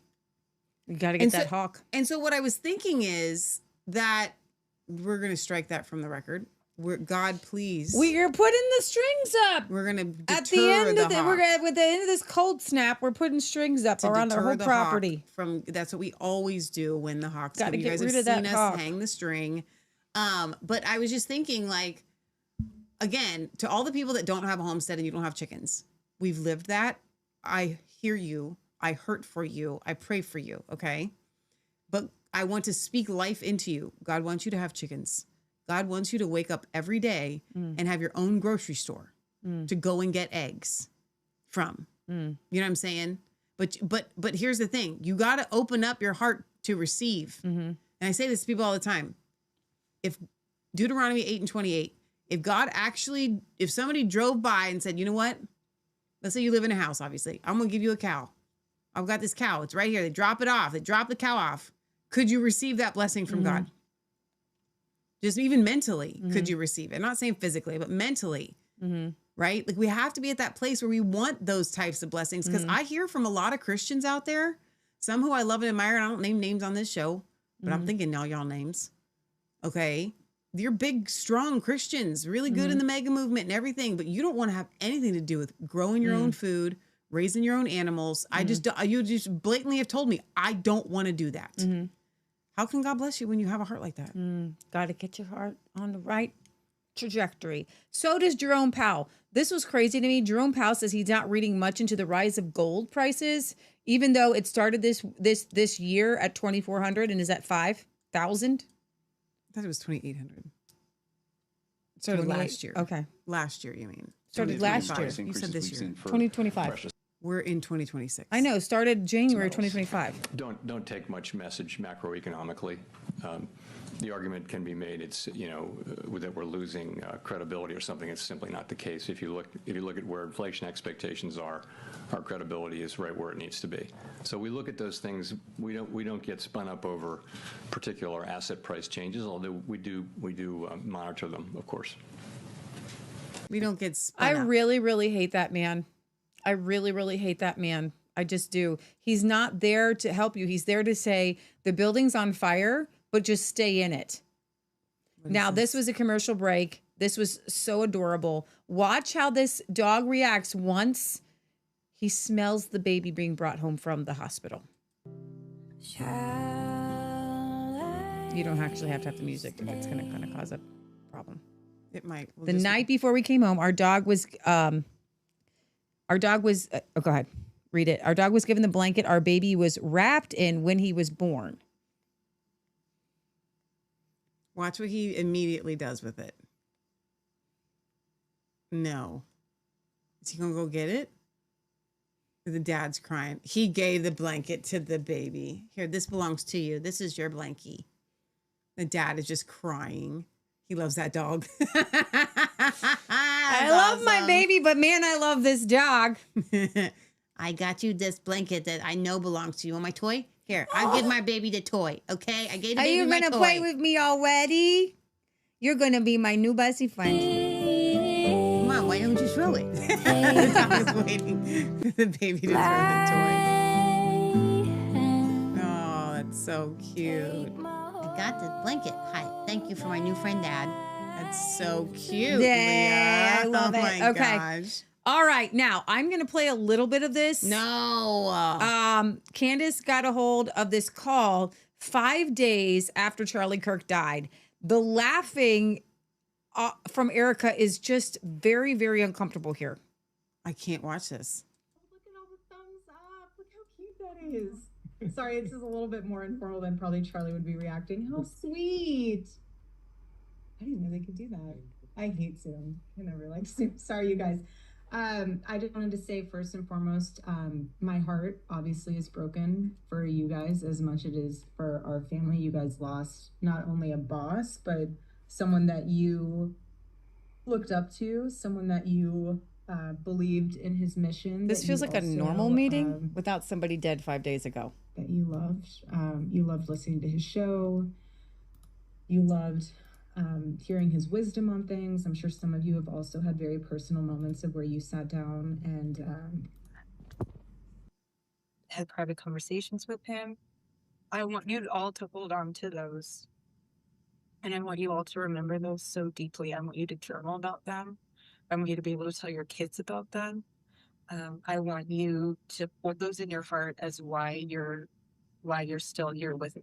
You got to get that hawk. And so what I was thinking is that we're going to strike that from the record. God, please. We're putting the strings up. We're gonna at the end of with the end of this cold snap. We're putting strings up around our whole property. That's what we always do when the hawks come. You guys have seen us hang the string. But I was just thinking, like, again, to all the people that don't have a homestead and you don't have chickens, we've lived that. I hear you. I hurt for you. I pray for you. Okay, but I want to speak life into you. God wants you to have chickens. God wants you to wake up every day and have your own grocery store to go and get eggs from. You know what I'm saying? But here's the thing. You got to open up your heart to receive. And I say this to people all the time. If Deuteronomy 8:28, if somebody drove by and said, you know what? Let's say you live in a house, obviously. I'm going to give you a cow. I've got this cow. It's right here. They drop it off. They drop the cow off. Could you receive that blessing from God? Just even mentally, could you receive it? I'm not saying physically, but mentally, right? Like we have to be at that place where we want those types of blessings. Because I hear from a lot of Christians out there, some who I love and admire, and I don't name names on this show, but I'm thinking now y'all names. Okay. You're big, strong Christians, really good in the mega movement and everything, but you don't want to have anything to do with growing your own food, raising your own animals. You just blatantly have told me, I don't want to do that. How can God bless you when you have a heart like that? Got to get your heart on the right trajectory. So does Jerome Powell. This was crazy to me. Jerome Powell says he's not reading much into the rise of gold prices, even though it started this year at 2,400 and is at 5,000. I thought it was 2,800. It started last year. Okay. Last year, you mean? Started last year. You said this year. 2025. We're in 2026. I know. Started January 2025. Don't take much message macroeconomically. The argument can be made that we're losing credibility or something. It's simply not the case. If you look at where inflation expectations are, our credibility is right where it needs to be. So we look at those things. We don't get spun up over particular asset price changes, although we do monitor them, of course. We don't get spun up. I really, really hate that man. I really, really hate that man. I just do. He's not there to help you. He's there to say the building's on fire, but just stay in it. Now, this was a commercial break. This was so adorable. Watch how this dog reacts once he smells the baby being brought home from the hospital. You don't actually have to have the music if it's going to kind of cause a problem. It might. The night before we came home, our dog was... oh, go ahead. Read it. Our dog was given the blanket our baby was wrapped in when he was born. Watch what he immediately does with it. No. Is he going to go get it? The dad's crying. He gave the blanket to the baby. Here, this belongs to you. This is your blankie. The dad is just crying. He loves that dog. I love my baby, but man, I love this dog. I got you this blanket that I know belongs to you. Want my toy? Here, I'll give my baby the toy, okay? I gave the baby my toy. Are you going to play with me already? You're going to be my new bestie friend. Come on, why don't you throw it? The dog is waiting for the baby to throw the toy. Oh, that's so cute. I got the blanket. Hi, thank you for my new friend, Dad. That's so cute, Yeah, Leah. I love it. My Okay. gosh. All right, now I'm going to play a little bit of this. No. Candace got a hold of this call 5 days after Charlie Kirk died. The laughing from Erica is just very, very uncomfortable here. I can't watch this. Look at all the thumbs up. Look how cute that is. Sorry, this is a little bit more informal than probably Charlie would be reacting. How sweet. I didn't know they could do that. I hate Zoom. I never liked Zoom. Sorry, you guys. I just wanted to say first and foremost, my heart obviously is broken for you guys as much as it is for our family. You guys lost not only a boss, but someone that you looked up to, someone that you believed in his mission. This that feels you like a also, normal meeting without somebody dead 5 days ago. That you loved. You loved listening to his show. You loved hearing his wisdom on things. I'm sure some of you have also had very personal moments of where you sat down and had private conversations with him. I want you all to hold on to those. And I want you all to remember those so deeply. I want you to journal about them. I want you to be able to tell your kids about them. I want you to put those in your heart as why you're still here with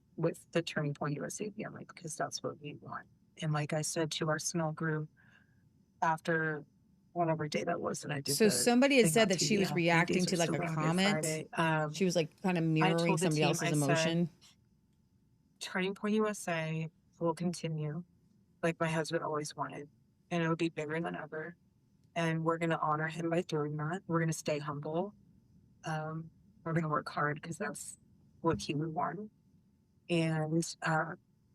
the Turning Point USA family, because that's what we want. And like I said to our small group after whatever day that was that I did. So somebody had thing said on that she TV, was how many reacting days to are like still a around Good comment. Friday. She was like kind of I mirroring told the somebody team, else's I said, emotion. Turning Point USA will continue like my husband always wanted, and it'll be bigger than ever. And we're going to honor him by doing that. We're going to stay humble. We're going to work hard because that's what he would want. And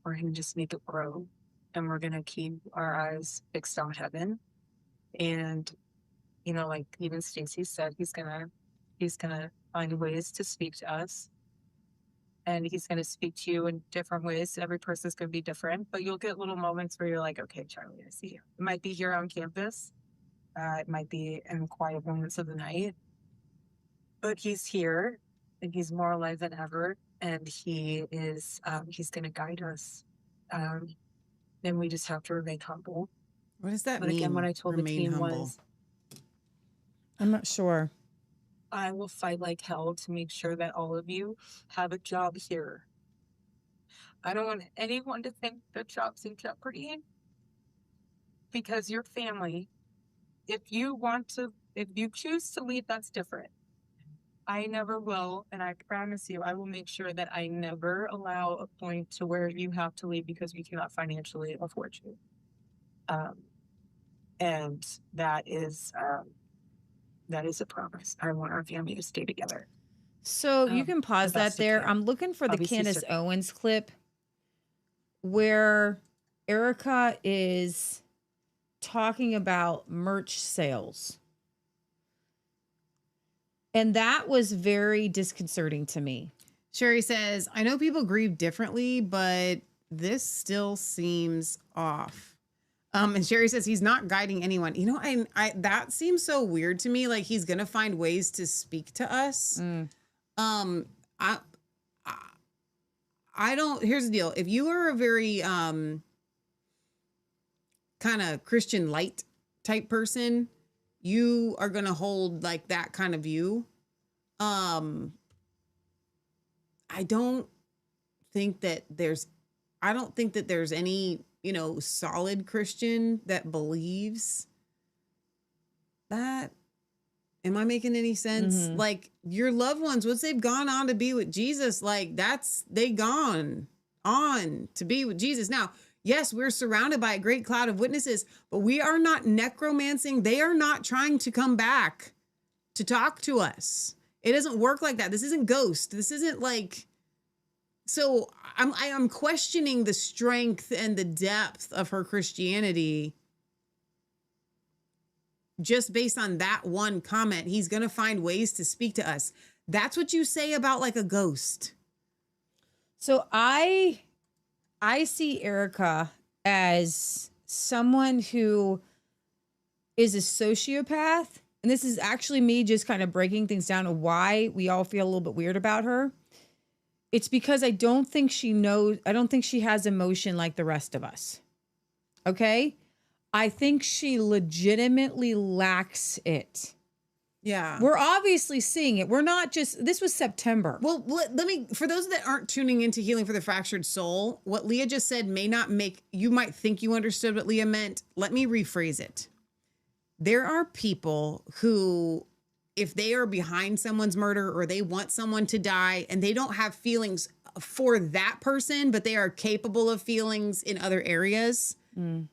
we're going to just make it grow. And we're going to keep our eyes fixed on heaven. And, you know, like even Stacey said, he's going to find ways to speak to us. And he's going to speak to you in different ways. Every person's going to be different, but you'll get little moments where you're like, okay, Charlie, I see you. It might be here on campus. It might be in quiet moments of the night, but he's here and he's more alive than ever. And he is, he's going to guide us. And we just have to remain humble. What does that but mean? Again, what I told the team was, I'm not sure. I will fight like hell to make sure that all of you have a job here. I don't want anyone to think the job's in jeopardy, because your family, if you choose to leave, that's different. I never will, and I promise you, I will make sure that I never allow a point to where you have to leave because we cannot financially afford you. And that is a promise. I want our family to stay together. So you can pause that there. I'm looking for the Candace Owens clip where Erica is talking about merch sales. And that was very disconcerting to me. Sherry says, I know people grieve differently, but this still seems off. And Sherry says he's not guiding anyone. You know, I that seems so weird to me. Like he's gonna find ways to speak to us. I don't. Here's the deal. If you are a very kind of Christian light type person, you are gonna hold like that kind of view. I don't think that there's any, you know, solid Christian that believes that. Am I making any sense? Mm-hmm. Like your loved ones, once they've gone on to be with Jesus, like they gone on to be with Jesus. Now, yes, we're surrounded by a great cloud of witnesses, but we are not necromancing. They are not trying to come back to talk to us. It doesn't work like that. This isn't Ghost. This isn't like. So I'm questioning the strength and the depth of her Christianity just based on that one comment. He's going to find ways to speak to us. That's what you say about like a ghost. So I see Erica as someone who is a sociopath. And this is actually me just kind of breaking things down to why we all feel a little bit weird about her. It's because I don't think she has emotion like the rest of us. Okay? I think she legitimately lacks it. Yeah. We're obviously seeing it. We're not just, this was September. Well, let me, for those that aren't tuning into Healing for the Fractured Soul, what Leah just said may not make, you might think you understood what Leah meant. Let me rephrase it. There are people who, if they are behind someone's murder or they want someone to die and they don't have feelings for that person, but they are capable of feelings in other areas.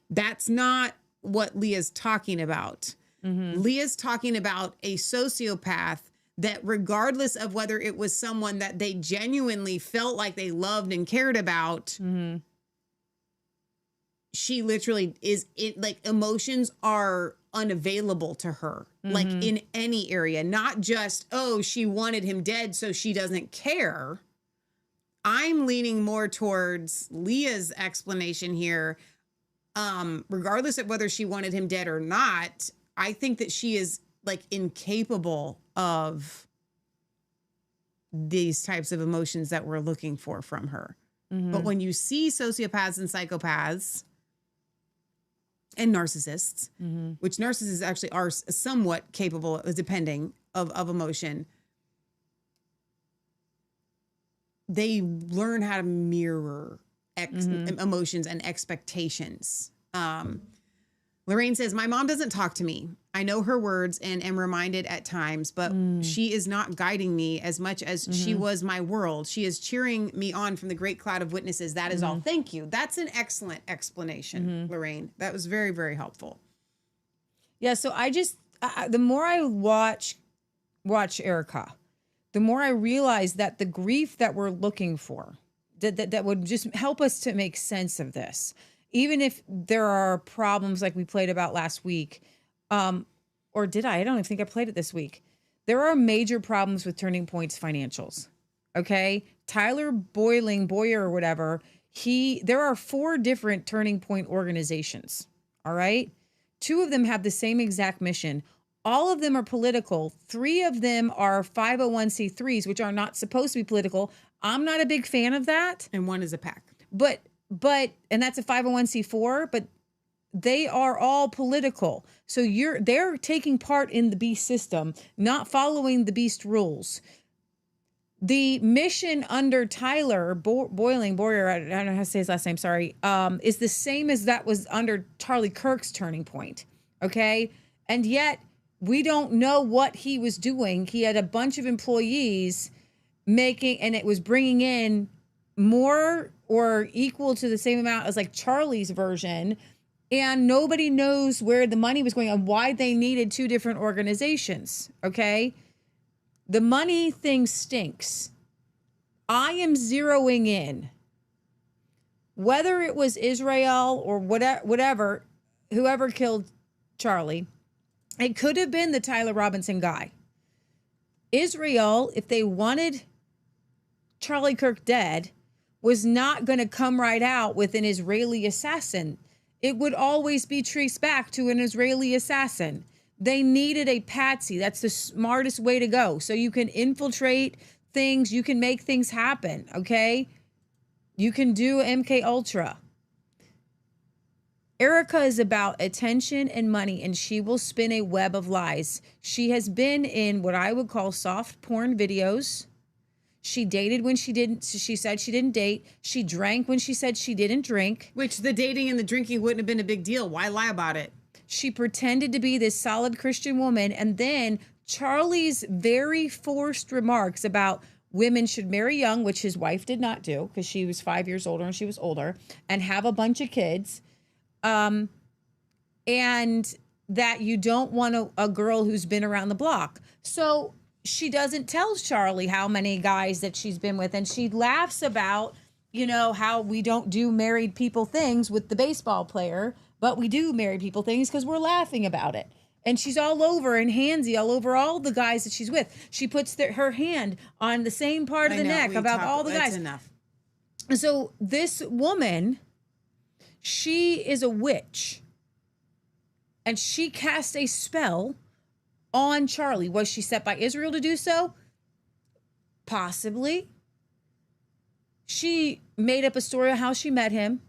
That's not what Leah's talking about. Leah's talking about a sociopath that, regardless of whether it was someone that they genuinely felt like they loved and cared about, she literally like emotions are unavailable to her, like in any area, not just, oh, she wanted him dead, so she doesn't care. I'm leaning more towards Leah's explanation here. Regardless of whether she wanted him dead or not, I think that she is like incapable of these types of emotions that we're looking for from her. But when you see sociopaths and psychopaths and narcissists, which narcissists actually are somewhat capable, depending of emotion, they learn how to mirror emotions and expectations. Lorraine says, my mom doesn't talk to me. I know her words and am reminded at times, but she is not guiding me as much as she was my world. She is cheering me on from the great cloud of witnesses. That is all. Thank you. That's an excellent explanation, Lorraine. That was very, very helpful. Yeah. So I just, the more I watch Erica, the more I realize that the grief that we're looking for, that would just help us to make sense of this. Even if there are problems like we played about last week, or did I? I don't even think I played it this week. There are major problems with Turning Point's financials. Okay. Tyler Boyer or whatever, there are 4 different Turning Point organizations. All right. 2 of them have the same exact mission. All of them are political. 3 of them are 501c3s, which are not supposed to be political. I'm not a big fan of that. And 1 is a PAC. And that's a 501c4, but they are all political. So they're taking part in the beast system, not following the beast rules. The mission under Tyler Boyer, I don't know how to say his last name, sorry, is the same as that was under Charlie Kirk's Turning Point. Okay. And yet we don't know what he was doing. He had a bunch of employees and it was bringing in more or equal to the same amount as like Charlie's version. And nobody knows where the money was going and why they needed 2 different organizations. Okay. The money thing stinks. I am zeroing in whether it was Israel or whatever, whoever killed Charlie. It could have been the Tyler Robinson guy. Israel, if they wanted Charlie Kirk dead, was not going to come right out with an Israeli assassin. It would always be traced back to an Israeli assassin. They needed a patsy. That's the smartest way to go. So you can infiltrate things. You can make things happen. Okay. You can do MK Ultra. Erica is about attention and money, and she will spin a web of lies. She has been in what I would call soft porn videos. She dated when she said she didn't date. She drank when she said she didn't drink. Which the dating and the drinking wouldn't have been a big deal. Why lie about it? She pretended to be this solid Christian woman. And then Charlie's very forced remarks about women should marry young, which his wife did not do because she was 5 years older and she was older, and have a bunch of kids. And that you don't want a girl who's been around the block. So she doesn't tell Charlie how many guys that she's been with. And she laughs about, how we don't do married people things with the baseball player, but we do married people things because we're laughing about it. And she's all over and handsy all over all the guys that she's with. She puts her hand on the same part of the neck about all the guys. Enough. And so this woman, she is a witch. And she cast a spell on Charlie. Was she set by Israel to do so? Possibly. She made up a story of how she met him.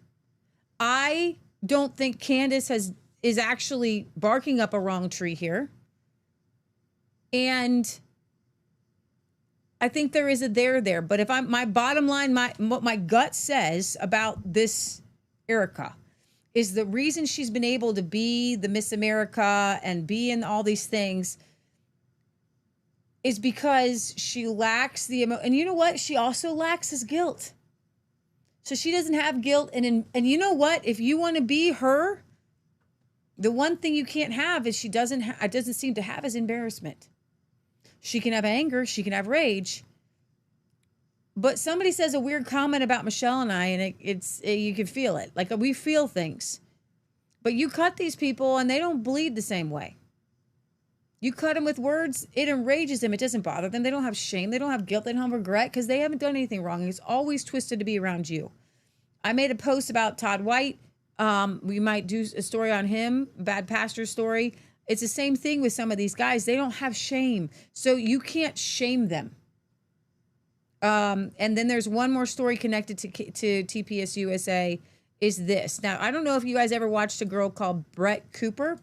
I don't think Candace is actually barking up a wrong tree here. And I think there is a there. But if my bottom line, what my gut says about this Erica is the reason she's been able to be the Miss America and be in all these things is because she lacks the and you know what? She also lacks his guilt. So she doesn't have guilt. And you know what? If you want to be her, The one thing you can't have is she doesn't seem to have is embarrassment. She can have anger, she can have rage. But somebody says a weird comment about Michelle and I, and you can feel it. Like, we feel things. But you cut these people and they don't bleed the same way. You cut them with words, it enrages them. It doesn't bother them. They don't have shame. They don't have guilt. They don't have regret because they haven't done anything wrong. It's always twisted to be around you. I made a post about Todd White. We might do a story on him, bad pastor story. It's the same thing with some of these guys. They don't have shame. So you can't shame them. And then there's one more story connected to TPS USA is this. Now, I don't know if you guys ever watched a girl called Brett Cooper, a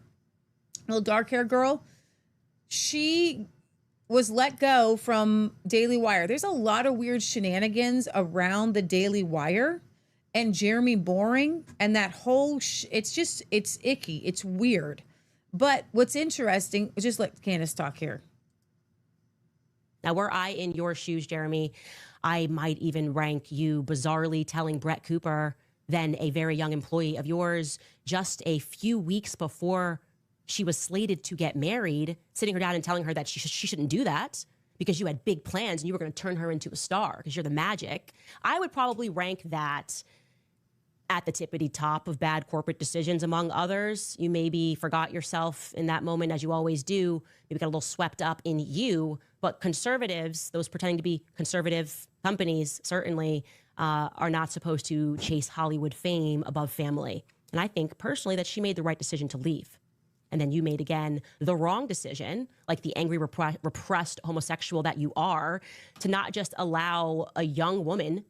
little dark hair girl. She was let go from Daily Wire. There's a lot of weird shenanigans around the Daily Wire and Jeremy Boring and that whole, it's icky. It's weird. But what's interesting, just let Candace talk here. Now, were I in your shoes, Jeremy, I might even rank you bizarrely telling Brett Cooper, then a very young employee of yours, just a few weeks before she was slated to get married, sitting her down and telling her that she shouldn't do that because you had big plans and you were going to turn her into a star because you're the magic. I would probably rank that at the tippity top of bad corporate decisions, among others. You maybe forgot yourself in that moment, as you always do. Maybe got a little swept up in you. But conservatives, those pretending to be conservative companies, certainly are not supposed to chase Hollywood fame above family. And I think personally that she made the right decision to leave. And then you made, again, the wrong decision, like the angry, repressed homosexual that you are, to not just allow a young woman,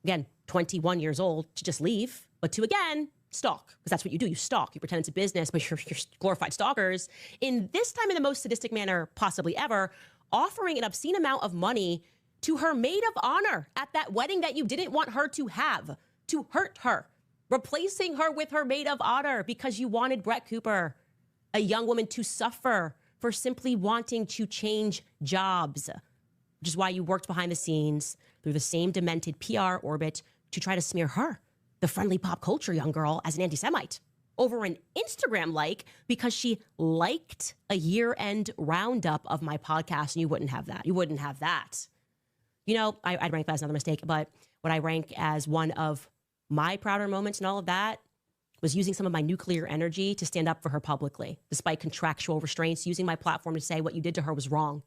again, 21 years old, to just leave, but to, again, stalk. Because that's what you do. You stalk. You pretend it's a business, but you're glorified stalkers. In this time, in the most sadistic manner possibly ever, offering an obscene amount of money to her maid of honor at that wedding that you didn't want her to have, to hurt her, replacing her with her maid of honor because you wanted Brett Cooper, a young woman, to suffer for simply wanting to change jobs, which is why you worked behind the scenes through the same demented PR orbit to try to smear her, the friendly pop culture young girl, as an anti-Semite over an Instagram like because she liked a year-end roundup of my podcast, and you wouldn't have that. You wouldn't have that. You know, I'd rank that as another mistake, but what I rank as one of my prouder moments and all of that was using some of my nuclear energy to stand up for her publicly, despite contractual restraints, using my platform to say what you did to her was wrong.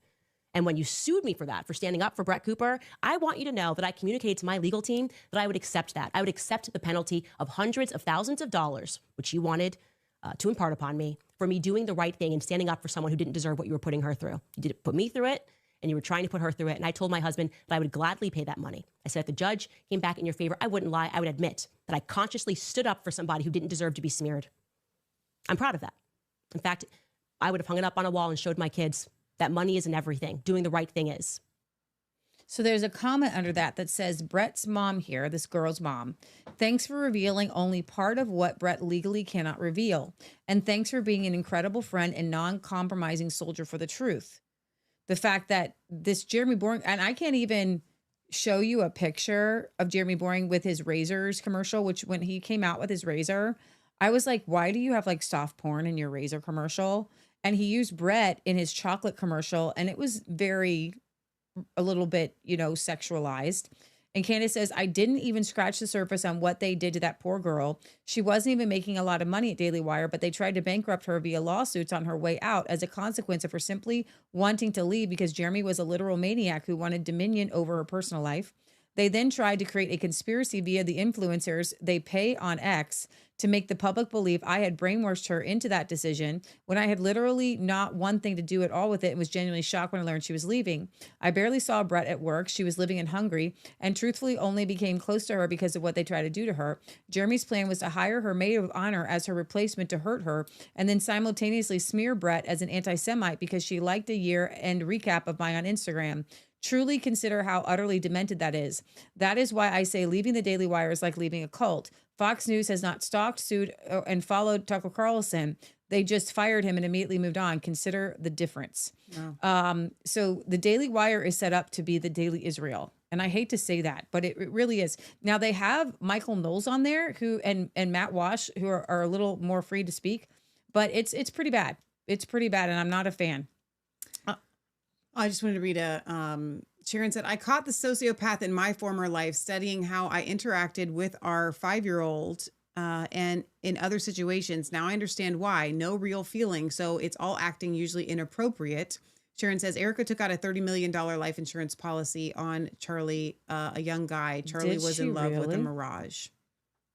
And when you sued me for that, for standing up for Brett Cooper, I want you to know that I communicated to my legal team that I would accept that. I would accept the penalty of hundreds of thousands of dollars, which you wanted to impart upon me, for me doing the right thing and standing up for someone who didn't deserve what you were putting her through. You did put me through it, and you were trying to put her through it. And I told my husband that I would gladly pay that money. I said, if the judge came back in your favor, I wouldn't lie. I would admit that I consciously stood up for somebody who didn't deserve to be smeared. I'm proud of that. In fact, I would have hung it up on a wall and showed my kids that money isn't everything. Doing the right thing is. So there's a comment under that says, Brett's mom here, this girl's mom, thanks for revealing only part of what Brett legally cannot reveal. And thanks for being an incredible friend and non-compromising soldier for the truth. The fact that this Jeremy Boring, and I can't even show you a picture of Jeremy Boring with his razors commercial, which when he came out with his razor, I was like, why do you have like soft porn in your razor commercial? And he used Brett in his chocolate commercial, and it was a little bit, sexualized. And Candace says, I didn't even scratch the surface on what they did to that poor girl. She wasn't even making a lot of money at Daily Wire, but they tried to bankrupt her via lawsuits on her way out as a consequence of her simply wanting to leave because Jeremy was a literal maniac who wanted dominion over her personal life. They then tried to create a conspiracy via the influencers they pay on X to make the public believe I had brainwashed her into that decision when I had literally not one thing to do at all with it and was genuinely shocked when I learned she was leaving. I barely saw Brett at work. She was living in Hungary and truthfully only became close to her because of what they tried to do to her. Jeremy's plan was to hire her maid of honor as her replacement to hurt her and then simultaneously smear Brett as an anti-Semite because she liked a year-end recap of mine on Instagram. Truly consider how utterly demented that is. That is why I say leaving the Daily Wire is like leaving a cult. Fox News has not stalked, sued, and followed Tucker Carlson. They just fired him and immediately moved on. Consider the difference. Wow. So the Daily Wire is set up to be the Daily Israel. And I hate to say that, but it really is. Now they have Michael Knowles on there and Matt Walsh, who are a little more free to speak. but it's pretty bad. It's pretty bad, and I'm not a fan. I just wanted to read Sharon said, I caught the sociopath in my former life studying how I interacted with our 5-year-old and in other situations. Now I understand why. No real feeling. So it's all acting usually inappropriate. Sharon says, Erica took out a $30 million life insurance policy on Charlie, a young guy. Charlie was in love with a mirage.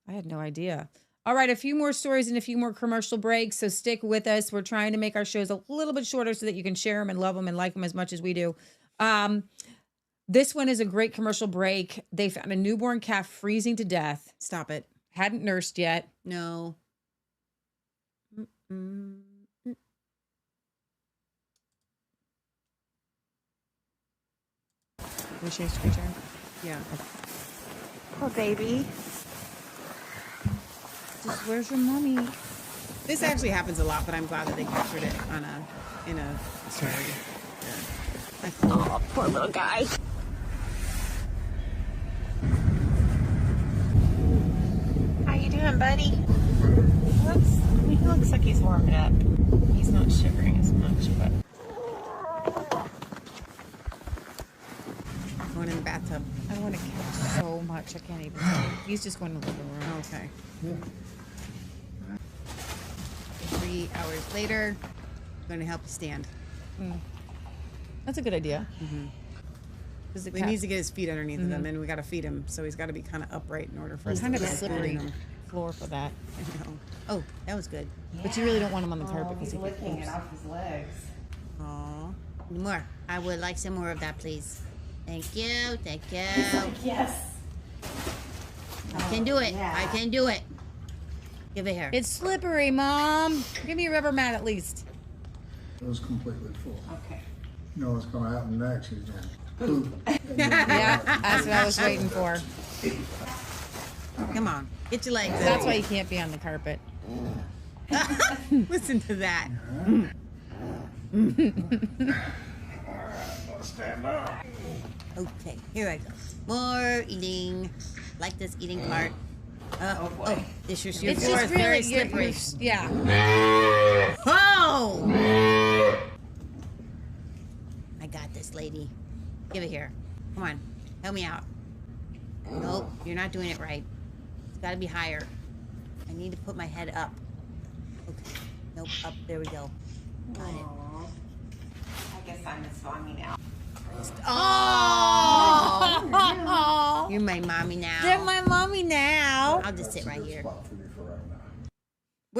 I had no idea. All right, a few more stories and a few more commercial breaks, so stick with us. We're trying to make our shows a little bit shorter so that you can share them and love them and like them as much as we do. This one is a great commercial break. They found a newborn calf freezing to death. Stop it. Hadn't nursed yet. No. We change screen share? Yeah. Oh, baby. Just, where's your mommy? This actually happens a lot, but I'm glad that they captured it in a story. Yeah. Oh, poor little guy. How you doing, buddy? He looks like he's warming up. He's not shivering as much, but... Going in the bathtub. I want to count so much. I can't even. He's just going to the living room. Okay. 3 hours later, I'm going to help you stand. That's a good idea. He needs to get his feet underneath of him, and we got to feed him, so he's got to be kind of upright in order for us to kind of get slippery him. floor for that. I know. Oh, that was good. But you really don't want him on the carpet because he's licking it off his legs. Aw. More. I would like some more of that, please. Thank you. Thank you. Yes. I can do it. I can do it. Give it here. It's slippery, Mom. Give me a rubber mat at least. It was completely full. Okay. You know what's going to happen next? He's going to poop. Yeah, that's what I was waiting for. Come on. Get your legs That's why you can't be on the carpet. Listen to that. Stand up. Okay, here I go. More eating. Like this eating part. Oh, this your shoe. It's floor just is very really slippery. Yeah. Oh! I got this, lady. Give it here. Come on. Help me out. Nope, you're not doing it right. It's got to be higher. I need to put my head up. Okay. Nope, up. There we go. Got it. I guess I'm his mommy now. Oh! You're my mommy now. They're my mommy now. I'll just sit right here. What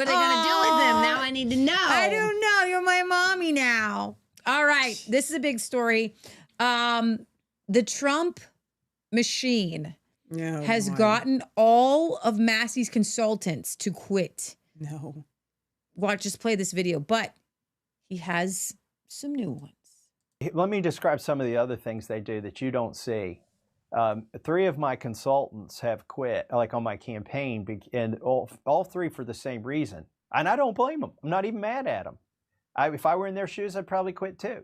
are they going to do with them? Now I need to know. I don't know. You're my mommy now. All right. This is a big story. The Trump machine has gotten all of Massey's consultants to quit. No. Watch, just play this video. But he has some new ones. Let me describe some of the other things they do that you don't see. 3 of my consultants have quit, like on my campaign, and all 3 for the same reason. And I don't blame them. I'm not even mad at them. If I were in their shoes, I'd probably quit too.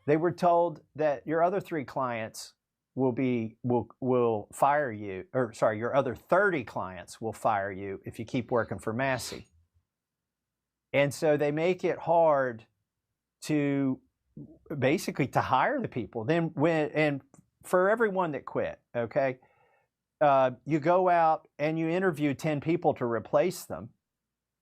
They were told that your other 3 clients will fire you, or sorry, your other 30 clients will fire you if you keep working for Massey. And so they make it hard to basically to hire the people. And for everyone that quit, okay, you go out and you interview 10 people to replace them,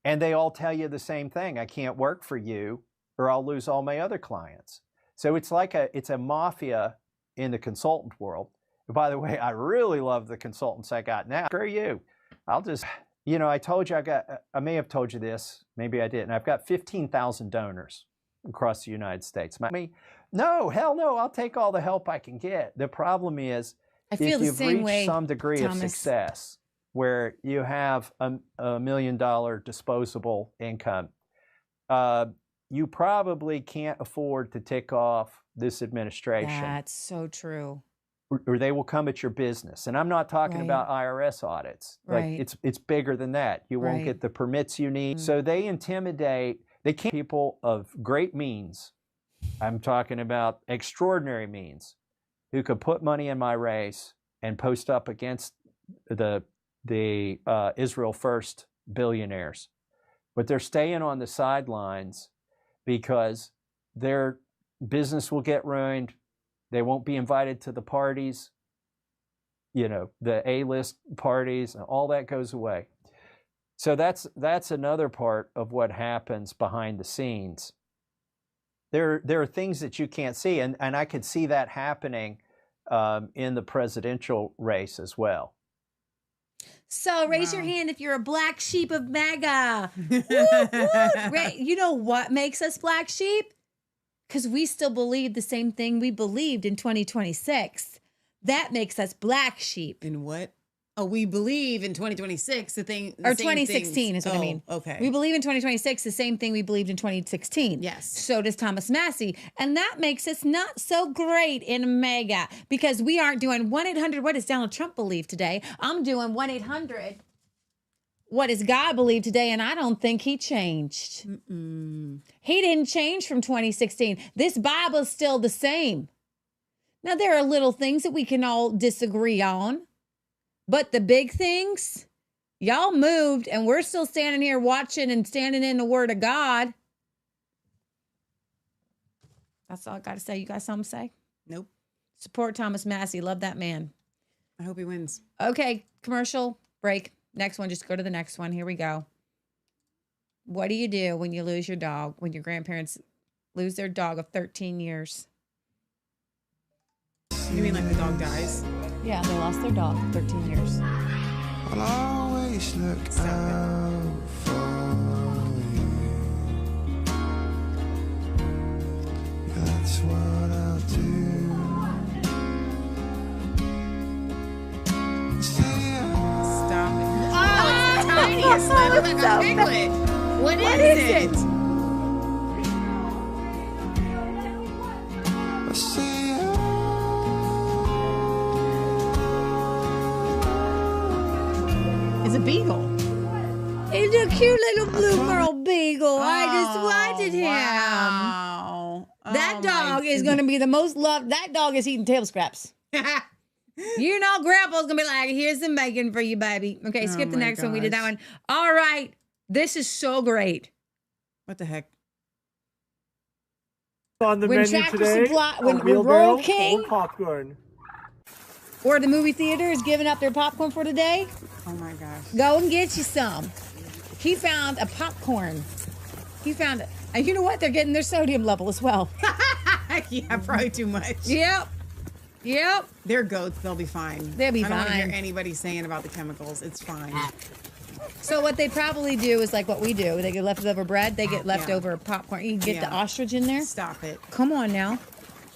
and they all tell you the same thing: I can't work for you, or I'll lose all my other clients. So it's like it's a mafia in the consultant world. And by the way, I really love the consultants I got now. Screw you. I'll just, I told you I may have told you this, maybe I didn't. I've got 15,000 donors across the United States. No, hell no, I'll take all the help I can get. The problem is, I feel if the you've same reached way, some degree of Thomas. success where you have a $1 million disposable income, you probably can't afford to tick off this administration. That's so true. Or they will come at your business. And I'm not talking Right. about IRS audits. Right. Like it's bigger than that. You won't Right. get the permits you need. So they intimidate. They can't people of great means. I'm talking about extraordinary means, who could put money in my race and post up against the Israel First billionaires. but they're staying on the sidelines because their business will get ruined. They won't be invited to the parties, you know, the A-list parties, and all that goes away. So that's another part of what happens behind the scenes. There are things that you can't see, and I could see that happening in the presidential race as well. So raise your hand if you're a black sheep of MAGA. Woo, woo. You know what makes us black sheep? Because we still believe the same thing we believed in 2026. That makes us black sheep. In what? Oh, we believe in 2026 the thing. Or 2016 is what I mean. Okay. We believe in 2026 the same thing we believed in 2016. Yes. So does Thomas Massey. And that makes us not so great in MAGA because we aren't doing 1-800. What does Donald Trump believe today? I'm doing 1-800. What does God believe today? And I don't think he changed. He didn't change from 2016. This Bible's still the same. Now, there are little things that we can all disagree on. But the big things, y'all moved, and we're still standing here watching and standing in the Word of God. That's all I got to say. You got something to say? Nope. Support Thomas Massey. Love that man. I hope he wins. Okay, commercial break. Next one. Just go to the next one. Here we go. What do you do when you lose your dog, when your grandparents lose their dog of 13 years? You mean like the dog dies? Yeah, they lost their dog 13 years. I'll always look out for you. That's what I'll do. Stop it. Oh, it's the tiniest little piglet. What is it? I see. It's a beagle. He's a cute little blue merle beagle. I just wanted him. Wow. That dog is going to be the most loved. That dog is eating table scraps. You know, Grandpa's going to be like, here's some bacon for you, baby. Okay, skip the next one. We did that one. All right. This is so great. What the heck? On the When menu Tractor today, Supply- a when wheelbarrow Rural King- or popcorn. Or the movie theater is giving up their popcorn for today. Oh my gosh. Go and get you some. He found a popcorn. He found it. And you know what? They're getting their sodium level as well. Yeah, probably too much. Yep. Yep. They're goats. They'll be fine. They'll be I don't want to fine. hear anybody saying about the chemicals. It's fine. So what they probably do is like what we do. They get leftover bread. They get leftover popcorn. You can get the ostrich in there. Stop it. Come on now.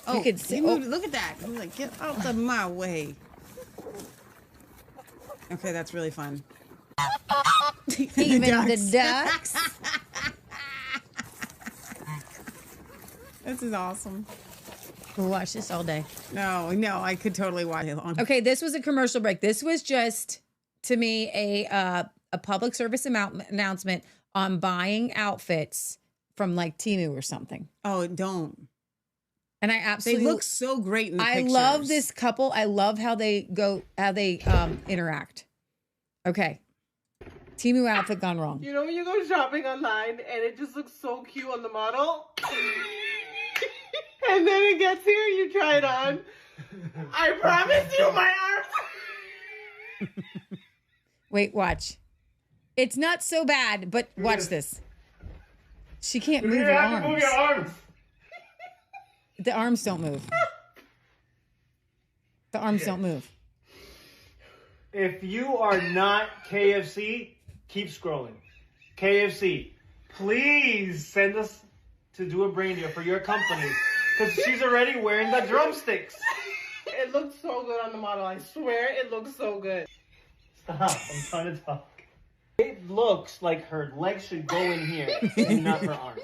Oh, You could see- look at that. He's like, get out of my way. Okay, that's really fun. Even the ducks. This is awesome. We'll watch this all day. No, I could totally watch it long. Okay, this was a commercial break. This was just, to me, a public service announcement on buying outfits from like Temu or something. Oh, don't. And I absolutely They look so great in the I pictures. love this couple. I love how they interact. Okay. Temu outfit gone wrong. You know when you go shopping online and it just looks so cute on the model? And then it gets here, you try it on. I promise you my arms. Wait, watch. It's not so bad, but watch this. She can't move her have to arms. move your arms. The arms don't move. The arms don't move. If you are not KFC, keep scrolling. KFC, please send us to do a brain deal for your company because she's already wearing the drumsticks. It looks so good on the model. I swear it looks so good. Stop, I'm trying to talk. It looks like her legs should go in here and not her arms.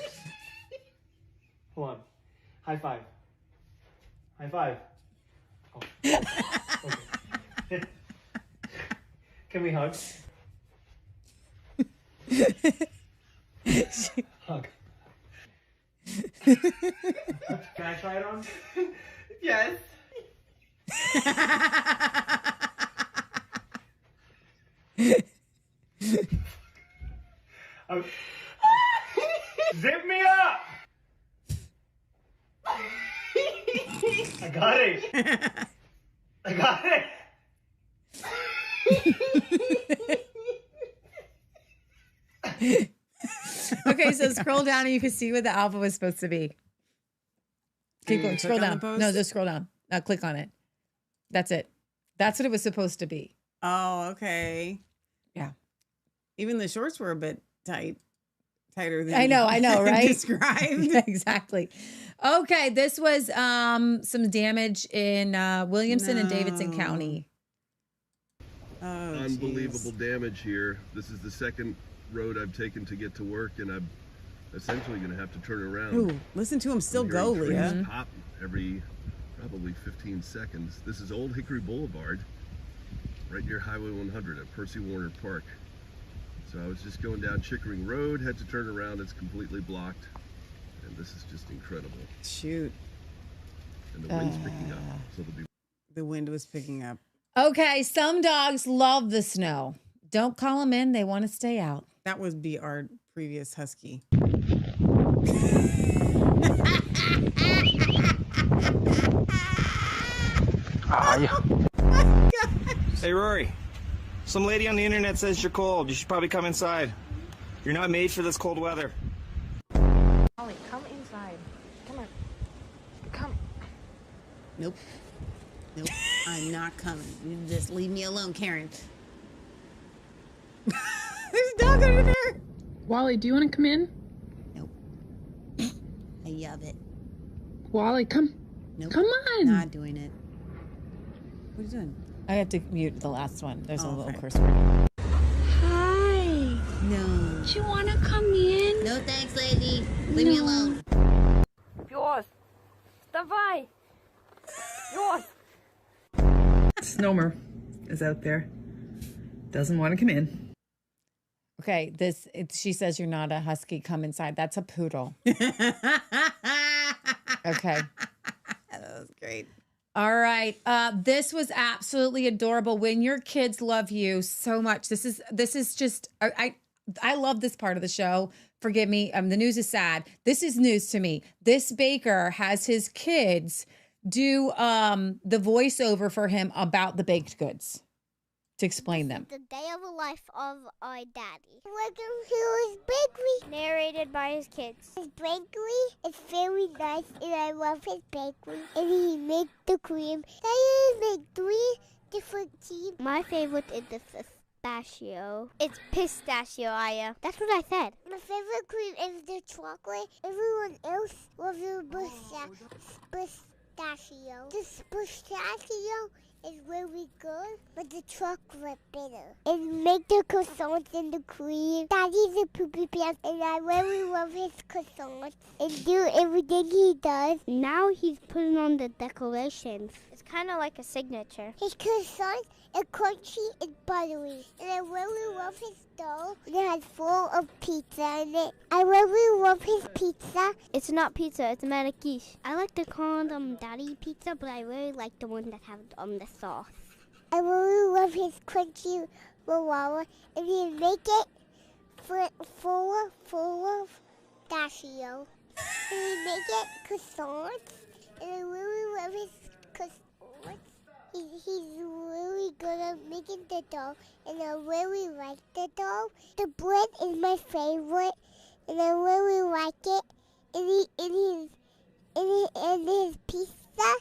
Hold on. High five. High five. Oh. Okay. Can we hug? Hug. Can I try it on? Yes. Zip me up! I got it. I got it. Okay, so scroll down and you can see what the alpha was supposed to be. Keep going. Scroll down. No, just scroll down. Now click on it. That's it. That's what it was supposed to be. Oh, okay. Yeah. Even the shorts were a bit tighter than I know, right? described. Yeah, exactly. Okay, this was some damage in Williamson and Davidson County. Oh, unbelievable damage here. This is the second road I've taken to get to work, and I'm essentially going to have to turn around. Ooh, listen to him still go, trees Leah. pop every probably 15 seconds. This is Old Hickory Boulevard, right near Highway 100 at Percy Warner Park. So I was just going down Chickering Road, had to turn around, it's completely blocked. And this is just incredible. Shoot. And the wind's picking up, so there'll be... The wind was picking up. Okay, some dogs love the snow. Don't call them in, they want to stay out. That would be our previous husky. Hey, Rory. Some lady on the internet says you're cold. You should probably come inside. You're not made for this cold weather. Ollie, come inside. Come on. Come. Nope. Nope. I'm not coming. You just leave me alone, Karen. There's a dog under there. Wally, do you want to come in? I love it. Wally, come. Nope. Come on. Not doing it. What are you doing? I have to mute the last one. There's a little curse word. Hi. No. Do you want to come in? No thanks, lady. Leave me alone. Yours. Давай. Yours. Snowmer is out there. Doesn't want to come in. Okay, she says you're not a husky. Come inside. That's a poodle. Okay. That was great. All right. This was absolutely adorable. When your kids love you so much. This is just I love this part of the show. Forgive me. The news is sad. This is news to me. This baker has his kids do the voiceover for him about the baked goods to explain them. The day of the life of our daddy. Welcome to his bakery. Narrated by his kids. His bakery is very nice and I love his bakery. And he makes the cream. Daddy makes 3 different cheese. My favorite is the pistachio. It's pistachio, Aya. That's what I said. My favorite cream is the chocolate. Everyone else loves the pistachio. This pistachio is really good, but the chocolate bitter. And make the croissants in the cream. Daddy's a poopy pants, and I really love his croissants and do everything he does. Now he's putting on the decorations. It's kind of like a signature. His croissants are crunchy and buttery, and I really love his dough. It has full of pizza in it. I really love his pizza. It's not pizza, it's maniquiche. I like to call them daddy pizza, but I really like the one that has the sauce. I really love his crunchy lava, and he make it full of pistachio. And he make it croissants, and I really love his croissants. He's really good at making the dough, and I really like the dough. The bread is my favorite, and I really like it. And his pizza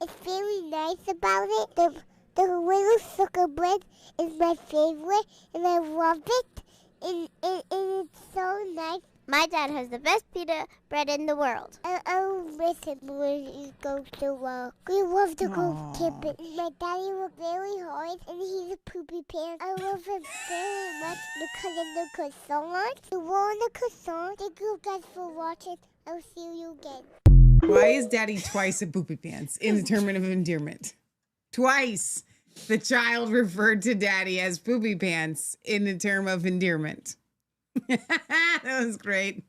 is very nice about it. The little sugar bread is my favorite, and I love it. And it's so nice. My dad has the best pita bread in the world. I miss him when he goes to work. We love to go camping. My daddy worked very hard, and he's a poopy pants. I love him very much because of the croissants. The one on the croissant. Thank you guys for watching. I'll see you again. Why is daddy twice a poopy pants in the term of endearment? Twice the child referred to daddy as poopy pants in the term of endearment. That was great.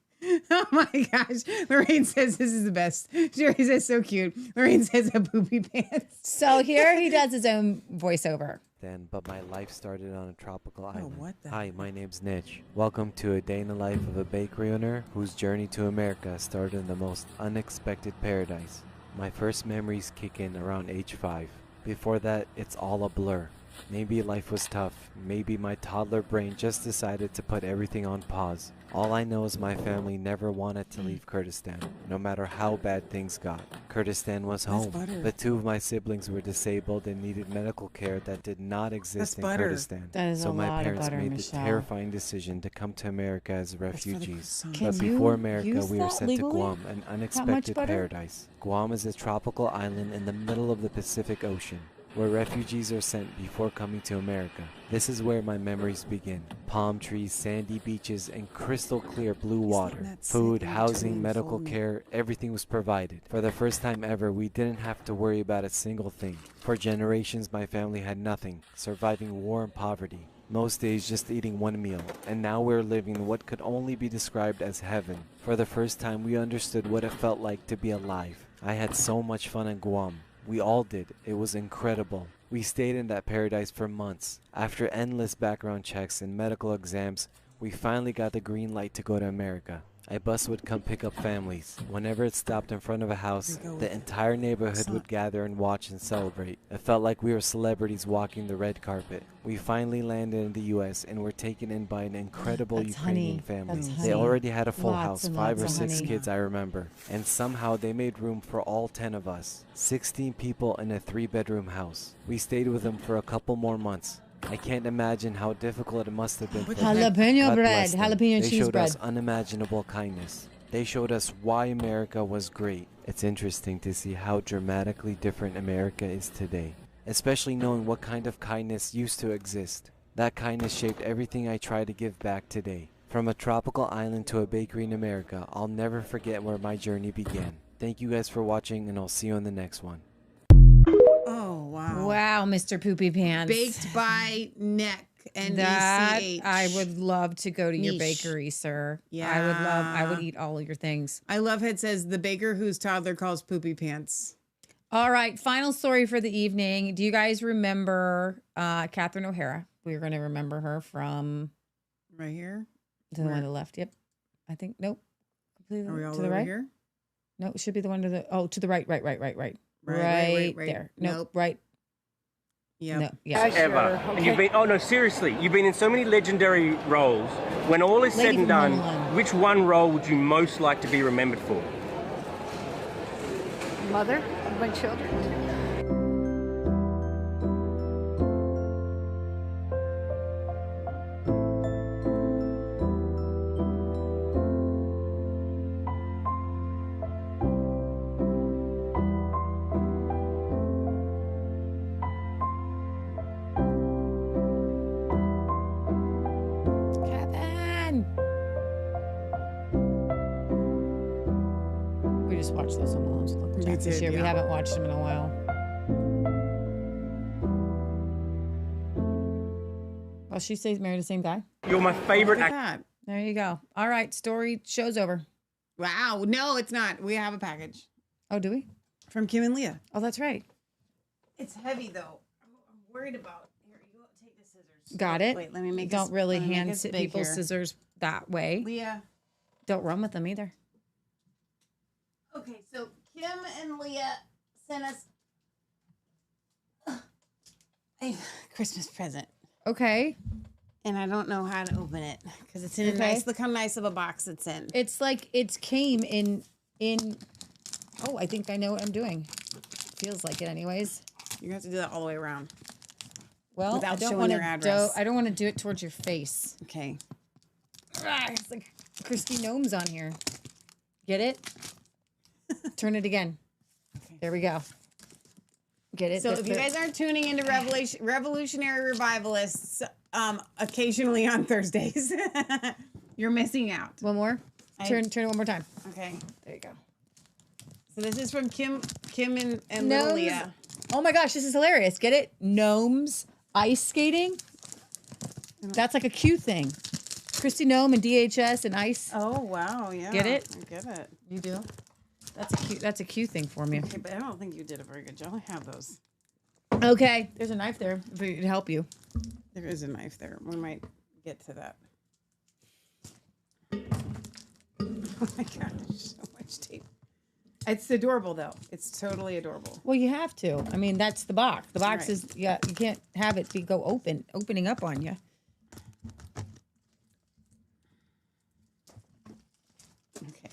Oh my gosh. Lorraine says this is the best. Sherry says so cute. Lorraine says a poopy pants. So here he does his own voiceover. Kurdistan, but my life started on a tropical island. what the Hi, my name's Nitch. Welcome to a day in the life of a bakery owner whose journey to America started in the most unexpected paradise. My first memories kick in around age 5. Before that, it's all a blur. Maybe life was tough. Maybe my toddler brain just decided to put everything on pause. All I know is my family never wanted to leave Kurdistan, no matter how bad things got. Kurdistan was home, but 2 of my siblings were disabled and needed medical care that did not exist in Kurdistan. That is so a my lot of parents butter, made Michelle. the terrifying decision to come to America as refugees. Can But you before America, use we were that sent legally? to Guam, an That much unexpected butter? paradise. Guam is a tropical island in the middle of the Pacific Ocean, where refugees are sent before coming to America. This is where my memories begin. Palm trees, sandy beaches, and crystal clear blue water. Food, housing, medical care, everything was provided. For the first time ever, we didn't have to worry about a single thing. For generations, my family had nothing, surviving war and poverty. Most days just eating one meal, and now we're living what could only be described as heaven. For the first time, we understood what it felt like to be alive. I had so much fun in Guam. We all did. It was incredible. We stayed in that paradise for months. After endless background checks and medical exams, we finally got the green light to go to America. A bus would come pick up families. Whenever it stopped in front of a house, the entire neighborhood would gather and watch and celebrate. It felt like we were celebrities walking the red carpet. We finally landed in the U.S. and were taken in by an incredible Ukrainian family. They already had a full house, 5 or 6 kids I remember. And somehow they made room for all 10 of us. 16 people in a 3-bedroom house. We stayed with them for a couple more months. I can't imagine how difficult it must have been for them. Jalapeno God bread, bless them. jalapeno They cheese showed bread. us unimaginable kindness. They showed us why America was great. It's interesting to see how dramatically different America is today, especially knowing what kind of kindness used to exist. That kindness shaped everything I try to give back today. From a tropical island to a bakery in America, I'll never forget where my journey began. Thank you guys for watching, and I'll see you on the next one. Oh, wow. Wow, Mr. Poopy Pants. Baked by Neck. That NECH. I would love to go to your Niche. bakery, sir. Yeah. I would eat all of your things. I love how it says the baker whose toddler calls Poopy Pants. All right, final story for the evening. Do you guys remember Catherine O'Hara? We're going to remember her from right here. The one on the left. Yep. I think nope. Completely Are we all to the over right here? No, it should be the one to the to the right. Right There. Nope. Right. Yeah. No, yeah. Ever. And you've been, oh no, seriously, you've been in so many legendary roles. When all is said Lady and done, from Mulan. which one role would you most like to be remembered for? Mother of my children. Kevin. We just watched those Home Alones with Uncle Jack this did, year. We yeah. haven't watched them in a while. Well, she stays married to the same guy. You're my favorite Look at actor. that. There you go. All right, show's over. Wow. No, it's not. We have a package. Oh, do we? From Kim and Leah. Oh, that's right. It's heavy though. I'm worried about. Here, you take the scissors. Got it. Wait, let me make. Don't really let me make hand this sit big people's here. scissors that way. Leah. Don't run with them either. Okay, so Kim and Leah sent us a Christmas present. Okay. And I don't know how to open it because it's in a Okay. nice. Look how nice of a box it's in. It's like it came in. Oh, I think I know what I'm doing. Feels like it, anyways. You have to do that all the way around. Well, Without I don't showing want your address. I don't want to do it towards your face. Okay. It's like crispy gnomes on here. Get it? Turn it again. Okay. There we go. Get it? So if you guys aren't tuning into Revolutionary Revivalists occasionally on Thursdays, you're missing out. One more. Turn it one more time. Okay. There you go. So this is from Kim and Little Leah. Oh my gosh, this is hilarious. Get it? Gnomes ice skating. That's like a Q thing. Christy Gnome and DHS and ice. Oh wow, yeah. Get it? I get it. You do? That's a Q thing for me. Okay, but I don't think you did a very good job. I have those. Okay. There's a knife there if it could help you. There is a knife there. We might get to that. Oh my gosh, so much tape. It's adorable though. It's totally adorable. Well, you have to. I mean, that's the box. The box Right. is, yeah, you can't have it go opening up on you. Okay.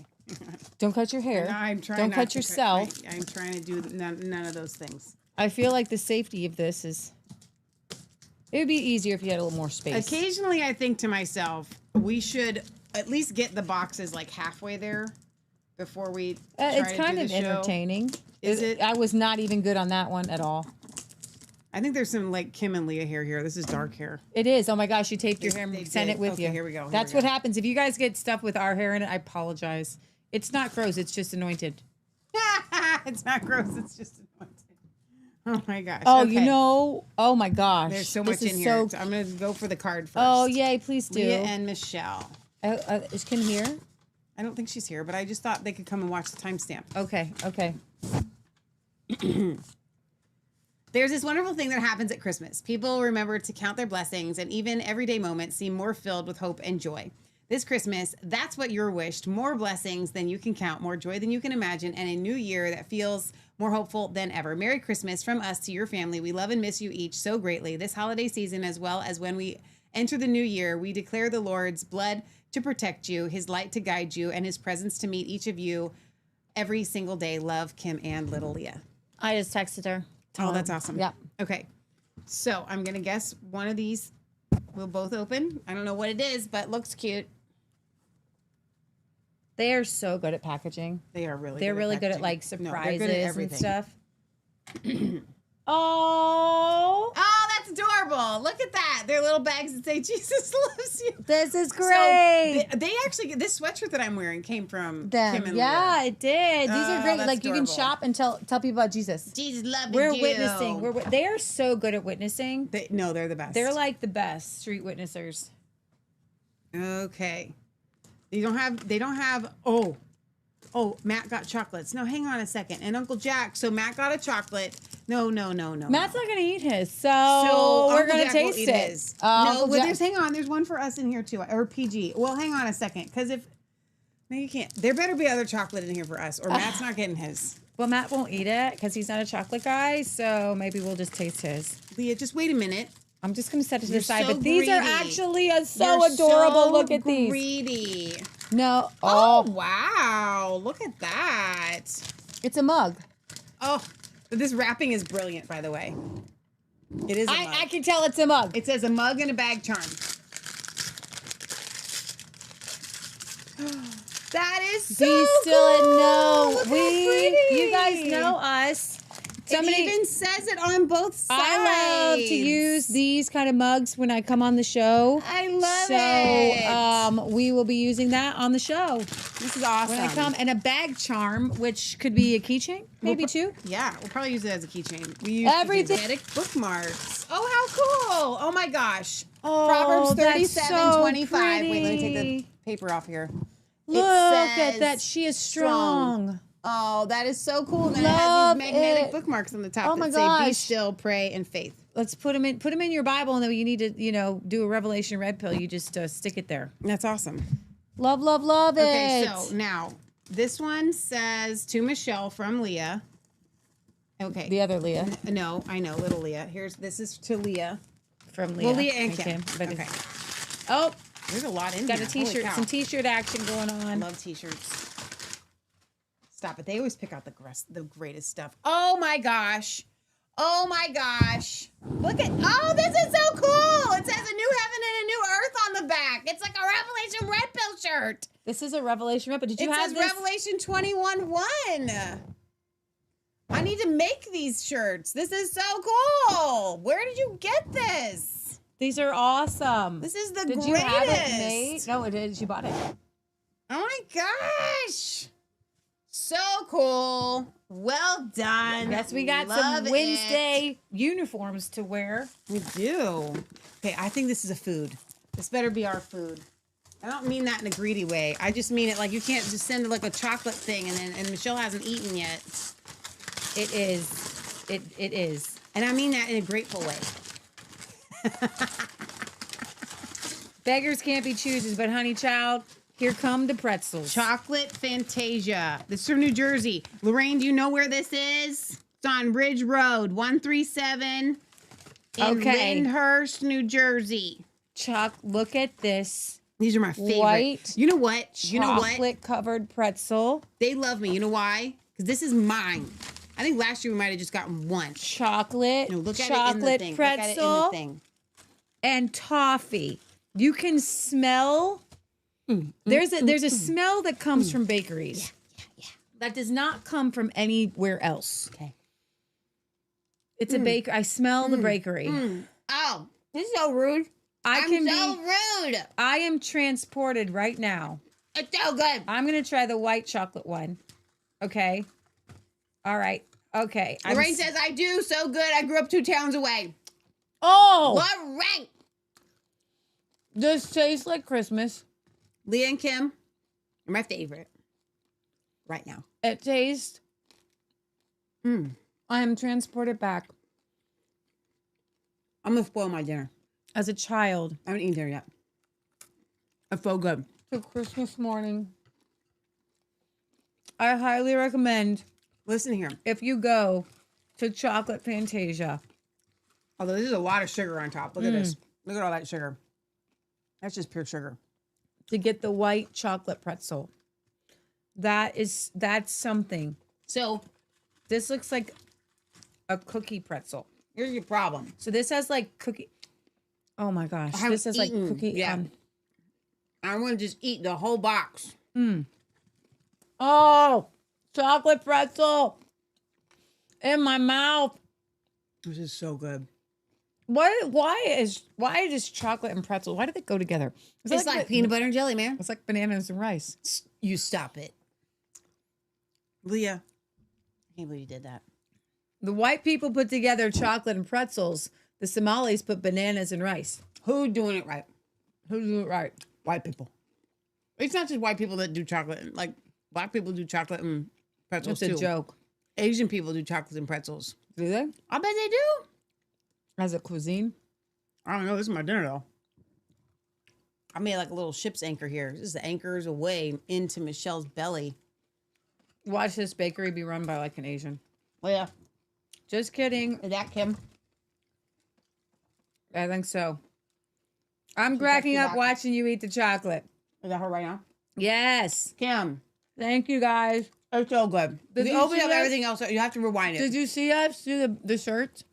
Don't cut your hair. No, I'm trying. Don't not cut to yourself. I'm trying to do none of those things. I feel like the safety of this is. It would be easier if you had a little more space. Occasionally, I think to myself, we should at least get the boxes like halfway there before we. Try It's to kind do of the show. entertaining. Is it? I was not even good on that one at all. I think there's some like Kim and Leah hair here. This is dark hair. It is. Oh my gosh, you taped your hair they and sent did. it with Okay, you. here we go, here That's we what go. happens if you guys get stuff with our hair in it. I apologize. It's not gross. It's just anointed. It's not gross. It's just anointed. Oh my gosh. Oh, okay. you know. Oh my gosh. There's so This much is in here. so- I'm gonna go for the card first. Oh yay! Please do. Leah and Michelle. Is Kim here? I don't think she's here, but I just thought they could come and watch the timestamp. Okay. Okay. There's this wonderful thing that happens at Christmas. People remember to count their blessings, and even everyday moments seem more filled with hope and joy. This Christmas, that's what you're wished. More blessings than you can count, more joy than you can imagine, and a new year that feels more hopeful than ever. Merry Christmas from us to your family. We love and miss you each so greatly. This holiday season, as well as when we enter the new year, we declare the Lord's blood to protect you, his light to guide you, and his presence to meet each of you every single day. Love, Kim and little Leah. I just texted her. Oh, that's awesome. Yeah. Okay. So I'm going to guess one of these will both open. I don't know what it is, but looks cute. They are so good at packaging. They are really They're good really at good at like packaging. No, they're surprises good at and everything. stuff. Oh. Oh, that's adorable. Look at that. They're little bags that say Jesus loves you. This is So great. they actually, this sweatshirt that I'm wearing came from Them. Kim and Yeah, Leah. it did. These are Oh, great. that's Like you can adorable. shop and tell people about Jesus. Jesus loves We're you. witnessing. They are so good at witnessing. No, they're the best. They're like the best street witnessers. Okay. They don't have, oh, Matt got chocolates. No, hang on a second. And Uncle Jack. So Matt got a chocolate. No. Matt's not going to eat his, so we're Uncle going to Jack will taste eat it. his. No, No, well, hang on. There's one for us in here too, or PG. Well, hang on a second, because no, you can't. There better be other chocolate in here for us, or Matt's not getting his. Well, Matt won't eat it because he's not a chocolate guy, so maybe we'll just taste his. Leah, just wait a minute. I'm just going to set it to You're the side, so but these are greedy. actually so You're adorable. so Look at these. Greedy. No. Oh, wow. Look at that. It's a mug. Oh, this wrapping is brilliant, by the way. It is a mug. I can tell it's a mug. It says a mug and a bag charm. That is so Be still and know. Look how pretty. You guys know us. It even says it on both sides. I love to use these kind of mugs when I come on the show. I love it. We will be using that on the show. This is awesome. When I come, and a bag charm, which could be a keychain, maybe two. Yeah, we'll probably use it as a keychain. We use Everything. magnetic bookmarks. Oh, how cool! Oh my gosh. Oh, Proverbs that's 37:25. so Wait, let me take pretty. the paper off here. Look at says that. She is strong. Oh, that is so cool. And then Love it has these magnetic it. bookmarks on the top Oh that my say "Be gosh. still, pray, and faith." Let's put them in your Bible, and then when you need to, do a Revelation red pill, you just stick it there. That's awesome. Love, love, love it. Okay, so now this one says to Michelle from Leah. Okay. The other Leah. No, I know, little Leah. This is to Leah. From Leah. Well, Leah and Okay, Kim. but Okay. Oh, There's a lot in got here. a t-shirt, Holy cow. some t-shirt action going on. I love t-shirts. Stop it. They always pick out the greatest stuff. Oh my gosh. Oh my gosh. Look at, oh, this is so cool. It says a new heaven and a new earth on the back. It's like a Revelation red pill shirt. This is a Revelation red, but did you It have says this? Revelation 21:1. I need to make these shirts. This is so cool. Where did you get this? These are awesome. This is the Did greatest. you have it made? No, it is. You bought it. Oh my gosh. So cool. Well done. Yes, we got Love some it. Wednesday uniforms to wear. We do. Okay, I think this is a food. This better be our food. I don't mean that in a greedy way. I just mean it like you can't just send like a chocolate thing and Michelle hasn't eaten yet. It is. It is. And I mean that in a grateful way. Beggars can't be choosers, but honey child, here come the pretzels. Chocolate Fantasia. This is from New Jersey. Lorraine, do you know where this is? It's on Ridge Road, 137 in Lyndhurst, New Jersey. Chuck, look at this. These are my favorite. White. You know what? You know what? Chocolate covered pretzel. They love me. You know why? Because this is mine. I think last year we might have just gotten one. Chocolate. No, look at chocolate it in the thing. pretzel. Look at it in the thing. And toffee. You can smell. There's a smell that comes from bakeries. Yeah. That does not come from anywhere else. Okay. It's a baker. I smell the bakery. Oh, this is so rude. I'm so rude. I am transported right now. It's so good. I'm gonna try the white chocolate one. Okay. All right. Okay. Lorraine says I do so good. I grew up 2 towns away. Oh, Lorraine. this tastes like Christmas. Leah and Kim are my favorite right now. It tastes. I am transported back I'm gonna spoil my dinner. as a child I haven't eaten dinner yet. It's so good. to Christmas morning. I highly recommend. Listen here. If you go to Chocolate Fantasia. Although there's a lot of sugar on top. Look at this. Look at all that sugar. That's just pure sugar. To get the white chocolate pretzel. That's something. So this looks like a cookie pretzel. Here's your problem. So this has like cookie. Oh my gosh. This has like cookie. Yeah. I want to just eat the whole box. Oh, chocolate pretzel in my mouth. This is so good. Why is chocolate and pretzel? Why do they go together? It's like peanut butter and jelly, man. It's like bananas and rice. You stop it. Leah, I can't believe you did that. The white people put together chocolate and pretzels. The Somalis put bananas and rice. Who's doing it right? Who's doing it right? White people. It's not just white people that do chocolate. Like, black people do chocolate and pretzels It's too. a joke. Asian people do chocolate and pretzels. Do they? I bet they do. As a cuisine? I don't know. This is my dinner, though. I made like a little ship's anchor here. This is the anchors away into Michelle's belly. Watch this bakery be run by like an Asian. Well, yeah. Just kidding. Is that Kim? I think so. I'm cracking up watching you eat the chocolate. Is that her right now? Yes. Kim. Thank you, guys. It's so good. Did you you open see up that? everything else. You have to rewind it. Did you see us do the shirts?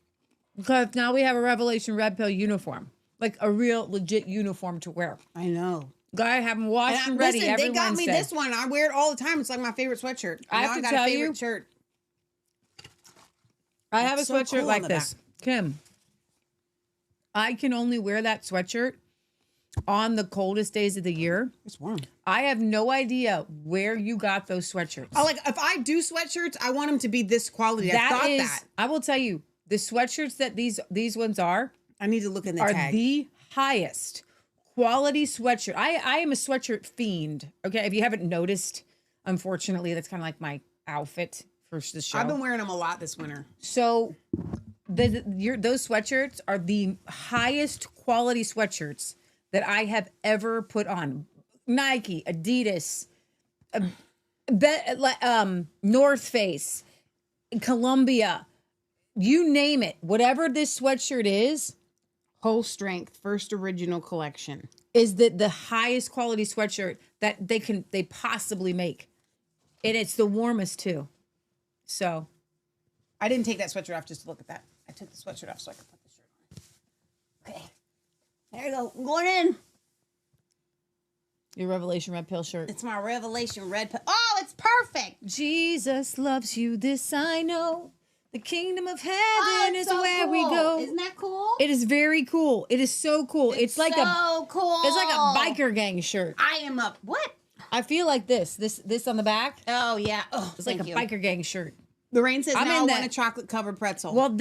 Because now we have a Revelation Red Pill uniform. Like a real legit uniform to wear. I know. Guy have them washed and ready listen, every they got Wednesday. me this one. I wear it all the time. It's like my favorite sweatshirt. I have to got tell a favorite you, shirt. I have a It's so sweatshirt cool like on the this. Kim, I can only wear that sweatshirt on the coldest days of the year. It's warm. I have no idea where you got those sweatshirts. Oh, like if I do sweatshirts, I want them to be this quality. I thought that. I will tell you, the sweatshirts that these ones are. I need to look in the are tag. The highest quality sweatshirt. I am a sweatshirt fiend. Okay, if you haven't noticed, unfortunately, that's kind of like my outfit for the show. I've been wearing them a lot this winter. So those sweatshirts are the highest quality sweatshirts that I have ever put on. Nike, Adidas, North Face, Columbia, you name it. Whatever this sweatshirt is, Whole Strength First Original Collection is the highest quality sweatshirt that they possibly make. And it's the warmest too. So I didn't take that sweatshirt off just to look at that. I took the sweatshirt off so I could put the shirt on. Okay. There you go. I'm going in. Your Revelation Red Pill shirt. It's my Revelation Red Pill. Oh, it's perfect. Jesus loves you, this I know. The kingdom of heaven is so where we go. Isn't that cool? It is very cool. It is so cool. It's like so cool. It's like a biker gang shirt. I am a what? I feel like this on the back. Oh yeah. Oh, it's like a biker gang shirt. Lorraine says now I want a chocolate covered pretzel. Well,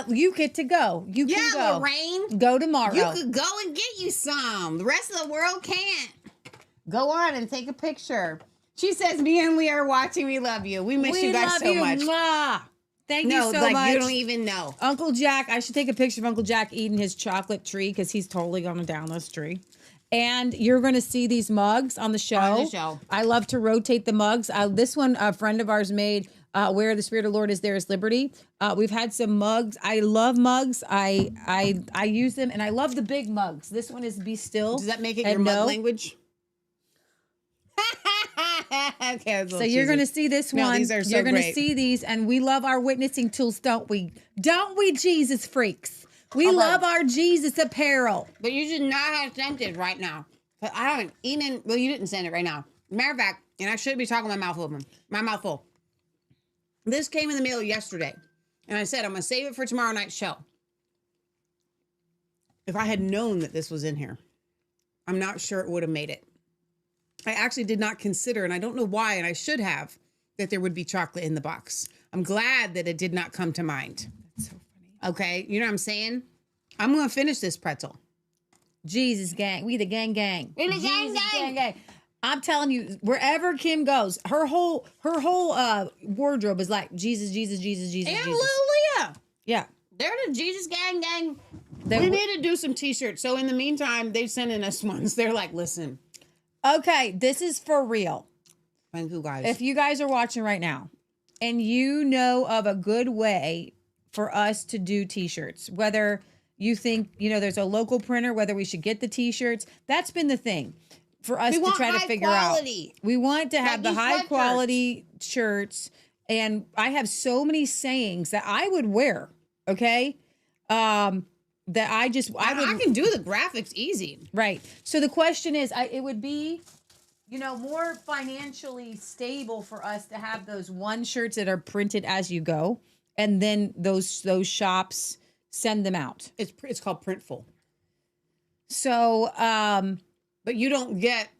you get to go. You can go. Lorraine. Go tomorrow. You could go and get you some. The rest of the world can't. Go on and take a picture. She says, me and Leah are watching. We love you. We miss you guys so much. Mwah. Thank No, you so like, much. you don't even know. Uncle Jack, I should take a picture of Uncle Jack eating his chocolate tree because he's totally going to down this tree. And you're going to see these mugs on the show. On the show. I love to rotate the mugs. This one, a friend of ours made, Where the Spirit of the Lord is, there is liberty. We've had some mugs. I love mugs. I use them, and I love the big mugs. This one is Be Still. Does that make it your mug language? Okay, so you're going to see this one. No, these are so you're going to great. see these, and we love our witnessing tools, don't we? Don't we, Jesus freaks? We Okay. love our Jesus apparel. But you should not have sent it right now. But I haven't even, well, you didn't send it right now. Matter of fact, and I should be talking my mouth open. My mouth full. This came in the mail yesterday. And I said, I'm going to save it for tomorrow night's show. If I had known that this was in here, I'm not sure it would have made it. I actually did not consider, and I don't know why, and I should have, that there would be chocolate in the box. I'm glad that it did not come to mind. That's so funny. Okay, you know what I'm saying? I'm going to finish this pretzel. Jesus gang. We the gang gang. We the gang Jesus gang. I'm telling you, wherever Kim goes, her whole wardrobe is like Jesus, Jesus, Jesus, Jesus, And Jesus. Lilia. Yeah. They're the Jesus gang gang. They we w- need to do some t-shirts. So in the meantime, they've sent in us ones. They're like, listen. Okay, this is for real. Thank you guys. If you guys are watching right now and you know of a good way for us to do t-shirts, whether you think, there's a local printer, whether we should get the t-shirts, that's been the thing for us We to want try to high figure quality. out. We want to have Like the these high sweatshirts. quality shirts. And I have so many sayings that I would wear, okay? That I can do the graphics easy. Right. So the question is, it would be, more financially stable for us to have those one shirts that are printed as you go, and then those shops send them out. It's called Printful. So, but you don't get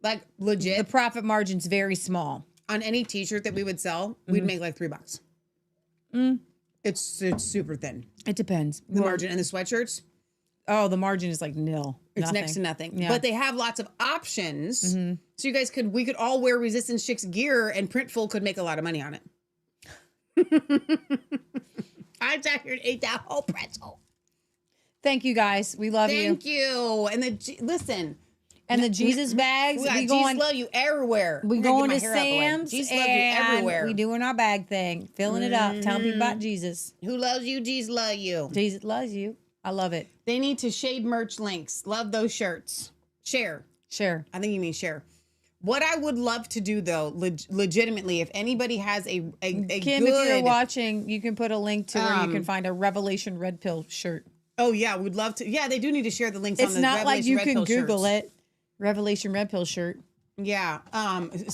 like legit. The profit margin's very small on any t-shirt that we would sell. We'd make like $3. It's super thin. It depends. The margin and the sweatshirts. Oh, the margin is like nil. It's next to nothing. Yeah. But they have lots of options. So you guys we could all wear Resistance Chicks gear, and Printful could make a lot of money on it. I sat here and ate that whole pretzel. Thank you guys. We love you. Thank you. And listen. And the Jesus bags. We Jesus love you everywhere. We I'm gonna going get to my hair out the way. Sam's. Jesus love you and everywhere. We doing our bag thing, filling it up, telling people about Jesus. Who loves you? Jesus love you. Jesus loves you. I love it. They need to shade merch links. Love those shirts. Share. I think you mean share. What I would love to do though, legitimately, if anybody has a Kim, good, if you're watching, you can put a link to where you can find a Revelation Red Pill shirt. Oh yeah, we'd love to. Yeah, they do need to share the links. It's on the not like Revelation you Red can Pill Google shirts. it. Revelation Red Pill shirt. Yeah.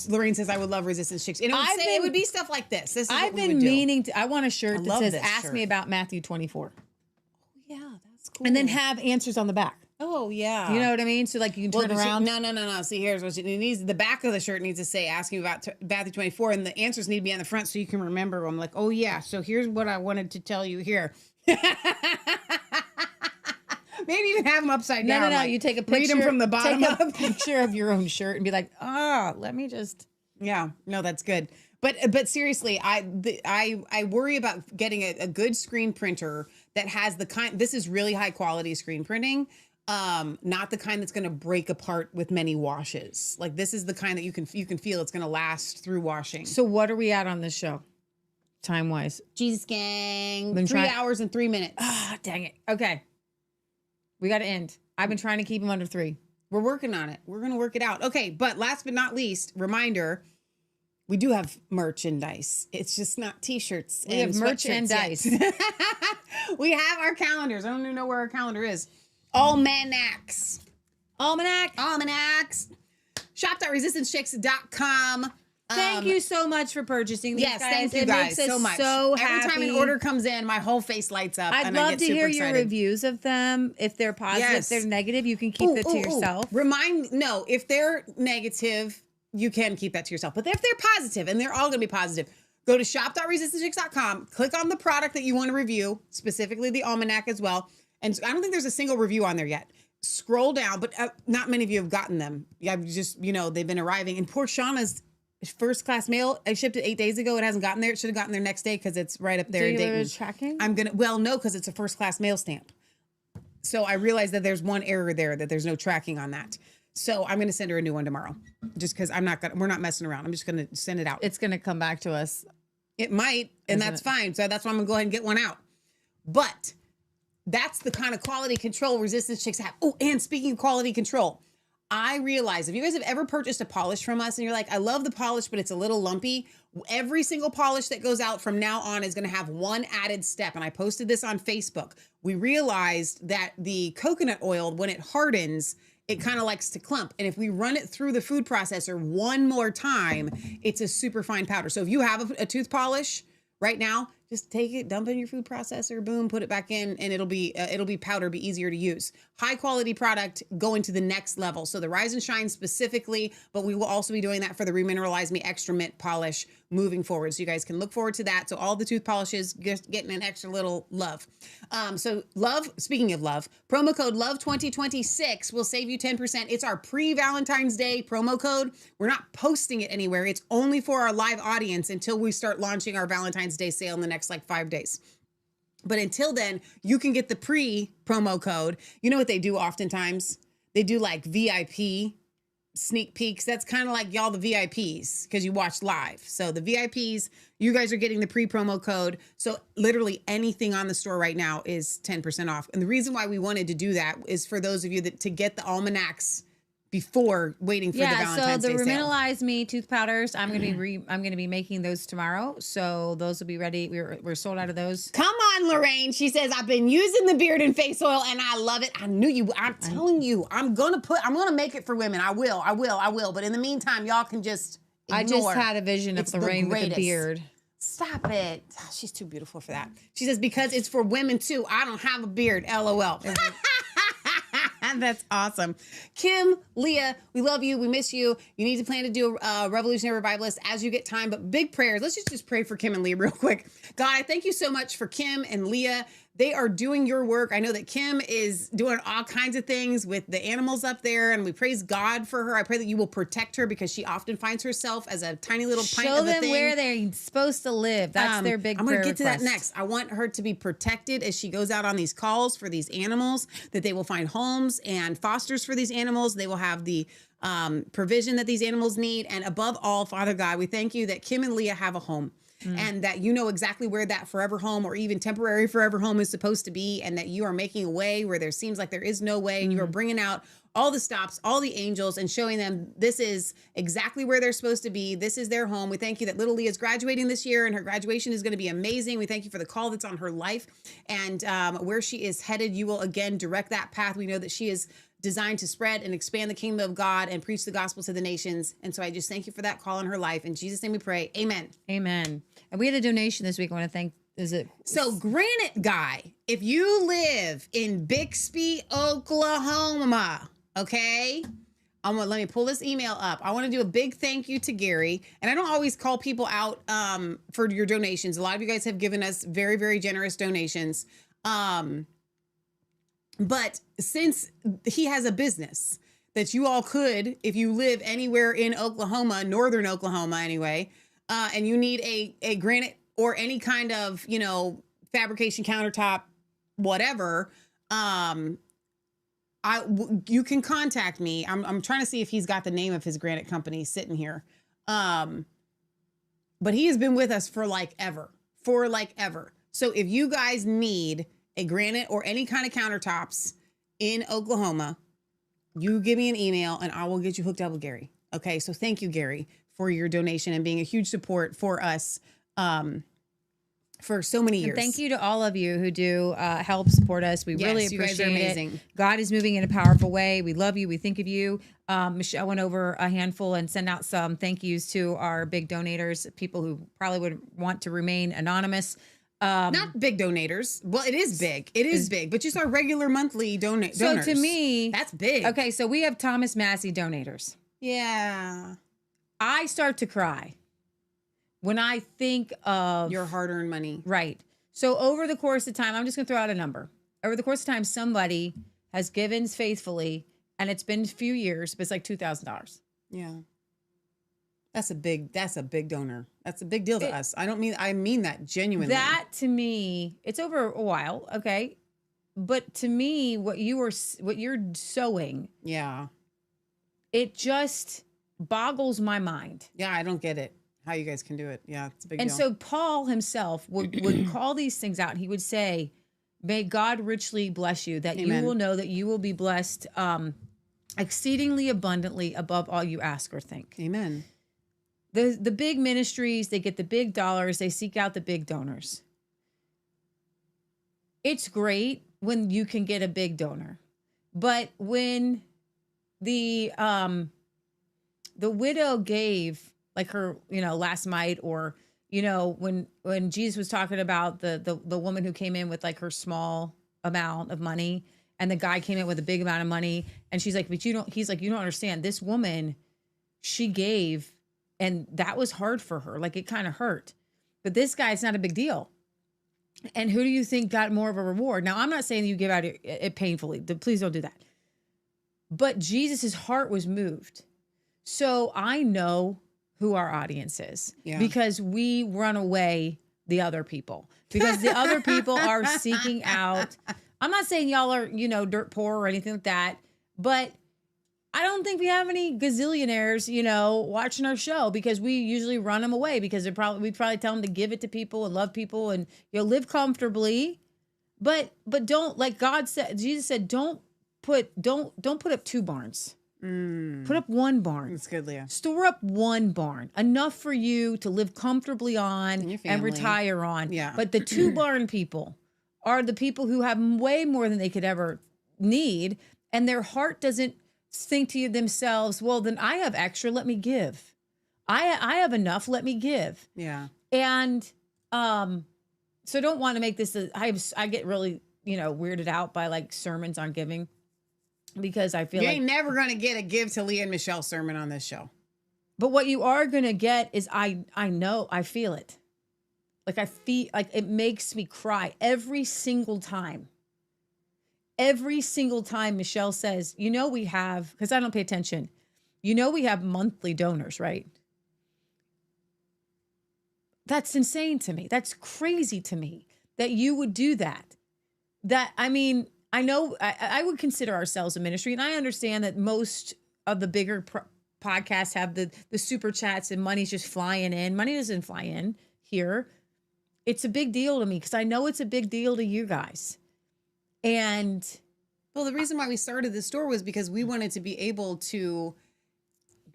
Lorraine says I would love Resistance Chicks. And it would be stuff like this. This is I've what we been would do. meaning to. I want a shirt that love says this "Ask shirt. me about Matthew 24," Yeah, that's cool. and then have answers on the back. Oh yeah. You know what I mean? So like you can turn around. No. See, here's what it needs. The back of the shirt needs to say "Ask me about Matthew 24," and the answers need to be on the front so you can remember them. Like, oh yeah. So here's what I wanted to tell you here. Maybe even have them upside down. No. Like, You take a picture. Read them from the bottom take up. a picture of your own shirt and be like, let me just. Yeah, no, that's good. But seriously, I worry about getting a good screen printer that has the kind. This is really high quality screen printing, not the kind that's going to break apart with many washes. Like this is the kind that you can feel it's going to last through washing. So what are we at on this show, time wise? Jesus gang, 3 hours and 3 minutes. Ah, dang it. Okay, we got to end. I've been trying to keep them under 3. We're working on it. We're going to work it out. Okay, but last but not least, reminder. We do have merchandise. It's just not t-shirts. We have merchandise. We have our calendars. I don't even know where our calendar is. Almanacs. Almanacs. Shop.resistancechicks.com. Thank you so much for purchasing these, yes, guys. thank you It guys makes us so much. so Every time happy. an order comes in, my whole face lights up. I'd and I love get to super hear excited. your reviews of them. If they're positive, Yes. if they're negative, you can keep it to yourself. If they're negative, you can keep that to yourself. But if they're positive, and they're all going to be positive, go to shop.resistancechicks.com, click on the product that you want to review, specifically the Almanac as well. And I don't think there's a single review on there yet. Scroll down, but not many of you have gotten them. I've just, they've been arriving. And poor Shauna's first class mail. I shipped it 8 days ago. It hasn't gotten there. It should have gotten there next day because it's right up there Do in you Dayton. have tracking? No, because it's a first class mail stamp. So I realized that there's one error there, that there's no tracking on that. So I'm going to send her a new one tomorrow, just because we're not messing around. I'm just going to send it out. It's going to come back to us. It might, and that's fine. So that's why I'm going to go ahead and get one out. But that's the kind of quality control Resistance Chicks have. Oh, and speaking of quality control, I realize if you guys have ever purchased a polish from us and you're like, I love the polish, but it's a little lumpy. Every single polish that goes out from now on is going to have one added step. And I posted this on Facebook. We realized that the coconut oil, when it hardens, it kind of likes to clump. And if we run it through the food processor one more time, it's a super fine powder. So if you have a tooth polish right now, just take it, dump it in your food processor, boom, put it back in, and it'll be powder, be easier to use. High quality product going to the next level. So the Rise and Shine specifically, but we will also be doing that for the Remineralize Me Extra Mint polish moving forward. So you guys can look forward to that. So all the tooth polishes just getting an extra little love. So love, speaking of love, promo code LOVE2026 will save you 10%. It's our pre-Valentine's Day promo code. We're not posting it anywhere. It's only for our live audience until we start launching our Valentine's Day sale in the next like 5 days. But until then, you can get the pre-promo code. You know what they do oftentimes? They do like VIP sneak peeks. That's kind of like y'all the VIPs because you watch live. So the VIPs, you guys are getting the pre-promo code. So literally anything on the store right now is 10% off. And the reason why we wanted to do that is for those of you that to get the almanacs before waiting for the Valentine's Day so the sale. Remineralize Me tooth powders, I'm gonna be making those tomorrow. So those will be ready. We're sold out of those. Come on, Lorraine. She says, I've been using the beard and face oil and I love it. I knew you. I'm telling you, I'm gonna make it for women. I will. But in the meantime, y'all can just ignore. I just had a vision of It's the Lorraine with a greatest. beard. Stop it. She's too beautiful for that. She says, because it's for women too. I don't have a beard. LOL. That's awesome. Kim, Leah, we love you. We miss you. You need to plan to do a Revolutionary Revivalist as you get time, but big prayers. Let's just pray for Kim and Leah real quick. God, I thank you so much for Kim and Leah. They are doing your work. I know that Kim is doing all kinds of things with the animals up there, and we praise God for her. I pray that you will protect her because she often finds herself as a tiny little pint Show of a them thing. where they're supposed to live. That's their big I'm going to prayer get to that request. next. I want her to be protected as she goes out on these calls for these animals, that they will find homes and fosters for these animals. They will have the provision that these animals need. And above all, Father God, we thank you that Kim and Leah have a home. And that you know exactly where that forever home or even temporary forever home is supposed to be, and that you are making a way where there seems like there is no way, and you are bringing out all the stops, all the angels, and showing them this is exactly where they're supposed to be. This is their home. We thank you that little Leah is graduating this year, and her graduation is going to be amazing. We thank you for the call that's on her life, and where she is headed. You will again direct that path. We know that she is designed to spread and expand the kingdom of God and preach the gospel to the nations. And so I just thank you for that call in her life. In Jesus' name we pray. Amen. Amen. And we had a donation this week. I want to thank, So Granite Guy, if you live in Bixby, Oklahoma, okay, let me pull this email up. I want to do a big thank you to Gary. And I don't always call people out for your donations. A lot of you guys have given us very, very generous donations. But since he has a business that you all could, if you live anywhere in Oklahoma, northern Oklahoma anyway, and you need a granite or any kind of, fabrication countertop, whatever, you can contact me. I'm trying to see if he's got the name of his granite company sitting here. But he has been with us for like ever. So if you guys need a granite or any kind of countertops in Oklahoma, you give me an email and I will get you hooked up with Gary. Okay. So thank you, Gary, for your donation and being a huge support for us for so many years. And thank you to all of you who do help support us. We really you guys appreciate are amazing. it. God is moving in a powerful way. We love you. We think of you. Michelle went over a handful and sent out some thank yous to our big donators, people who probably would want to remain anonymous. Not big donators. Well, it is big. It is big, but just our regular monthly donors. So to me, that's big. Okay, so we have Thomas Massey donators. Yeah. I start to cry when I think of your hard-earned money. Right. So over the course of time, I'm just going to throw out a number. Over the course of time, somebody has given faithfully, and it's been a few years, but it's like $2,000. Yeah. That's a big donor. That's a big deal to us. I mean that genuinely. That to me, it's over a while, okay? But to me, what you're sowing, yeah, it just boggles my mind. Yeah, I don't get it. How you guys can do it. Yeah, it's a big And deal. so Paul himself would call these things out. He would say, may God richly bless you, that Amen. you will know that you will be blessed exceedingly abundantly above all you ask or think. Amen. The big ministries, they get the big dollars, they seek out the big donors. It's great when you can get a big donor. But when the widow gave like her, last mite, or, when Jesus was talking about the woman who came in with like her small amount of money, and the guy came in with a big amount of money, and she's like, he's like, you don't understand. This woman, she gave, and that was hard for her. Like, it kind of hurt. But this guy, it's not a big deal. And who do you think got more of a reward? Now, I'm not saying you give out it painfully. Please don't do that. But Jesus's heart was moved. So I know who our audience is, because we run away the other people, because the other people are seeking out. I'm not saying y'all are, dirt poor or anything like that, but I don't think we have any gazillionaires, watching our show, because we usually run them away, because we probably tell them to give it to people and love people and, live comfortably, but don't, like Jesus said, don't put up two barns. Put up one barn. That's good, Leah. Store up one barn, enough for you to live comfortably on and retire on. Yeah. But the two barn people are the people who have way more than they could ever need, and their heart doesn't think to themselves, well, then I have extra, let me give. I have enough, let me give. Yeah. And so don't want to make this I get really, weirded out by like sermons on giving, because I feel you like ain't never gonna get a Give to Leah and Michelle sermon on this show. But what you are gonna get is I know, I feel it. Like I feel like it makes me cry every single time. Every single time Michelle says, we have, because I don't pay attention, we have monthly donors, right? That's insane to me. That's crazy to me that you would do that. I know I would consider ourselves a ministry, and I understand that most of the bigger podcasts have the super chats and money's just flying in. Money doesn't fly in here. It's a big deal to me, because I know it's a big deal to you guys. And well, the reason why we started this store was because we wanted to be able to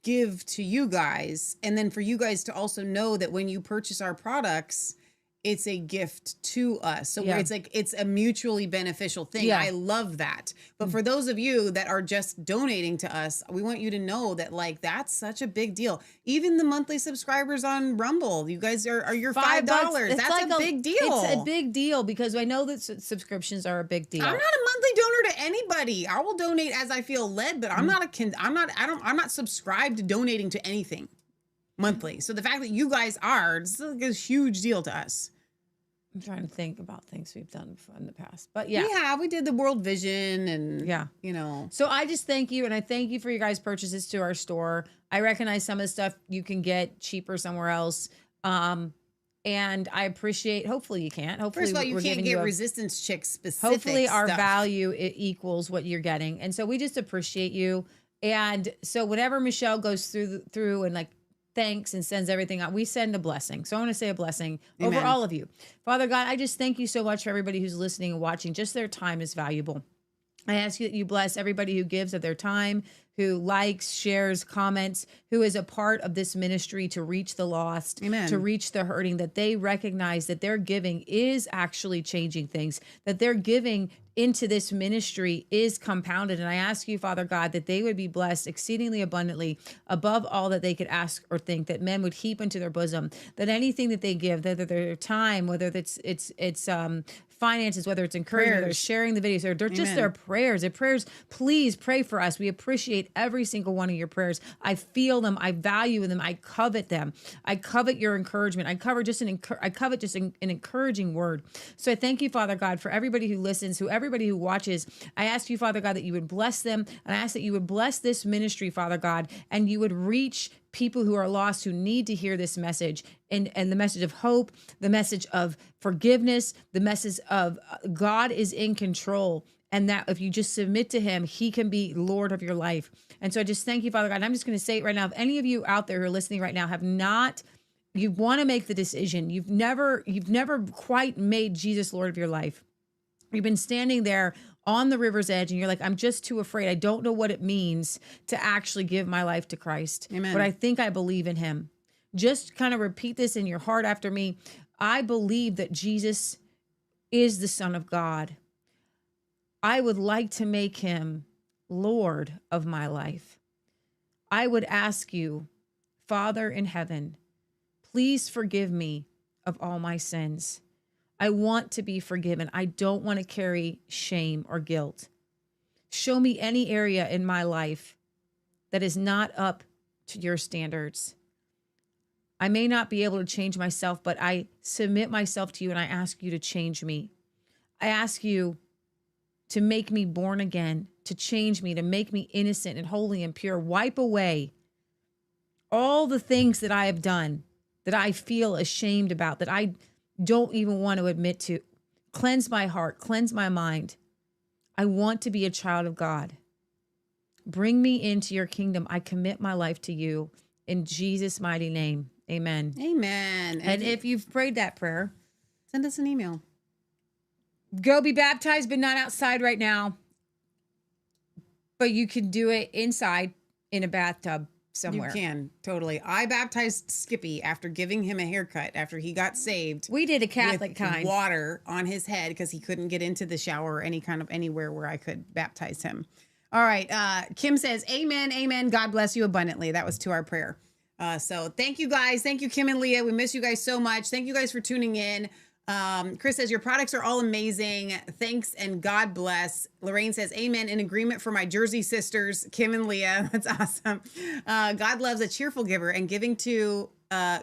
give to you guys, and then for you guys to also know that when you purchase our products, it's a gift to us. So Yeah. it's a mutually beneficial thing. Yeah. I love that. But for those of you that are just donating to us, we want you to know that like that's such a big deal. Even the monthly subscribers on Rumble, you guys are your $5. It's That's like a big deal. It's a big deal, because I know that subscriptions are a big deal. I'm not a monthly donor to anybody. I will donate as I feel led, but I'm not subscribed to donating to anything monthly. So the fact that you guys are, it's like a huge deal to us. I'm trying to think about things we've done in the past, but yeah. We did the World Vision and So I just thank you, and I thank you for your guys' purchases to our store. I recognize some of the stuff you can get cheaper somewhere else. And I appreciate, hopefully you can't. Hopefully First of all, you we're can't giving get you Resistance Chick specific hopefully our stuff. value it equals what you're getting. And so we just appreciate you. And so whenever Michelle goes through and like thanks and sends everything out, we send a blessing. So I want to say a blessing over Amen. all of you. Father God, I just thank you so much for everybody who's listening and watching. Just their time is valuable. I ask you that you bless everybody who gives of their time, who likes, shares, comments, who is a part of this ministry to reach the lost, Amen. to reach the hurting, that they recognize that their giving is actually changing things, that their giving into this ministry is compounded. And I ask you, Father God, that they would be blessed exceedingly abundantly above all that they could ask or think, that men would heap into their bosom, that anything that they give, whether their time, whether it's finances, whether it's encouragement, whether it's sharing the videos, or they're just Amen. their prayers. Their prayers, please pray for us. We appreciate every single one of your prayers. I feel them. I value them. I covet them. I covet your encouragement. I covet just an encouraging word. So I thank you, Father God, for everybody who listens, everybody who watches. I ask you, Father God, that you would bless them. And I ask that you would bless this ministry, Father God, and you would reach people who are lost who need to hear this message, and the message of hope, the message of forgiveness, the message of God is in control, and that if you just submit to him, he can be Lord of your life. And so I just thank you, Father God. And I'm just going to say it right now. If any of you out there who are listening right now you want to make the decision, you've never quite made Jesus Lord of your life. You've been standing there on the river's edge and you're like, I'm just too afraid. I don't know what it means to actually give my life to Christ. Amen. But I think I believe in him. Just kind of repeat this in your heart after me. I believe that Jesus is the Son of God. I would like to make him Lord of my life. I would ask you, Father in heaven, please forgive me of all my sins. I want to be forgiven. I don't want to carry shame or guilt. Show me any area in my life that is not up to your standards. I may not be able to change myself, but I submit myself to you and I ask you to change me. I ask you to make me born again, to change me, to make me innocent and holy and pure. Wipe away all the things that I have done that I feel ashamed about, that I don't even want to admit to. Cleanse my heart, cleanse my mind. I want to be a child of God. Bring me into your kingdom. I commit my life to you in Jesus' mighty name. Amen. Amen. And if you've prayed that prayer, send us an email. Go be baptized, but not outside right now. But you can do it inside in a bathtub somewhere. You can, totally. I baptized Skippy after giving him a haircut after he got saved. We did a Catholic with kind. Water on his head because he couldn't get into the shower or anywhere where I could baptize him. All right. Kim says, amen, amen. God bless you abundantly. That was to our prayer. So thank you guys. Thank you, Kim and Leah. We miss you guys so much. Thank you guys for tuning in. Chris says, your products are all amazing. Thanks and God bless. Lorraine says, amen. In agreement for my Jersey sisters, Kim and Leah. That's awesome. God loves a cheerful giver, and giving to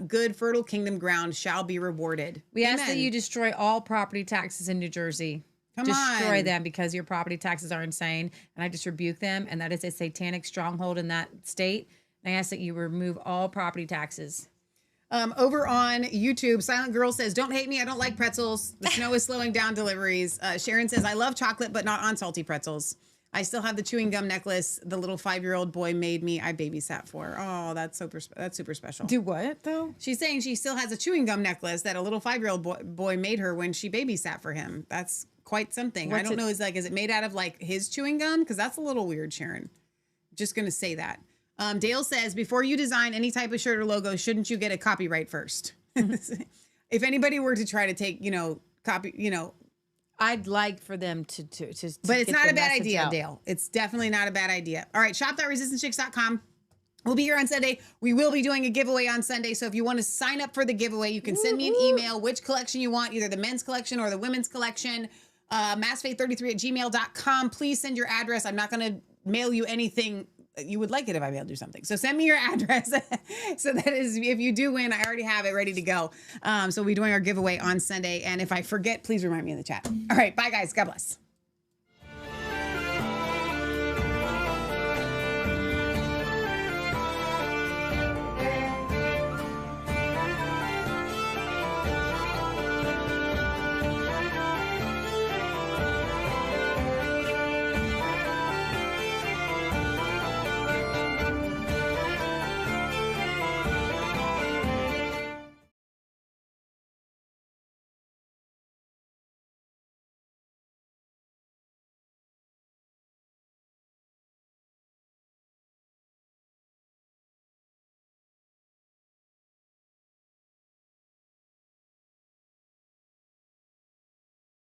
good, fertile kingdom ground shall be rewarded. We ask that you destroy all property taxes in New Jersey. Destroy them because your property taxes are insane. And I just rebuke them. And that is a satanic stronghold in that state. And I ask that you remove all property taxes. Over on YouTube, Silent Girl says, don't hate me. I don't like pretzels. The snow is slowing down deliveries. Sharon says, I love chocolate, but not on salty pretzels. I still have the chewing gum necklace the little 5-year-old boy made me. I babysat for. Oh, that's super special. Do what, though? She's saying she still has a chewing gum necklace that a little 5-year-old boy made her when she babysat for him. That's quite something. I don't know. Is it made out of like his chewing gum? Because that's a little weird, Sharon. Just going to say that. Dale says, before you design any type of shirt or logo, shouldn't you get a copyright first? If anybody were to try to take, copy, I'd like for them to but it's not a bad idea, out. Dale. It's definitely not a bad idea. All right. Shop.resistancechicks.com. We'll be here on Sunday. We will be doing a giveaway on Sunday. So if you want to sign up for the giveaway, you can send me an email, which collection you want, either the men's collection or the women's collection, massfaith33@gmail.com. Please send your address. I'm not going to mail you anything. You would like it if I mailed you something. So send me your address. So that is, if you do win, I already have it ready to go. So we'll be doing our giveaway on Sunday. And if I forget, please remind me in the chat. All right. Bye, guys. God bless.